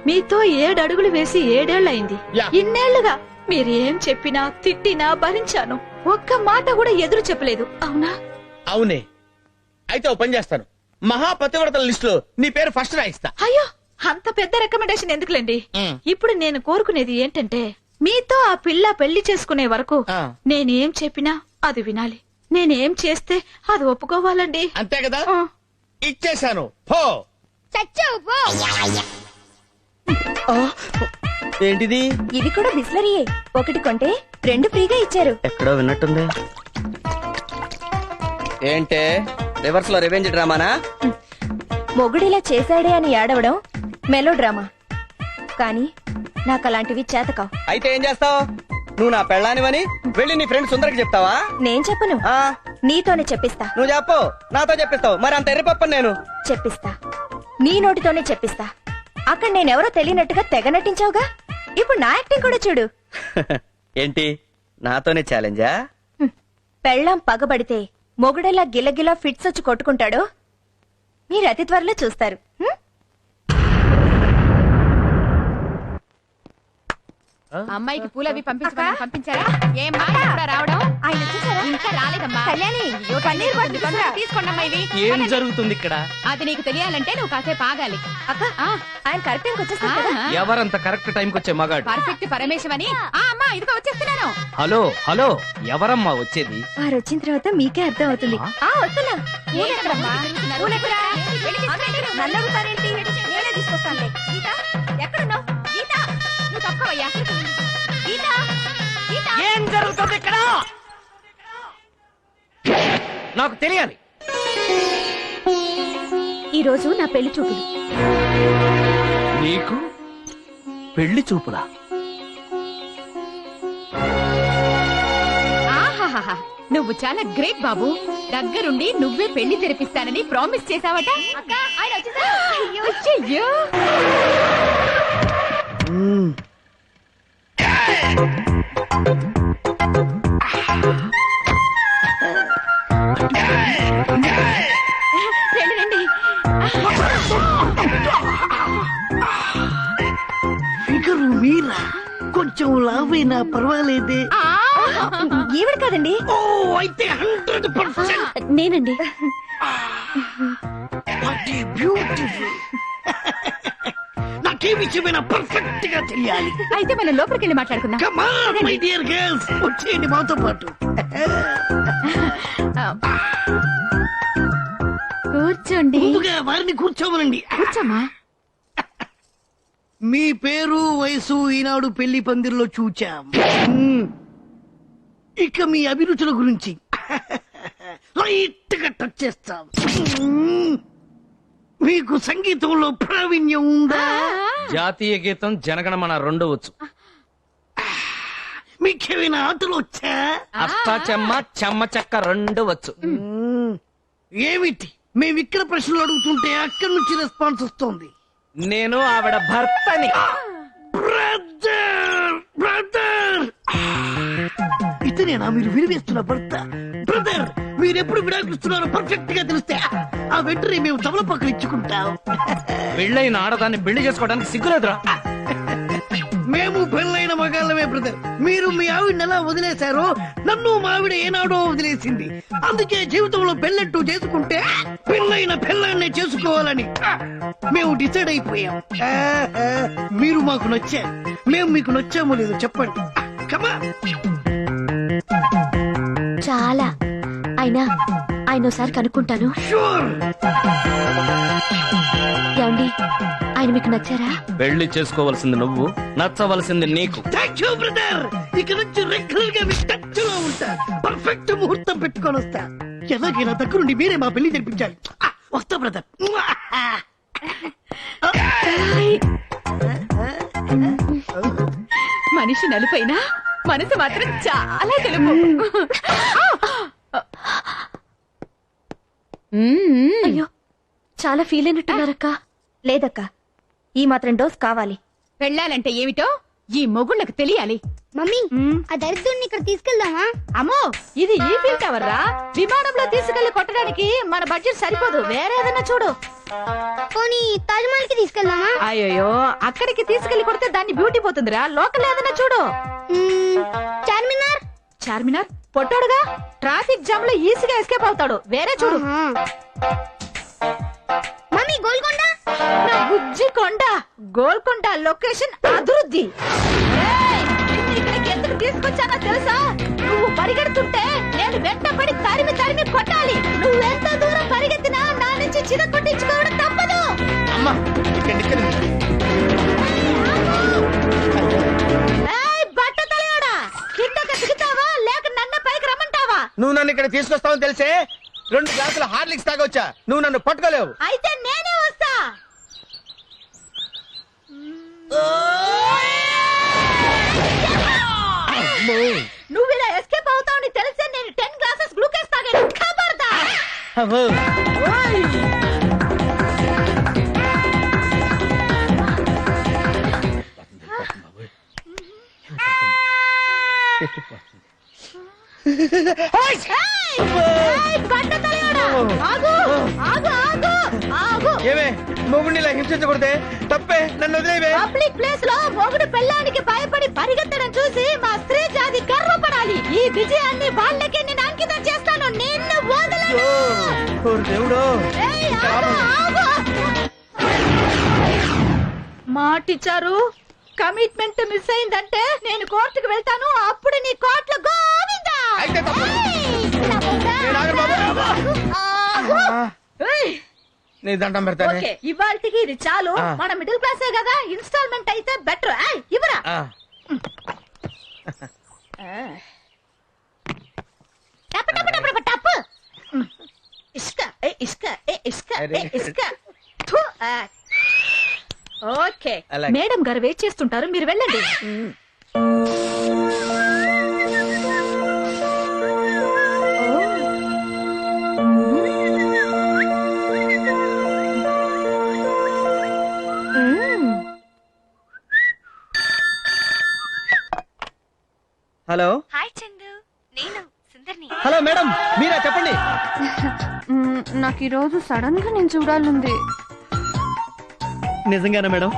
మీతో 7 అడుగులు వేసి 7 ఏళ్లయింది. ఇన్నేళ్లుగా మీరు ఏం చెప్పినా తిట్టినా భరించాను. ఒక్క మాట కూడా ఎదురు చెప్పలేదు, అవునా? అవునే. అయితే ఓ పని చేస్తాను, మహాపతివ్రతల లిస్ట్ లో నీ పేరు ఫస్ట్ రాయిస్తా. అయ్యో, అంత పెద్ద రికమెండేషన్ ఎందుకులేండి. ఇప్పుడు నేను కోరుకునేది ఏంటంటే, మీతో ఆ పిల్ల పెళ్లి చేసుకునే వరకు నేనేం చెప్పినా అది వినాలి. నేనేం చేస్తే అది ఒప్పుకోవాలండి. అంతే కదా? ఇచ్చేశాను. పో. ఏంటిది? ఇది కూడా బిస్లరీయే. ఒకటి కొంటే 2 ఫ్రీగా ఇచ్చారు. ఎక్కడో విన్నట్టుంది. ఏంటే రివర్స్ లో రివెంజ్ డ్రామానా? మొగుడిలా చేశాడే అని ఏడవడం మెలో డ్రామా. కానీ నాకు అలాంటివి చేతకావు. అయితే ఏం చేస్తావు? నువ్వు నా పెళ్ళానివని వెళ్ళి నీ ఫ్రెండ్ సుందరికి చెప్తావా? నేను చెప్పను, నీతోనే చెప్పిస్తా. నువ్వు చెప్పు, నాతో చెప్పిస్తావు. మరి అంత ఎర్రిపప్పని నేను చెప్పిస్తా, నీ నోటితోనే చెప్పిస్తా. అక్కడ నేనెవరో తెలియనట్టుగా తెగ నటించావుగా, ఇప్పుడు నా యాక్టింగ్ కూడా చూడు. ఏంటి, నాతోనే ఛాలెంజా? పెళ్ళాం పగబడితే మొగుడెలా గిలగిలా ఫిట్స్ వచ్చి కొట్టుకుంటాడో మీరు అతి త్వరలో చూస్తారు. అమ్మాయికి పూలు అవి పంపించారా? ఏమ్మా ఎప్పుడా రావడం? ఆయన వచ్చేసారా? ఇంకా రాలేదమ్మా. కళ్యాణి పన్నీర్ తీసుకోండమ్మా ఇవి. ఏం జరుగుతుంది ఇక్కడ? అది నీకు తెలియాలంటే నువ్వు కాసేపు ఆగాలి. అక్క ఆయన కరెక్ట్ టైంకి వచ్చేస్తాడు. ఎవరంత కరెక్ట్ టైంకి వచ్చే మగాడు? పర్ఫెక్ట్ పరమేశం అని. అమ్మా ఇదిగో వచ్చేస్తున్నాను. హలో హలో, ఎవరమ్మా వచ్చేది? వారు వచ్చిన తర్వాత మీకే అర్థం అవుతుంది. వస్తున్నా. నన్ను అడుగుతారేంటి? నేనే తీసుకొస్తానులే. గీత ఎక్కడున్నావు? గీత నువ్వు తక్కువయ్యా. గీత గీత ఏం జరుగుతుంది ఇక్కడ? నాకు తెలియాలి. ఈ రోజు నా పెళ్లి చూపులు. నీకు పెళ్లి చూపులా? ఆహాహా నువ్వు చాలా గ్రేట్ బాబు. దగ్గరుండి నువ్వే పెళ్లి తెరిపిస్తానని ప్రామిస్ చేసావట. అయ్యో రండి రండి. ఫిగరు మీరా? కొంచెం లావైనా పర్వాలేదే. ఈవిడ కాదండి. ఓ అయితే 100% నేనండి. బ్యూటిఫుల్. నాకే విషయమైనా పర్ఫెక్ట్ గా తెలియాలి. అయితే మనం లోపలికి వెళ్ళి మాట్లాడుకుందాం. Come on, my dear girls. వచ్చేయండి మాతో పాటు. కూర్చోండి. ముందుగా వారిని కూర్చోమనండి. కూర్చోమ్మా. మీ పేరు వయసు ఈనాడు పెళ్లి పందిరిలో చూచాం. ఇక మీ అభిరుచుల గురించి లైట్ గా టచ్ చేస్తాం. మీకు సంగీతంలో ప్రావీణ్యం ఉందా? జాతీయ గీతం జనగణమన రెండు వచ్చు. మీకేమైనా ఆటలు వచ్చా? అష్టాచెమ్మ చెమ్మ చెక్క రెండు వచ్చు. ఏమిటి మేమిక్కడ ప్రశ్నలు అడుగుతుంటే అక్కడి నుంచి రెస్పాన్స్ వస్తుంది. నేను ఆవిడ భర్తని. బ్రదర్ బ్రదర్ ఇతనేనా మీరు విరివేస్తున్న భర్త? బ్రదర్ మీరెప్పుడు విడాకులుస్తున్నారో పర్ఫెక్ట్ గా తెలిస్తే ఆ వెంటనే మేము తమలపాకులు ఇచ్చుకుంటాం. పెళ్ళైన ఆడదాన్ని పెళ్లి చేసుకోవడానికి సిగ్గులేదురా? మేము పెళ్ళైన మగాళ్ళమే బ్రదర్. మీరు మీ ఆవిడని ఎలా వదిలేశారో నన్ను మా ఆవిడ ఏనాడో వదిలేసింది. అందుకే జీవితంలో పెళ్ళంటూ చేసుకుంటే పెళ్ళైన పెళ్ళాన్నే చేసుకోవాలని మేము డిసైడ్ అయిపోయాం. మీరు మాకు నచ్చారు, మేము మీకు నచ్చామో లేదో చెప్పండి. కమా చాలా. ఆయన ఒకసారి కనుక్కుంటాను. షూర్. ఏమండి ఆయన మీకు నచ్చారా? పెళ్లి చేసుకోవలసింది నువ్వు, నచ్చవలసింది నీకు. Thank you brother. ఇక నుంచి రెగ్యులర్ గా మీ టచ్ లో ఉంటా. పర్ఫెక్ట్ ముహూర్తం పెట్టుకొని వస్తా. ఎలాగైనా దగ్గరుండి మీరే మా పెళ్లి జరిపించాలి. వస్తా బ్రదర్. మనిషి నలుపైనా మనసు మాత్రం చాలా తెలుపు. అయ్యో చాలా ఫీల్ అయినట్టున్నారక్క. లేదక్క, ఈ మాత్రం డోస్ కావాలి. వెళ్ళాలంటే ఏమిటో ఈ మొగుళ్ళకి తెలియాలి. మమ్మీ ఆ దరిద్రుడిని ఇక్కడ తీసుకెళ్దామా? అమ్మో ఇది ఈ ఫీల్ టవర్ రా. విమానంలో తీసుకెళ్లి కొట్టడానికి మన బడ్జెట్ సరిపోదు. వేరే ఏదైనా చూడు. పోనీ తాజ్ మహల్ కి తీసుకెళ్దామా? అయ్యో అక్కడికి తీసుకెళ్లి కొడితే దాన్ని బ్యూటీ పోతుందిరా. లోకల్ ఏదైనా చూడు. చార్మినార్. చార్మినార్ పొట్టాడుగా, ట్రాఫిక్ జామ్ లో ఈజీగా ఎస్కేప్ అవుతాడు. వేరే చూడు. మమ్మీ గోల్కొండ. నా బుజ్జి కొండ. గోల్కొండ లొకేషన్ అభివృద్ధి. ఇక్కడికి ఎందుకు తీసుకొచ్చానో తెలుసా? నువ్వు పరిగెడుతుంటే నేను వెంటపడి తరిమి తరిమి కొట్టాలి. నువ్వెంత దూరం పరిగెత్తినా నా నుంచి చిన్న కొట్టించుకోవడం తప్పదు. అమ్మా బట్ట తలయాడా, కిందకి దిగుతావా లేక నన్ను పైకి రమ్మంటావా? నువ్వు నన్ను ఇక్కడ తీసుకొస్తావని తెలిసే 2 గ్లాసులు హార్లిక్స్ తాగొచ్చా. నువ్వు నన్ను పట్టుకోలేవు. అయితే నేనే వస్తా. నువ్వు ఇలా ఎస్కేప్ అవుతావని తెలిసే నేను 10 గ్లాసెస్ గ్లూకోజ్ తాగాను. ఖబర్దార్. ఏమే మొగుడిని ఇలా హింసించకూడదే, తప్పే, నన్ను వదిలేవే. పబ్లిక్ ప్లేస్ లో మొగుడు పెళ్ళానికి భయపడి పరిగెత్తడం చూసి మా స్త్రీ జాతి గర్వపడాలి. ఈ విజయాన్ని వాళ్ళకి నేను అంకితం చేస్తాను. నిన్ను వదలను. ఓ దేవుడో. ఏయ్, ఆగు, ఆగు. మాటిచ్చారు. కమిట్మెంట్ మిస్ అయిందంటే నేను కోర్టుకు వెళ్తాను. అప్పుడు నీ కోర్టులో గోవిందా. అయితే తప్పు. నేను ఆగను బాబు. ఏయ్. నీ దండం పెడతానే. ఓకే, ఇవాల్టికి ఇది చాలు. మన మిడిల్ క్లాసే కదా, ఇన్స్టాల్మెంట్ అయితే బెటర్. ఇవ్వరా. టప్ టప్ టప్ టప్ టప్. ఇసుక ఇసుక ఇసుక ఇసుక. ఓకే, మేడం గారు వెయిట్ చేస్తుంటారు, మీరు వెళ్ళండి. హలో. హాయ్ చందు, నేను సుందర్ని. హలో మేడం, మీరా? చెప్పండి. నాకు ఈ రోజు సడన్ గా నేను చూడాలంది. నిజంగానా మేడం?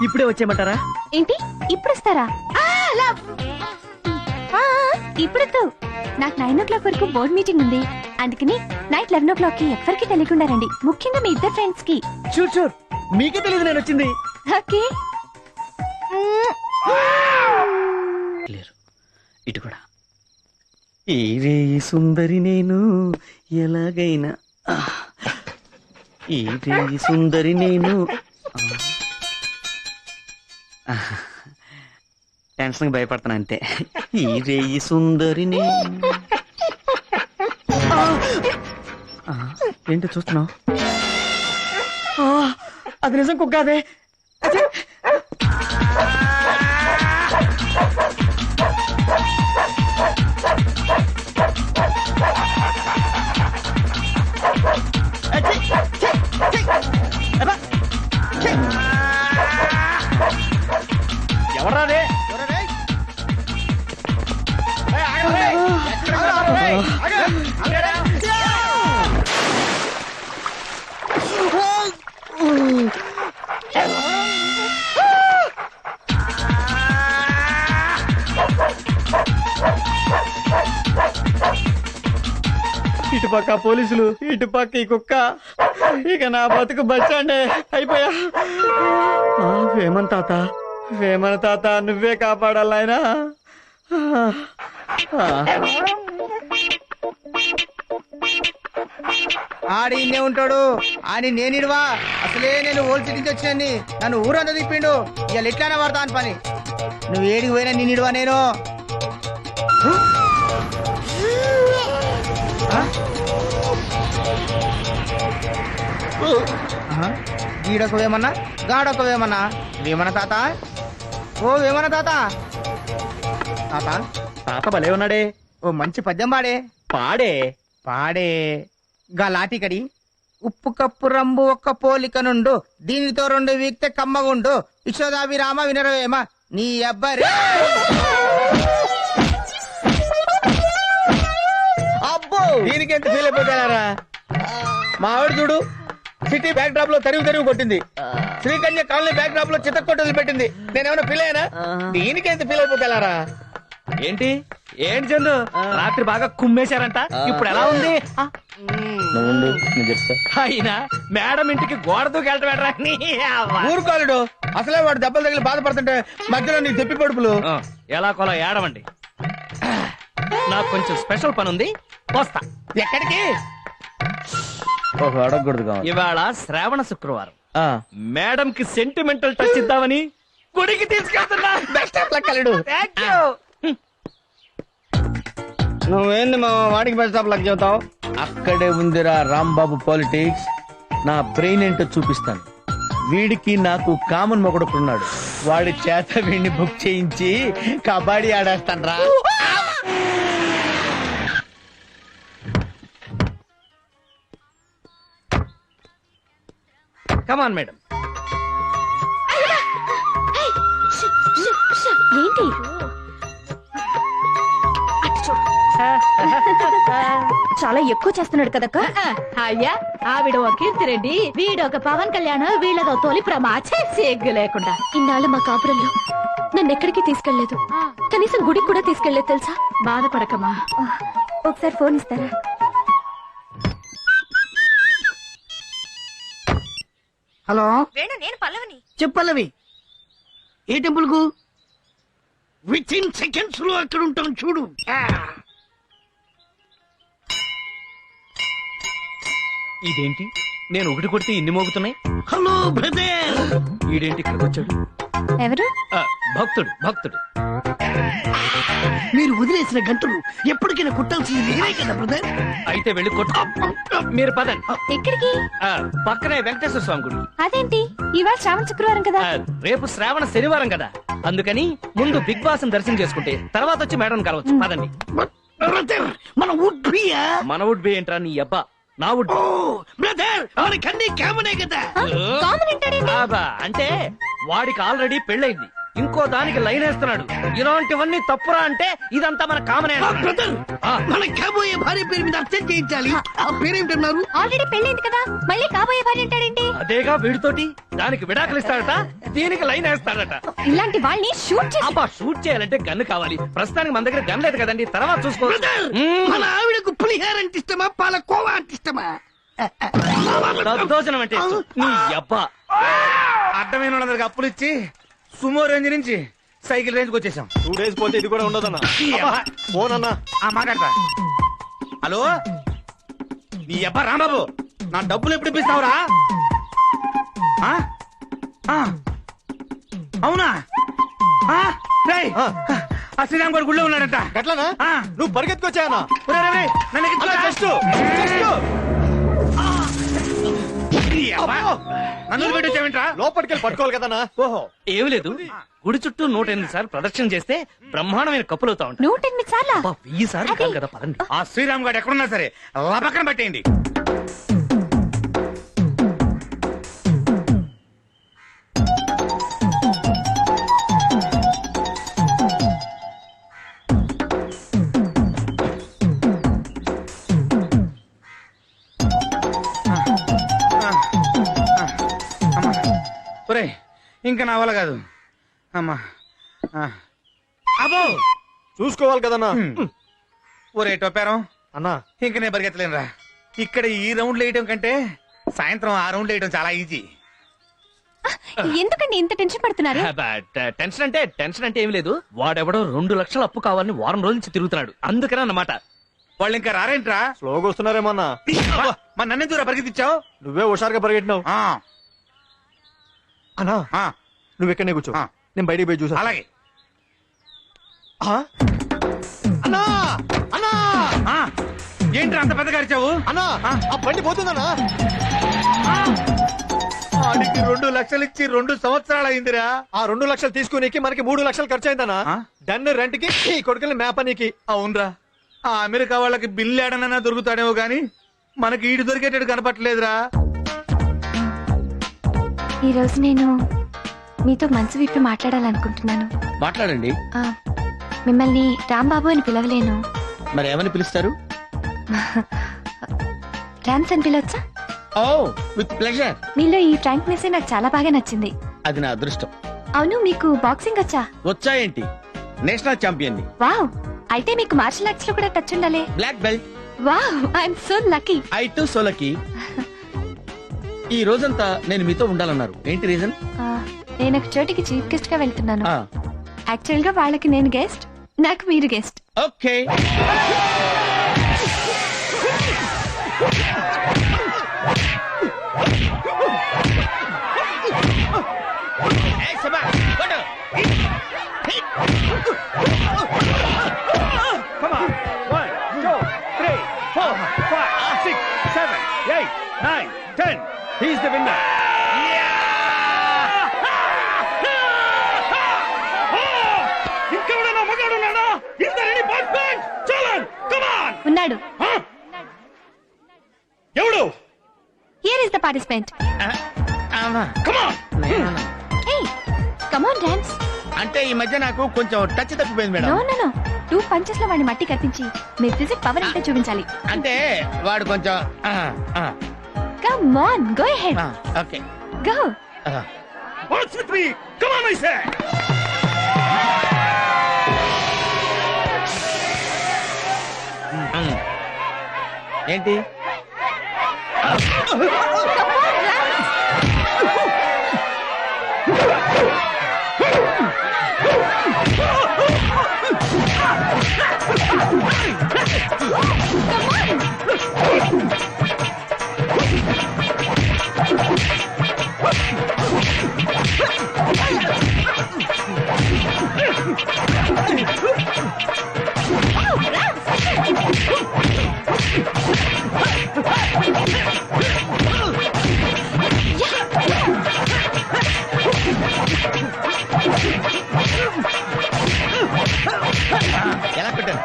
ఇప్పుడే వచ్చేయమంటారా? ఏంటి ఇప్పుడు వస్తారా? ఇప్పుడు నాకు 9 వరకు బోర్డ్ మీటింగ్ ఉంది, అందుకని నైట్ 11 కి ఎవరికి తెలియకుండా రండి, ముఖ్యంగా మీ ఇద్దరు ఫ్రెండ్స్ కి. షూర్ షూర్, మీకే తెలియదు నేను వచ్చింది. ఓకే. ఇటు కూడా. ఈ రే సుందరి నేను ఎలాగైనా, ఈ రే సుందరి నేను. టెన్షన్ భయపడతాను అంతే. ఈ రే సుందరి నేను. ఏంటో చూస్తున్నావు? అది నిజం కుక్క. అదే ఎవరాదే? ఇటుపక్క పోలీసులు, ఇటుపక్క ఈ కుక్క. ఇక నా బతుకు బస్టాండే అయిపోయా. వేమన్ తాత, వేమన తాత, నువ్వే కాపాడాలి ఆయన. ఆడి ఇన్నే ఉంటాడు. ఆడి నేనిడువా. అసలే నేను ఓల్డ్ సిటీ నుంచి వచ్చాను. నన్ను ఊరంతా తిప్పిండు. ఇవాళ ఎట్లానే పడతా అని పని. నువ్వు ఏడికి పోయినా నేనిడువా నేను. గీడొక వేమన్నా, గాడొక వేమన్నా. వేమన తాత, ఓ వేమన తాత. తాత, తాత భలే ఉన్నాడే. ఓ మంచి పద్యం పాడే. పాడే పాడే. గా లాటికడి. ఉప్పు కప్పు రంబు ఒక్క పోలిక నుండు, దీనితో 2 వీక్తే కమ్మగుండు. యశోదాభిరామ వినరవేమ నీ అబ్బరే. అబ్బో, దీనికి ఎంత ఫీల్ అయిపోతారా? మా ఆవిడ చూడు, సిటీ బ్యాక్ డ్రాప్ లో తరివి కొట్టింది. శ్రీకన్య కాలనీ బ్యాక్ డ్రాప్ లో చిత్తకొట్టలు పెట్టింది. నేనేమైనా ఫీల్ అయ్యానా? దీనికి ఎంత ఫీల్ అయిపోగలరా? ఏంటి ఏంటి చందు, రాత్రి బాగా కుమ్మేశారంట, ఇప్పుడు ఎలా ఉంది? అయినా మేడం ఇంటికి గోడ దూకెళ్ళటరా? ఊరుకోలేడు. అసలే వాడు దెబ్బలు తగిలి బాధపడుతుంటే మధ్యలో నీ తెప్పి పడుపులు. ఎలా కొలా ఏడవండి. నాకు కొంచెం స్పెషల్ పని ఉంది, వస్తా. ఎక్కడికి? అడగకూడదు. ఇవాళ శ్రావణ శుక్రవారం, మేడం కి సెంటిమెంటల్ టచ్ ఇద్దామని గుడికి తీసుకెళ్తున్నా. బెస్ట్ ఆఫ్ లక్ అల్లుడు. నువ్వేంది మా వాడికి బెస్ట్ ఆఫ్ లక్ చెబుతావు? అక్కడే ఉందిరా రాంబాబు పాలిటిక్స్. నా బ్రెయిన్ ఏంటో చూపిస్తాను. వీడికి నాకు కామన్ మొగుడుకున్నాడు. వాడి చేత వీడిని బుక్ చేయించి కబడ్డీ ఆడేస్తాను రా. Come on madam. ఏంటి చూడు చాలా ఎక్కువ చేస్తున్నాడు కదక్క. అయ్యా ఆవిడ ఒక కీర్తిరెడ్డి, వీడొక పవన్ కళ్యాణ్, వీళ్ళదో తొలి ప్రమాచే సిగ్గు లేకుండా. ఇన్నాళ్ళు మా కాపురంలో నన్ను ఎక్కడికి తీసుకెళ్లేదు, కనీసం గుడికి కూడా తీసుకెళ్లేదు తెలుసా. బాధపడకమ్మా. ఒకసారి ఫోన్ ఇస్తారా? హలో వేణు, నేను పల్లవిని. చెప్పల్లవి, ఏ టెంపుల్ కు? విత్ ఇన్ సెకండ్స్ లో అక్కడ ఉంటాం చూడు. ఇదేంటి నేను ఒకటి కొడితే ఇన్ని మోగుతున్నాయి? Hello brother. ఈడేంటి ఇక్కడికి వచ్చాడు? ఎవరు? భక్తుడు భక్తుడు. మీరు వదిలేసిన గంటలు ఎప్పటికైనా కుట్టాల్సింది నేనే కదా బ్రదర్. అయితే వెళ్ళి కొట్టు. మీరు పదండి. ఎక్కడికి? పక్కనే వెంకటేశ్వర స్వామి గుడి. అదేంటి ఇవాళ శ్రావణ శుక్రవారం కదా? రేపు శ్రావణ శనివారం కదా, అందుకని ముందు బిగ్ బాస్ దర్శనం చేసుకుంటే తర్వాత వచ్చి మేడం కలవచ్చు. పదండి. బ్రదర్ మన వుడ్ బియా? మన వుడ్ బి ఏంట్రా నీ అబ్బా, నా వుడ్. బ్రదర్ మనకన్నీ కామనే కదా. అంటే వాడికి ఆల్రెడీ పెళ్ళైంది, ఇంకో దానికి లైన్ వేస్తున్నాడు. ఇలాంటివన్నీ తప్పురా అంటే ఇదంతా మన కామనే. బ్రదర్ మన కాబోయే భార్య పేరు మీద అర్చన చేయించాలి. ఆ పేరేంటన్నారు? ఆల్రెడీ పెళ్ళైంది కదా, మళ్ళీ కాబోయే భార్య అంటాడేంటి? అదేగా వీడితోటి దానికి విడాకులు ఇస్తాడట, దీనికి లైన్ వేస్తాడట. ఇలాంటి వాళ్ళని షూట్ చేసి అబ్బా షూట్ చేయాలంటే గన్ను కావాలి. ప్రస్తుతానికి మన దగ్గర గన్ లేదు కదండి, తర్వాత చూసుకో. మన ఆవిడకు పులిహార అంటే ఇష్టమా, పాలకోవా అంటే ఇష్టమా? దద్దోజనం అంటే ఇష్టం. నీ అబ్బా అడ్డమైన వాళ్ళందరికి అప్పులు ఇచ్చి సుమో రేంజ్ నుంచి సైకిల్ రేంజ్ కి వచ్చేసాం. 2 days పోతే ఇది కూడా ఉండదన్నా. ఫోన్ అన్నా. మాట్లాడతా. హలో నీ అబ్బా రాంబాబు, నా డబ్బులు ఎప్పుడు ఇప్పిస్తావురా? అవునా? రేయ్, ఆ శ్రీరామ్ గారు గుళ్ళో ఉన్నాడంట. గట్లనా? నువ్వు పరిగెత్తుకొచ్చాయన్నా. నన్ను నన్ను పెట్టొచ్చావేంట్రా? లోపలికి వెళ్ళి పట్టుకోవాలి కదన్నా. ఓహో ఏమి లేదు, గుడి చుట్టూ 108 సార్లు ప్రదక్షిణ చేస్తే బ్రహ్మాండమైన కప్పులు అవుతా ఉంటాయి. 108 సార్లా? 1000 సార్లు కాదు కదా. పదండి. ఆ శ్రీరామ్ గారు ఎక్కడున్నా సరే పక్కన పెట్టేయండి. ఇంకా నా వల్ల కాదు అమ్మా. అబ్బో చూసుకోవాలి కదన్నా. ఒరే టొప్పారం అన్నా, ఇంక నేను పరిగెత్తలేనురా. ఇక్కడ ఈ రౌండ్లు వేయటం కంటే సాయంత్రం ఆ రౌండ్లు వేయటం చాలా ఈజీ. ఎందుకండి ఇంత టెన్షన్ పడుతున్నారు? టెన్షన్ అంటే ఏమి లేదు, వాడెవడో 2 లక్షల అప్పు కావాలని వారం రోజుల నుంచి తిరుగుతున్నాడు, అందుకనే అన్నమాట. వాళ్ళు ఇంకా రారేంట్రా? స్లోగా వస్తున్నారేమన్నా. మరి నన్ను దూరా పరిగెత్తిచ్చావు? నువ్వే హుషారుగా పరిగెట్టినావు. అన్నా నువ్వు ఎక్కడనే కూర్చో, నేను బయటికి పోయి చూసా. అలాగే. అన్నా అన్నా ఏంట్రా అంత పెద్దగా అరిచావు? అన్నా ఆ బండి పోతుందన్నా. వాడికి 2 లక్షలు ఇచ్చి 2 సంవత్సరాలు అయిందిరా. ఆ 2 లక్షలు తీసుకునేకి మనకి 3 లక్షలు ఖర్చు అయిందన్నా. డన్ రెంట్ కి ఈ కొడుకుని మేపనీకి. అవునరా, ఆ అమెరికా వాళ్ళకి బిల్లు ఏడనన్నా దొరుకుతాడేమో గాని మనకి ఈడు దొరికేటట్టు కనపట్లేదురా. ఈ రోజు నేను మీతో మనసు విప్పి మాట్లాడాలనుకుంటున్నాను. మాట్లాడండి. మిమ్మల్ని రాంబాబు అని పిలవలేను. మరి ఏమని పిలుస్తారు? రామ్స్ అని పిలవచ్చా? ఓ విత్ ప్లెజర్. మీలో ఈ ఫ్రాంక్నెస్ నాకు చాలా బాగా నచ్చింది. అది నా అదృష్టం. అవును, మీకు బాక్సింగ్ వచ్చా? వచ్చాయేంటి, నేషనల్ ఛాంపియన్ ని. వావ్, అయితే మీకు మార్షల్ ఆర్ట్స్ లో కూడా టచ్ ఉండాలి. Black belt. Wow, I'm so lucky. I too so lucky. ఈ రోజంతా నేను మీతో ఉండాలన్నారు, ఏంటి రీజన్? నేను ఒక చోటికి చీఫ్ గెస్ట్ గా వెళ్తున్నాను. యాక్చువల్ గా వాళ్ళకి నేను గెస్ట్, నాకు మీరు guest. Okay. Come on. 1, 2, 3, 4, 5, 6, 7, 8, 9, 10. He's the winner. ఇంకెవడన్నా మగాడున్నాడా? Is there any boyfriend? Children, come on. ఉన్నాడు. ఎవడు? Here is the participant. Come on. Hey, come on, dance. అంటే ఈ మధ్య నాకు కొంచెం టచ్ తప్పిపోయింది మేడం. No. టూ పంచెస్ లో వాడిని మట్టి కత్తించి మీ ఫిజిక్ పవర్ అంటే చూపించాలి. అంటే వాడు కొంచెం come on go ahead. Okay go. What's with me? Come on, I say! ఏంటి ఎలా పెట్టాను?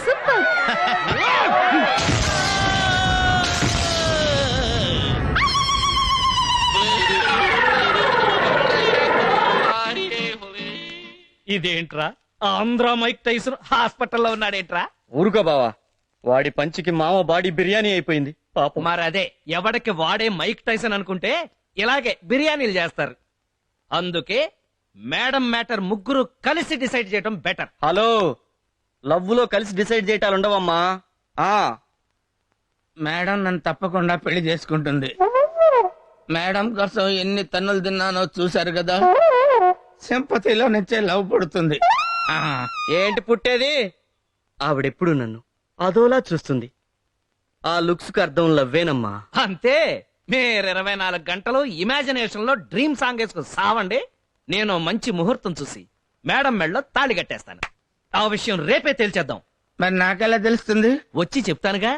సూపర్. ఇదేంట్రా ఆంధ్ర మైక్ టైసన్ హాస్పిటల్లో ఉన్నాడేంట్రా? ఊరుకో బావా, వాడి పంచికి మామ బాడీ బిర్యానీ అయిపోయింది పాపం. మరి అదే ఎవడికి వాడే మైక్ టైసన్ అనుకుంటే ఇలాగే బిర్యానీలు చేస్తారు. అందుకే మేడం మ్యాటర్ ముగ్గురు కలిసి డిసైడ్ చేయడం బెటర్. హలో, లవ్ లో కలిసి డిసైడ్ చేయటాలు ఉండవమ్మా. మేడం నన్ను తప్పకుండా పెళ్లి చేసుకుంటుంది. మేడం కోసం ఎన్ని తన్నులు తిన్నానో చూశారు కదా. సింపతిలో నుంచే లవ్ పుడుతుంది. ఏంటి పుట్టేది? ఆవిడెప్పుడు నన్ను అదోలా చూస్తుంది. ఆ లుక్స్ కు అర్థం లవ్వేనమ్మా. అంతే. మీరు 24 గంటలు ఇమాజినేషన్ లో డ్రీమ్ సాంగ్ వేసుకుని సావండి. నేను మంచి ముహూర్తం చూసి మేడం మెడలో తాళి కట్టేస్తాను. ఆ విషయం రేపే తేల్చేద్దాం. మరి నాకెలా తెలుస్తుంది? వచ్చి చెప్తానుగా.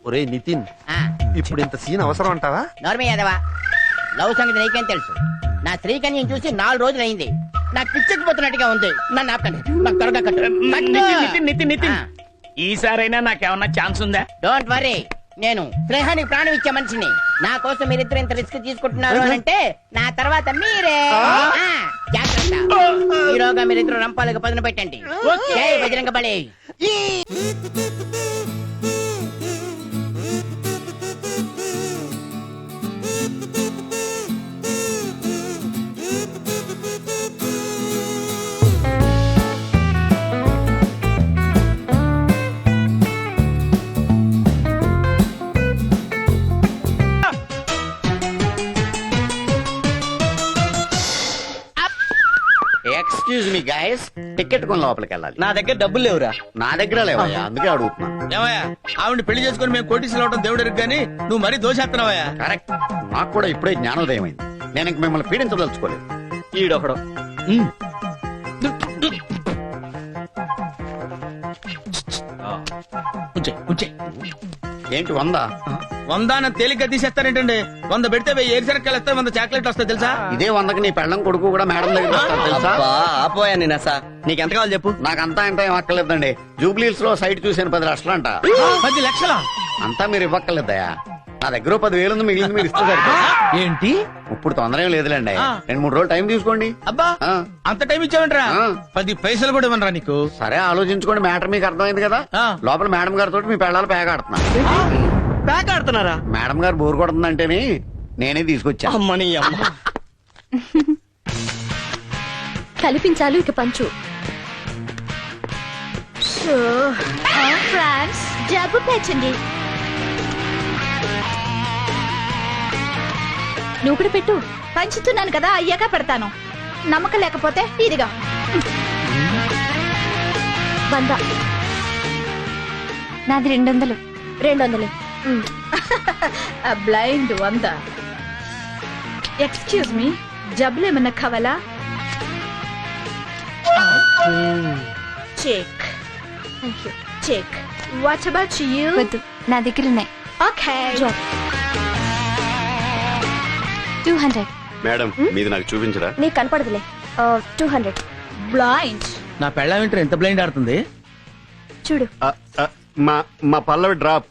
ఒరే నితిన్, ఇప్పుడు ఇంత సీన్ అవసరం అంటావా? నోర్మే యాదవా, లవ్ సంగతి నీకేం తెలుసు? నా శ్రీకన్యని చూసి 4 రోజులు అయింది. నాకు పిచ్చెక్కిపోతున్నట్టుగా ఉంది. నన్ను ఆపండి, నాకు త్వరగా కట్టు. ఈసారైనా నాకేమన్నా ఛాన్స్ ఉందా? డోంట్ వరీ, నేను స్నేహానికి ప్రాణం ఇచ్చే మనిషిని. నా కోసం మీరిద్దరు ఇంత రిస్క్ తీసుకుంటున్నారు అని అంటే నా తర్వాత మీరే. జాగ్రత్త, ఈరోగా మీరిద్దరు రంపాలకు పదును పెట్టండి. జై బజరంగ బలి. ఎక్స్క్యూజ్ మీ గైస్, టికెట్ కొని లోపలికి వెళ్ళాలి. నా దగ్గర డబ్బులు లేవురా. నా దగ్గర లేవయ్యా, అందుకే అడుగుతున్నా. ఏమయ్యా, ఆవిడ పెళ్లి చేసుకుని మేము కోటీసులు అవడం దేవుడు ఎరుగు గానీ నువ్వు మరీ దోషేస్తున్నావయ్యా. కరెక్ట్, నాకు కూడా ఇప్పుడే జ్ఞానోదయం అయింది. నేను ఇంక మిమ్మల్ని పీడించదలుచుకోలేదు. ఈడొకడు ఏంటి 100? 100 తేలిగ్గా తీసేస్తారేంటండి? 100 పెడితే 1000 ఏరుశనక్కాయలు వస్తాయి, 100 చాక్లెట్లు వస్తాయి తెలుసా? ఇదే 100కి నీ పెళ్ళం కొడుకు కూడా మేడం దగ్గర వస్తారు తెలుసా? ఆపోయా నేను అసా. నీకెంత కావాలి చెప్పు. నాకంతా ఎంత ఏం అక్కర్లేదండి. జూబ్లీస్ లో సైట్ చూసాను 10 లక్షలు అంట. 10 లక్షలా? అంతా మీరు ఇవ్వక్కర్లేదయా. నా దగ్గర 10,000 ఉంది, మిగిలింది మీరు ఇస్తే సరిపోతుంది. ఏంటి ఇప్పుడు తొందర ఏం లేదులేండి, 2-3 రోజులు టైం తీసుకోండి. అబ్బా, అంత టైం ఇచ్చావంటరా? 10 పైసలు కూడా ఇవ్వనరా నీకు? సరే ఆలోచించుకోండి, మ్యాటర్ మీకు అర్థమైంది కదా. లోపల మేడం గారితో మీ పెళ్ళాలు పేక ఆడుతున్నా. ప్యాక్ ఆడుతున్నారా? మేడం గారు బోర్ కొడుతుందంటేనే నేనే తీసుకొచ్చా. అమ్మని అమ్మ. కల్పించాలు ఇక పంచు. ఫ్రాన్స్ జబ్బు పేర్చండి. నువ్వు కూడా పెట్టు. పంచుతున్నాను కదా, అయ్యాక పెడతాను. నమ్మకం లేకపోతే ఇదిగా 100. నాది 200. 200. బ్లైండ్ 100. ఎక్స్క్యూజ్ మీ, జబ్బులు ఏమన్నా కావాలా? Check. Check. What about you? వద్దు, నా దగ్గర ఉన్నాయి. ఓకే. 200. మేడం, మీది నాకు చూపించరా? నీకు కనపడదులే. 200. బ్లైండ్. నా పెళ్ళ వింటర్ ఎంత బ్లైండ్ ఆడుతుంది చూడు. మా పల్లవి డ్రాప్.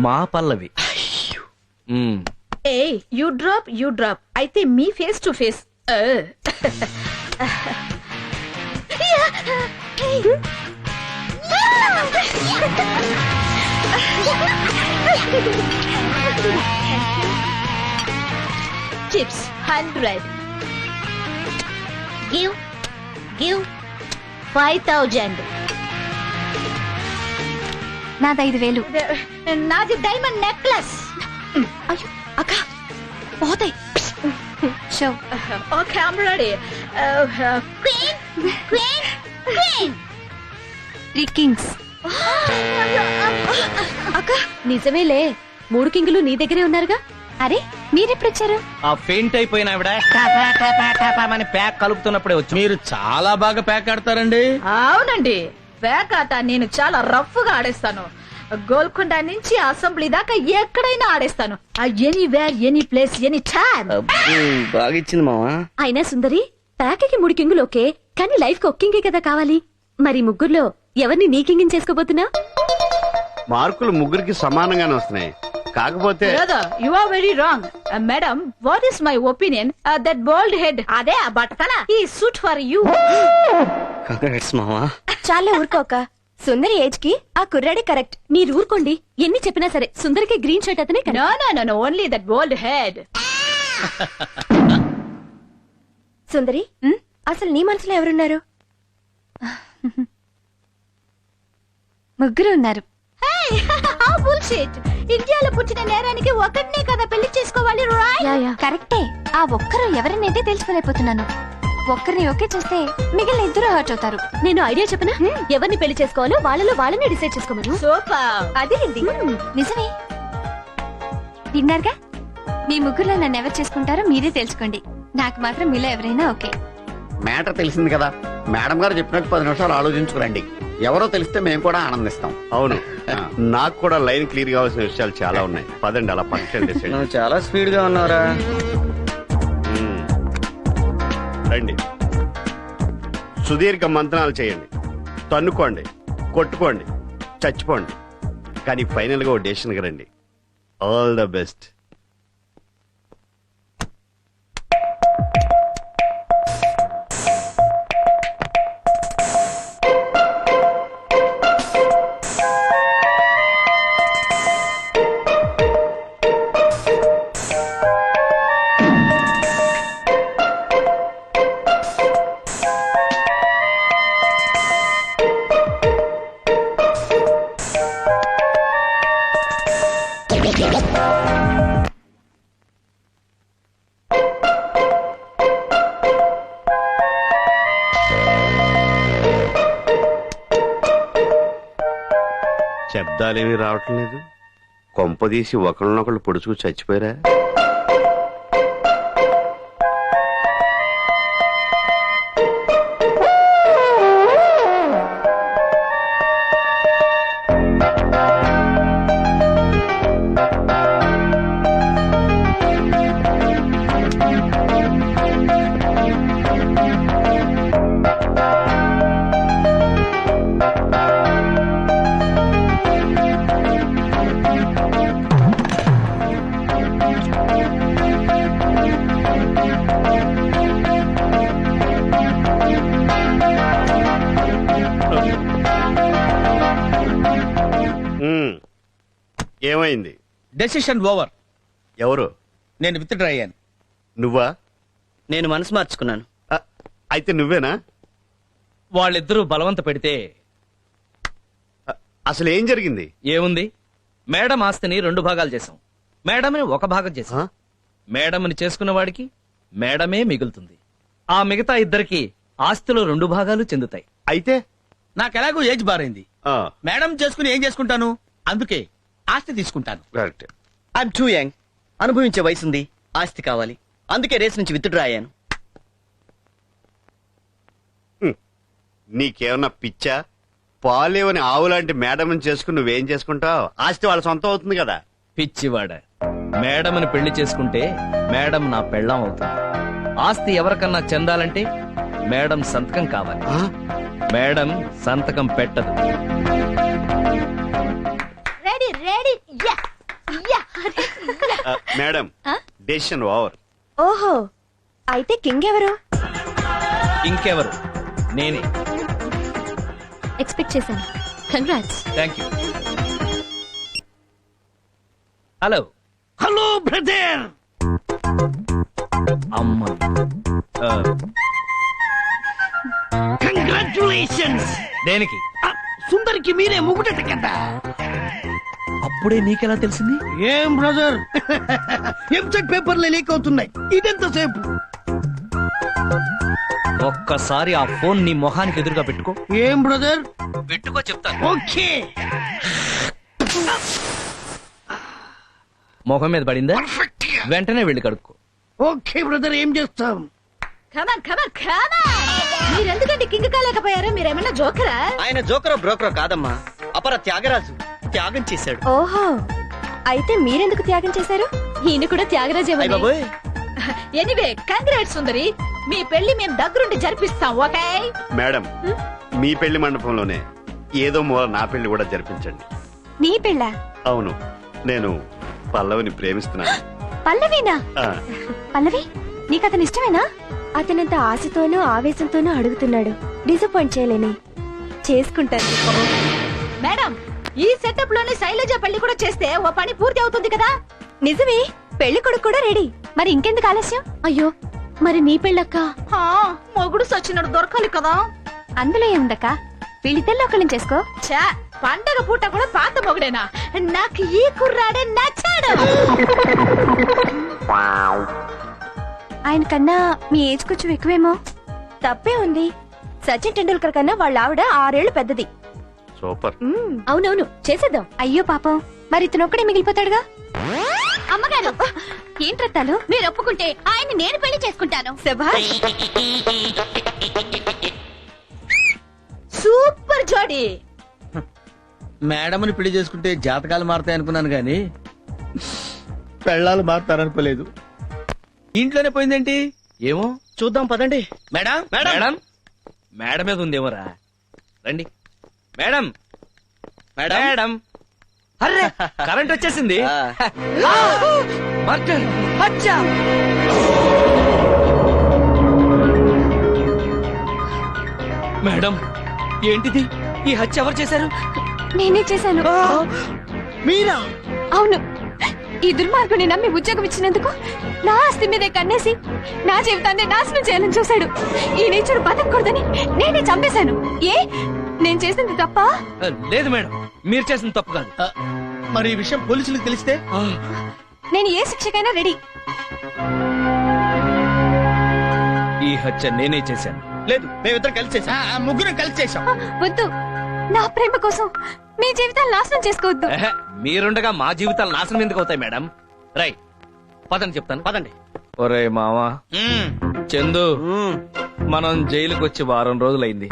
మా పల్లవి ఏ యూ డ్రాప్ అయితే మీ face to face. Chips 100. Give 5000. నాది 5000. నాది డైమండ్ నెక్లెస్. అయ్యో అక్క పోతాయి. Show okay I'm ready. Queen 3 kings. అక్క నిజమేలే, 3 కింగులు నీ దగ్గరే ఉన్నారుగా. అరే మీరెప్పుడు వచ్చారు? ఆ ఫెయింట్ అయిపోయిన ఆవిడ అని ప్యాక్ కలుపుతున్నప్పుడే వచ్చి. మీరు చాలా బాగా ప్యాక్ ఆడతారండి. అవునండి, బ్యాక్ ఆట నేను చాలా రఫ్ గా ఆడేస్తాను. గోల్కొండ నుంచి అసెంబ్లీ దాకా ఎక్కడైనా ఆడేస్తాను. Anywhere, any place, any time. బాగా ఇచ్చింది మావా. అయినా సుందరి, ప్యాక్కి 3 కింగులు ఓకే, కానీ లైఫ్ కి ఒక కింగే కదా కావాలి. మరి ముగ్గురులో ఎవరిని నీ కింగిని చేసుకోబోతున్నా? మార్కులు ముగ్గురికి సమానంగానే వస్తున్నాయి. కాకపోతే you are very wrong madam. What is my opinion? That bold head, అదే ఆ బట్టతల, ఈ సూట్ ఫర్ యూ. కంగ్రాట్స్ మావా. చాలా ఊరుకోక, సుందరి ఏజ్ కి ఆ కుర్రాడే కరెక్ట్. మీరు ఊరుకోండి, ఎన్ని చెప్పినా సరే సుందరికి గ్రీన్ షర్ట్ అతనే. No only that bold head. Sundari, అసలు నీ మనసులో ఎవరున్నారు? ముగ్గురు ఉన్నారు. ఇండియాలో పుట్టిన నేరానికి ఒకటినే కదా పెళ్లి చేసుకోవాలి. కరెక్టే, ఆ ఒక్కరు ఎవరినైతే తెలుసుకోలేకపోతున్నాను. ఒక్కరిని ఓకే చేస్తే మిగిలిన ఇద్దరు హర్ట్ అవుతారు. నేను ఐడియా చెప్పనా? ఎవరిని పెళ్లి చేసుకోవాలో వాళ్ళలో వాళ్ళని డిసైడ్ చేసుకోమను. సూపర్. అది నిజమే. విన్నారుగా, మీ ముగ్గురులో నన్ను ఎవరు చేసుకుంటారో మీరే తెలుసుకోండి. నాకు మాత్రం మీలో ఎవరైనా ఓకే. మ్యాటర్ తెలిసింది కదా, మేడం గారు చెప్పినట్టు 10 నిమిషాలు ఆలోచించుకురండి. ఎవరో తెలిస్తే మేము కూడా ఆనందిస్తాం. అవును, నాకు కూడా లైన్ క్లియర్ కావాల్సిన విషయాలు చాలా ఉన్నాయి. పదండి అలా పక్కన. నువ్వు చాలా స్పీడ్ గా ఉన్నారా? రండి, సుదీర్ఘ మంతనాలు చేయండి, తన్నుకోండి, కొట్టుకోండి, చచ్చిపోండి, కానీ ఫైనల్ గా ఓ డెసిషన్కి రండి. All the best. శబ్దాలేమీ రావటం లేదు. కొంపదీసి ఒకళ్ళనొకళ్ళు పొడుచుకు చచ్చిపోయారా? ఏమైంది? Decision over. ఎవరు? నేను విత్డ్రా అయ్యాను. నువ్వా? నేను మనసు మార్చుకున్నాను. అయితే నువ్వేనా? వాళ్ళిద్దరూ బలవంత పెడితే. అసలు ఏం జరిగింది? ఏముంది, మేడం ఆస్తిని 2 భాగాలు చేశాం. మేడంని 1 భాగం చేశాం. మేడంని చేసుకున్న వాడికి మేడమే మిగులుతుంది. ఆ మిగతా ఇద్దరికి ఆస్తిలో 2 భాగాలు చెందుతాయి. అయితే నాకెలాగో ఏజ్ బారైంది. మేడం చేసుకుని ఏం చేసుకుంటాను, అందుకే ఆస్తి తీసుకుంటాను. ఐఎమ్ టూ యంగ్, అనుభవించే వయసుంది, ఆస్తి కావాలి, అందుకే రేస్ నుంచి విత్డ్రా అయ్యాను. నీకేమన్నా పిచ్చా? పాలేవని ఆవులాంటి మేడం చేసుకుని నువ్వేం చేసుకుంటావు? ఆస్తి వాళ్ళ సొంతం అవుతుంది కదా. పిచ్చివాడ, మేడంని పెళ్లి చేసుకుంటే మేడం నా పెళ్ళాం అవుతుంది. ఆస్తి ఎవరికన్నా చెందాలంటే మేడం సంతకం కావాలి. మేడం సంతకం పెట్టదు. Ready ready. మేడం ఆ? Decision over. ఓహో అయితే కింగ్ ఎవరు? ఇంకెవరు? నేనే. ఎక్స్పెక్ట్ చేశాను. Congrats. Thank you. Hello. Hello brother. అమ్మ. కంగ్రాచులేషన్స్. దేనికి? సుందరికి మీరే ముగుటట కదా. అప్పుడే నీకెలా తెలిసింది? ఏం బ్రదర్, ఎంసెట్ పేపర్లే లీక్ అవుతున్నాయి. ఇదెంతసేపు? ఒక్కసారి ఆ ఫోన్ నీ మొహానికి ఎదురుగా పెట్టుకో. ఏం బ్రదర్? పెట్టుకో చెప్తాను. ఓకే. మొహం మీద పడిందా? వెంటనే వెళ్ళి కడుక్కో. ఓకే బ్రదర్, ఏం చేస్తాం? Come on come on come on. మీరెందుకండి కింగ్ కాలేకపోయారు? మీరేమన్నా జోకరా? ఆయన జోకరో బ్రోకరో కాదమ్మా, అపర త్యాగరాజు. త్యాగం చేశాడు. ఓహో అయితే మీరెందుకు త్యాగం చేశారు? ఈయన కూడా త్యాగరాజే. ఎనీవే కంగ్రాట్స్ సుందరి. మీ పెళ్లి మేము దగ్గరుండి జరిపిస్తాం. ఓకే మేడం, మీ పెళ్లి మండపంలోనే ఏదో మూల నా పెళ్లి కూడా జరిపించండి. నీ పెళ్ళ? అవును, నేను పల్లవిని ప్రేమిస్తున్నాను. పల్లవినా? ఆ, పల్లవి నీకు అతను ఇష్టమేనా? అతనంత ఆశతోనూ ఆవేశంతోనూ అడుగుతున్నాడు. డిసప్పాయింట్ చేయలేని. చేసుకుంటాను. మేడం, ఈ సెటప్ లోనే శైలజ పెళ్లి కూడా చేస్తే ఓ పని పూర్తి అవుతుంది కదా. నిజమే, పెళ్లి కొడుకు కూడా రెడీ. మరి ఇంకెందుకు ఆలస్యం? అయ్యో మరి నీ పెళ్ళక్క? హా, మొగుడు సచ్చినడు దొరకాలి కదా. అందులో ఏముందక్క, వీళ్ళిద్దరిలో ఒకళ్ళని చేసుకో. ఛా, పండగ పూట కూడా పాత మొగుడేనా? నాకు ఈ కుర్రాడే నచ్చాడు. ఆయన కన్నా మీ ఏజ్ కొంచెం ఎక్కువేమో. తప్పే ఉంది. సచిన్ టెండూల్కర్ కన్నా వాళ్ళ ఆవిడ 6 ఏళ్లు పెద్దది. సూపర్. అవునవును చేసేద్దాం. అయ్యో పాపం, మరి ఇతను ఒక్కడే మిగిలిపోతాడుగా. అమ్మగారు, ఏంట్రత్తాలు? మీరు ఒప్పుకుంటే ఆయన్ని నేను పెళ్లి చేసుకుంటాను. శభాష్. సూపర్ జోడీ. మేడంని పెళ్లి చేసుకుంటే జాతకాలు మారుతాయి అనుకున్నాను గాని పెళ్ళాలు మారుతారనుకోలేదు. ఇంట్లోనే పోయిందేంటి? ఏమో చూద్దాం పదండి. మేడం మేడం మేడం మీద ఉందేమోరా. రండి మేడం. మేడం అరే కరెంట్ వచ్చేసింది. మర్డర్. అచ్చా. మేడం ఏంటిది? ఈ హత్య ఎవరు చేశారు? నేనే చేశాను. మీరా? అవును. ఈ దుర్మార్గుని నమ్మి ఉద్యోగం ఇచ్చినందుకు నా ఆస్తి మీదే కన్నేసి నా జీవితాన్ని నాశనం చేయాలని చూశాడు. ఈ నేచర్ బతకూడదని నేనే చంపేశాను. ఏ నేను చేసింది తప్ప? లేదు మేడం, మీరు చేసిన తప్పు కాదు. మరి ఈ విషయం పోలీసులకు తెలిస్తే? నేను ఏ శిక్షకైనా రెడీ. ఈ హత్య నేనే చేశాను. లేదు, మేమిద్దరం కలిసి చేశాం. ముగ్గురం కలిసి చేశాం. వద్దు, నా ప్రేమ కోసం మీ జీవితాలు నాశనం చేసుకోవద్దు. మీరుండగా మా జీవితాలు నాశనం ఎందుకు అవుతాయి మేడం? రై పదండి చెప్తాను. పదండి. ఒరే మావా, చందు, మనం జైలుకి వచ్చి 1 వారం రోజులైంది.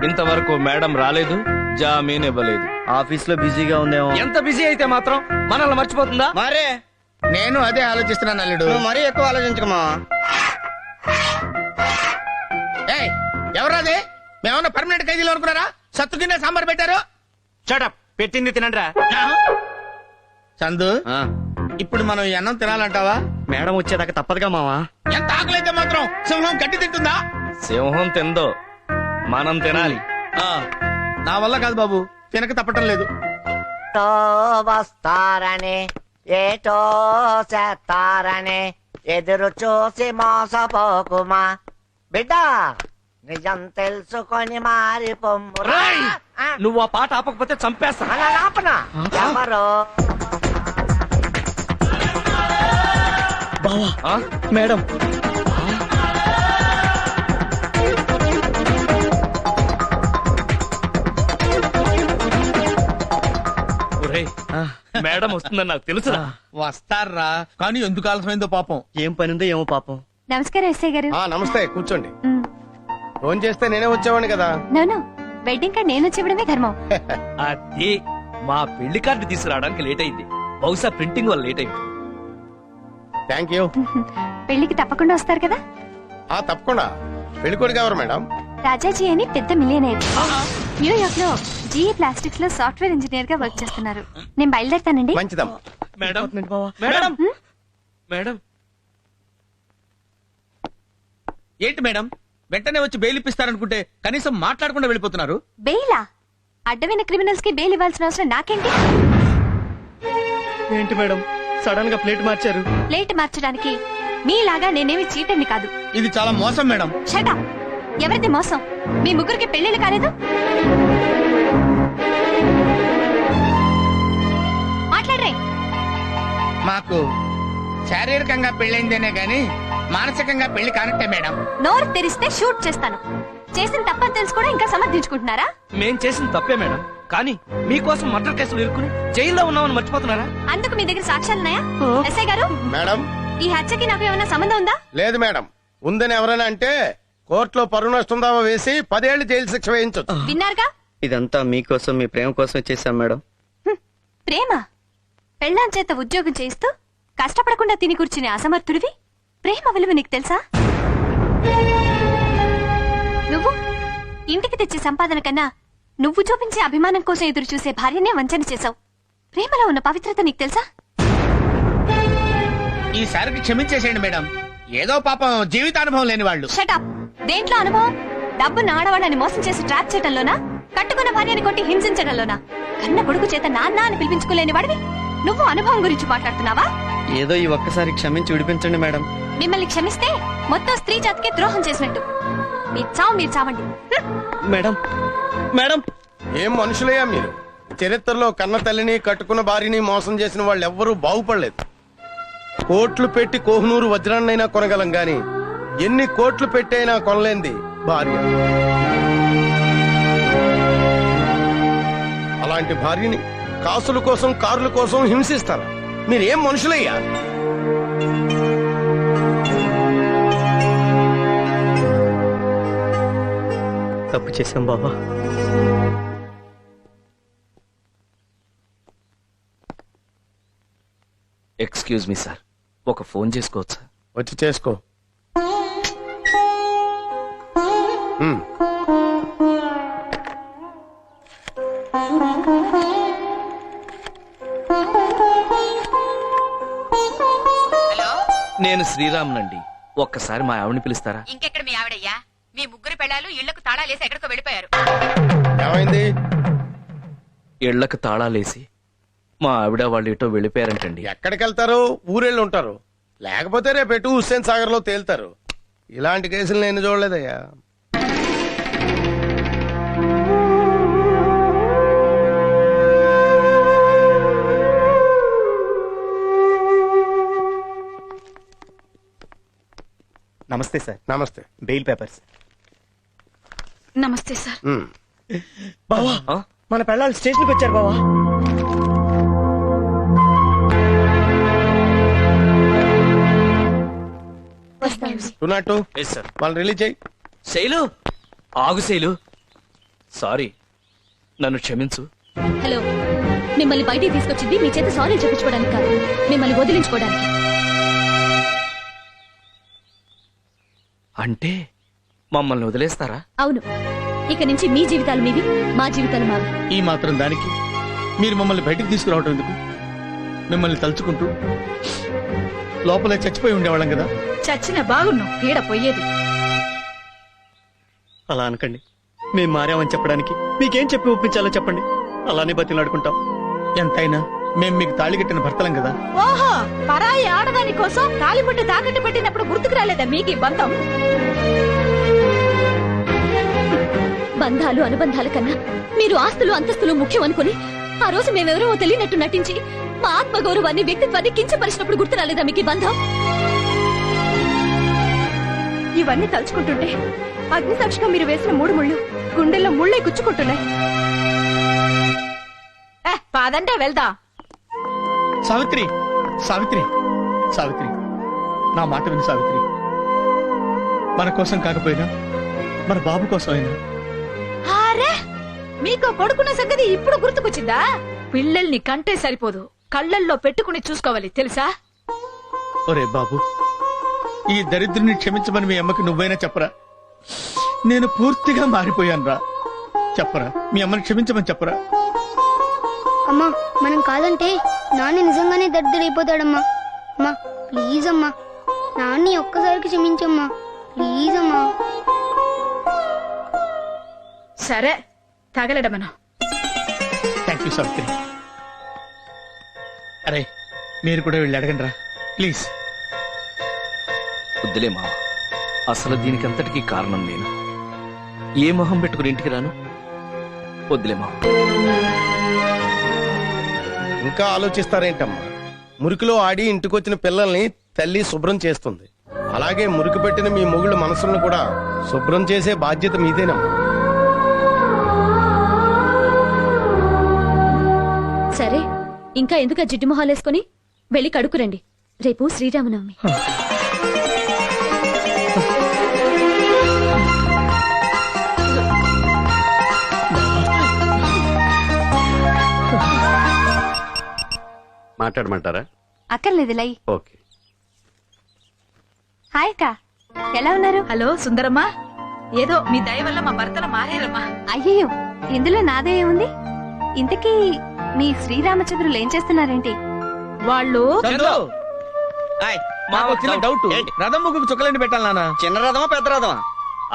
ఇంతవరకు మేడం రాలేదు, జామీన్ ఇవ్వలేదు. ఆఫీస్ లో బిజీగా ఉందేమో. ఎంత బిజీ అయితే మాత్రం మనల్ని మర్చిపోతుందా? మరే నేను అదే ఆలోచిస్తున్నాను అల్లుడు. నువ్వు మరీ ఎక్కువ ఆలోచించకమా. ఏయ్, ఎవరాదే? మేమన్నా పర్మనెంట్ ఖైదీలు అనుకున్నారా? సత్తు కింద సాంబార్ పెట్టారు. షటప్, పెట్టింది తినండ్రా. చందు, ఇప్పుడు మనం ఈ అన్నం తినాలంటావా? మేడం వచ్చేదాకా తప్పదుగా మావా. ఎంత ఆకలైతే మాత్రం సింహం గడ్డి తింటుందా? సింహం తిందో, మనం తినాలి. నా వల్ల కాదు బాబు, తినక తప్పటం లేదు. వస్తారని ఏటో చేస్తారని ఎదురు చూసి మోసపోకుమా బిడ్డ, నిజం తెలుసుకొని మారి పొమ్ము. నువ్వు ఆ పాట ఆపకపోతే చంపేస్తా. అలా ఆపనా? ఎవరో బావా, మేడం. మేడం వస్తుందని నాకు తెలుసు. వస్తారా, కానీ ఎందుకు ఆలస్యమైందో పాపం. ఏం పనుందో ఏమో పాపం. నమస్కారం ఎస్ఐ గారు. నమస్తే, కూర్చోండి. ఫోన్ చేస్తే నేనే వచ్చేవాడిని కదా. నోను, వెడ్డింగ్ కార్డ్ నేను వచ్చేవడమే ధర్మం. అది మా పెళ్లి కార్డు తీసుకురావడానికి లేట్ అయింది. బహుశా ప్రింటింగ్ వల్ల లేట్ అయింది. Thank you. పెళ్లికి తప్పకుండా వస్తారు కదా? తప్పకుండా. పెళ్లికొడుకు ఎవరు మేడం? రాజాజీ అని పెద్ద మిలియనర్. న్యూయార్క్ లో జీఈ ప్లాస్టిక్స్ లో సాఫ్ట్వేర్ ఇంజనీర్ గా వర్క్ చేస్తున్నారు. నేను బయలుదేరుతానండి. మంచిదమ్మా. మేడం మేడం మేడం ఏంటి మేడం వెంటనే వచ్చి బెయిల్ ఇప్పిస్తారనుకుంటే కనీసం మాట్లాడకుండా వెళ్ళిపోతున్నారు. బెయిలా? అడ్డమైన క్రిమినల్స్ కి బెయిల్ ఇవ్వాల్సిన అవసరం నాకేంటి? ఏంటి మేడం సడన్ గా ప్లేట్ మార్చారు? ప్లేట్ మార్చడానికి మీలాగా నేనేమి చీటర్ని కాదు. ఇది చాలా మోసం మేడం. షటా! ఎవరిది మోసం? మీ ముగ్గురికి పెళ్లిళ్ళు కాలేదు? మాట్లాడరే. మాకు శారీరకంగా పెళ్ళైందేనే గాని మానసికంగా పెళ్లి కానట్టే మేడం. నోరు తెరిస్తే షూట్ చేస్తాను. చేసిన తప్పని తెలుసు కూడా ఇంకా సమర్థించుకుంటున్నారా? మేం చేసిన తప్పే మేడం, కానీ మీకోసం మర్డర్ కేసులు ఇరుక్కుని జైల్లో ఉన్నామని మర్చిపోతున్నారా? అందుకు మీ దగ్గర సాక్ష్యాలున్నాయా? ఎస్ఐ గారు, మేడం ఈ హత్యకి నాకు ఏమైనా సంబంధం ఉందా? లేదు మేడం. ఉందని ఎవరైనా అంటే కోర్టులో పరువు నష్టం దావా వేసి 10 ఏళ్లు జైలు శిక్ష వేయించొచ్చు. విన్నారుగా? ఇదంతా మీకోసం, మీ ప్రేమ కోసం చేశాం మేడం. ప్రేమ? పెళ్ళాం చేత ఉద్యోగం చేయిస్తూ కష్టపడకుండా తిని కూర్చునే అసమర్థుడివి ప్రేమ విలువ నీకు తెలుసా? నువ్వు ఇంటికి తెచ్చే సంపాదన కన్నా నువ్వు చూపించే అభిమానం కోసం ఎదురు చూసే భార్యనే వంచన చేశావు. ప్రేమలో ఉన్న పవిత్రత నీకు తెలుసా? ఈసారికి క్షమించేసేయండి మేడం. ఏదో పాపం జీవితానుభవం లేని వాళ్ళు. షటప్! దేంట్లో అనుభవం? డబ్బున్న ఆడవాళ్ళని మోసం చేసి ట్రాప్ చేయడంలోనా? కట్టుకున్న భార్యని కొట్టి హింసించడంలోనా? కన్న కొడుకు చేత నాన్న అని పిలిపించుకోలేని వాడివి నువ్వు అనుభవం గురించి మాట్లాడుతున్నావా? ఏదో ఈ ఒక్కసారి క్షమించి విడిపించండి మేడం. మిమ్మల్ని క్షమిస్తే మొత్తం స్త్రీ జాతికి ద్రోహం చేసినట్టు. మీ చావు మీరు చావండి. మేడం మేడం ఏం మనుషులయ్యా మీరు? చరిత్రలో కన్న తల్లిని కట్టుకున్న భార్యని మోసం చేసిన వాళ్ళు ఎవ్వరూ బాగుపడలేదు. కోట్లు పెట్టి కోహినూరు వజ్రాన్నైనా కొనగలం గాని ఎన్ని కోట్లు పెట్టైనా కొనలేంది భార్య. అలాంటి భార్యని కాసుల కోసం కార్ల కోసం హింసిస్తారా? మీరేం మనుషులయ్యా? తప్పు చేశాం బాబా. ఎక్స్క్యూజ్ మీ సార్, ఒక ఫోన్ చేసుకోవచ్చా? వచ్చి చేసుకో. నేను శ్రీరామ్నండి. ఒక్కసారి మా ఆవిడని పిలుస్తారా? ఇంకెక్కడ మీ ఆవిడయ్యా? మీ ముగ్గురు పెళ్ళాలు ఇళ్లకు తాళాలేసి ఎక్కడికో వెళ్ళిపోయారు. ఏమైంది? ఇళ్లకు తాళాలేసి మా ఆవిడ వాళ్ళు ఇటో వెళ్ళిపోయారంటండి. ఎక్కడికి వెళ్తారు? ఊరెళ్ళి ఉంటారు. లేకపోతే రేపెటు హుస్సేన్ సాగర్ లో తేలుతారు. ఇలాంటి కేసులు నేను చూడలేదయ్యా. నమస్తే సార్. నమస్తే. Bail papers. నమస్తే సార్. బావా మన పెళ్ళాలు స్టేషన్కి వచ్చారు బావా. వాళ్ళు రిలీజ్ చేయి. శైలు ఆగు. శైలు సారీ, నన్ను క్షమించు. హలో, మిమ్మల్ని బయటికి తీసుకొచ్చింది మీ చేత సారీ చెప్పించుకోవడానికి కాదు, మిమ్మల్ని వదిలించుకోవడానికి. అంటే మమ్మల్ని వదిలేస్తారా? అవును, ఇక నుంచి మీ జీవితాలు మీవి, మా జీవితాలు మావి. ఈ మాత్రం దానికి మీరు మమ్మల్ని బయటికి తీసుకురావటం ఎందుకు? మిమ్మల్ని తలుచుకుంటూ లోపలే చచ్చిపోయి ఉండేవాళ్ళం కదా. చచ్చిన బాగున్నావు, పీడ పోయేది. అలా అనకండి. మేం మారామని చెప్పడానికి మీకేం చెప్పి ఒప్పించాలో చెప్పండి, అలానే బతిలాడుకుంటాం. ఎంతైనా మేం మీకు తాళి కట్టిన భర్తలం కదా. ఓహో, పరాయి ఆడదాని కోసం తాలిబుట్టు తాకట్టు పెట్టినప్పుడు గుర్తుకు రాలేదా మీకు ఈ బంధం? బంధాలు అనుబంధాల కన్నా మీరు ఆస్తులు అంతస్తులు ముఖ్యం అనుకుని ఆ రోజు మేమెవరో తెలియనట్టు నటించి మా ఆత్మగౌరవాన్ని వ్యక్తిత్వాన్ని కించపరిచినప్పుడు గుర్తు రాలేదా మీకు ఈ బంధం? ఇవన్నీ తలుచుకుంటుంటే అగ్నిసాక్షిగా మీరు వేసిన 3 ముళ్ళు గుండెల్లో ముళ్ళే గుచ్చుకుంటున్నాయి. పాదంటే వెళ్దా. సావిత్రి, సావిత్రి, సావిత్రి, నా మాట విను సావిత్రి. మన కోసం కాకపోయినా మన బాబు కోసం అయినా. అరే, మీకు కొడుకున్న సంగతి ఇప్పుడు గుర్తుకొచ్చిందా? పిల్లల్ని కంటే సరిపోదు, కళ్ళల్లో పెట్టుకుని చూసుకోవాలి తెలుసా? ఒరే బాబు, ఈ దరిద్రుని క్షమించమని మీ అమ్మకి నువ్వైనా చెప్పరా? నేను పూర్తిగా మారిపోయాను రా. చెప్పరా, మీ అమ్మని క్షమించమని చెప్పరా? అమ్మా, మనం కాదంటే నాన్న నిజంగానే దరిద్రుడైపోతాడమ్మా. అమ్మా ప్లీజ్ అమ్మా నాన్ని ఒక్కసారికి క్షమించమ్మా ప్లీజ్ అమ్మా. సరే తగలడమను. Thank you Savitri. అరే మీరు కూడా వెళ్ళి అడగండి రా ప్లీజ్. వద్దులే మావ, అసలు దీనికంతటికీ కారణం నేను. ఏ మొహం పెట్టుకుని ఇంటికి రాను? వద్దులే మావ. ఇంకా ఆలోచిస్తారేంటమ్మా? మురికిలో ఆడి ఇంటికొచ్చిన పిల్లల్ని తల్లి శుభ్రం చేస్తుంది. అలాగే మురికి పెట్టిన మీ మొగుళ్ళ మనసులను కూడా శుభ్రం చేసే బాధ్యత మీదేనమ్మా. సరే, ఇంకా ఎందుకు ఆ జిడ్డు మొహాలేసుకొని వెళ్ళి కడుక్కురండి. రేపు శ్రీరామనవమి. మాట్లాడమంటారా? అక్కర్లేదు లై. ఓకే. హాయ్ అక్క, ఎలా ఉన్నారు? హలో సుందరమ్మా, ఏదో మీ దయ వల్ల మా భర్తలు మారారమ్మా. అయ్యయ్యో, ఇందులో నాదే ఏముంది? ఇంతకీ మీ శ్రీరామచంద్రులు ఏం చేస్తున్నారేంటి? వాళ్ళు చందు, మాకు ఒక చిన్న డౌట్. రథం ముగ్గుకు చుక్కలండి పెట్టాలి నాన్న. చిన్న రథమా పెద్ద రథమా?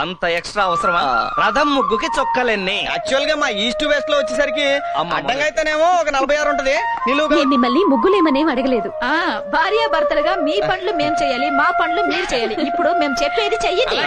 అంత ఎక్స్ట్రా అవసరమా? రథం ముగ్గుకి చొక్కలెన్ని? యాక్చువల్ గా మా ఈస్ట్ వెస్ట్ లో వచ్చేసరికి అడ్డంగా అయితేనేమో ఒక 46 ఉంటది. నిలువుగా నేను మిమ్మల్ని ముగ్గులేమనేం అడగలేదు. భార్య భర్తలుగా మీ పనులు మేం చేయాలి, మా పనులు మీరు చేయాలి. ఇప్పుడు మేము చెప్పేది చెయ్యండి.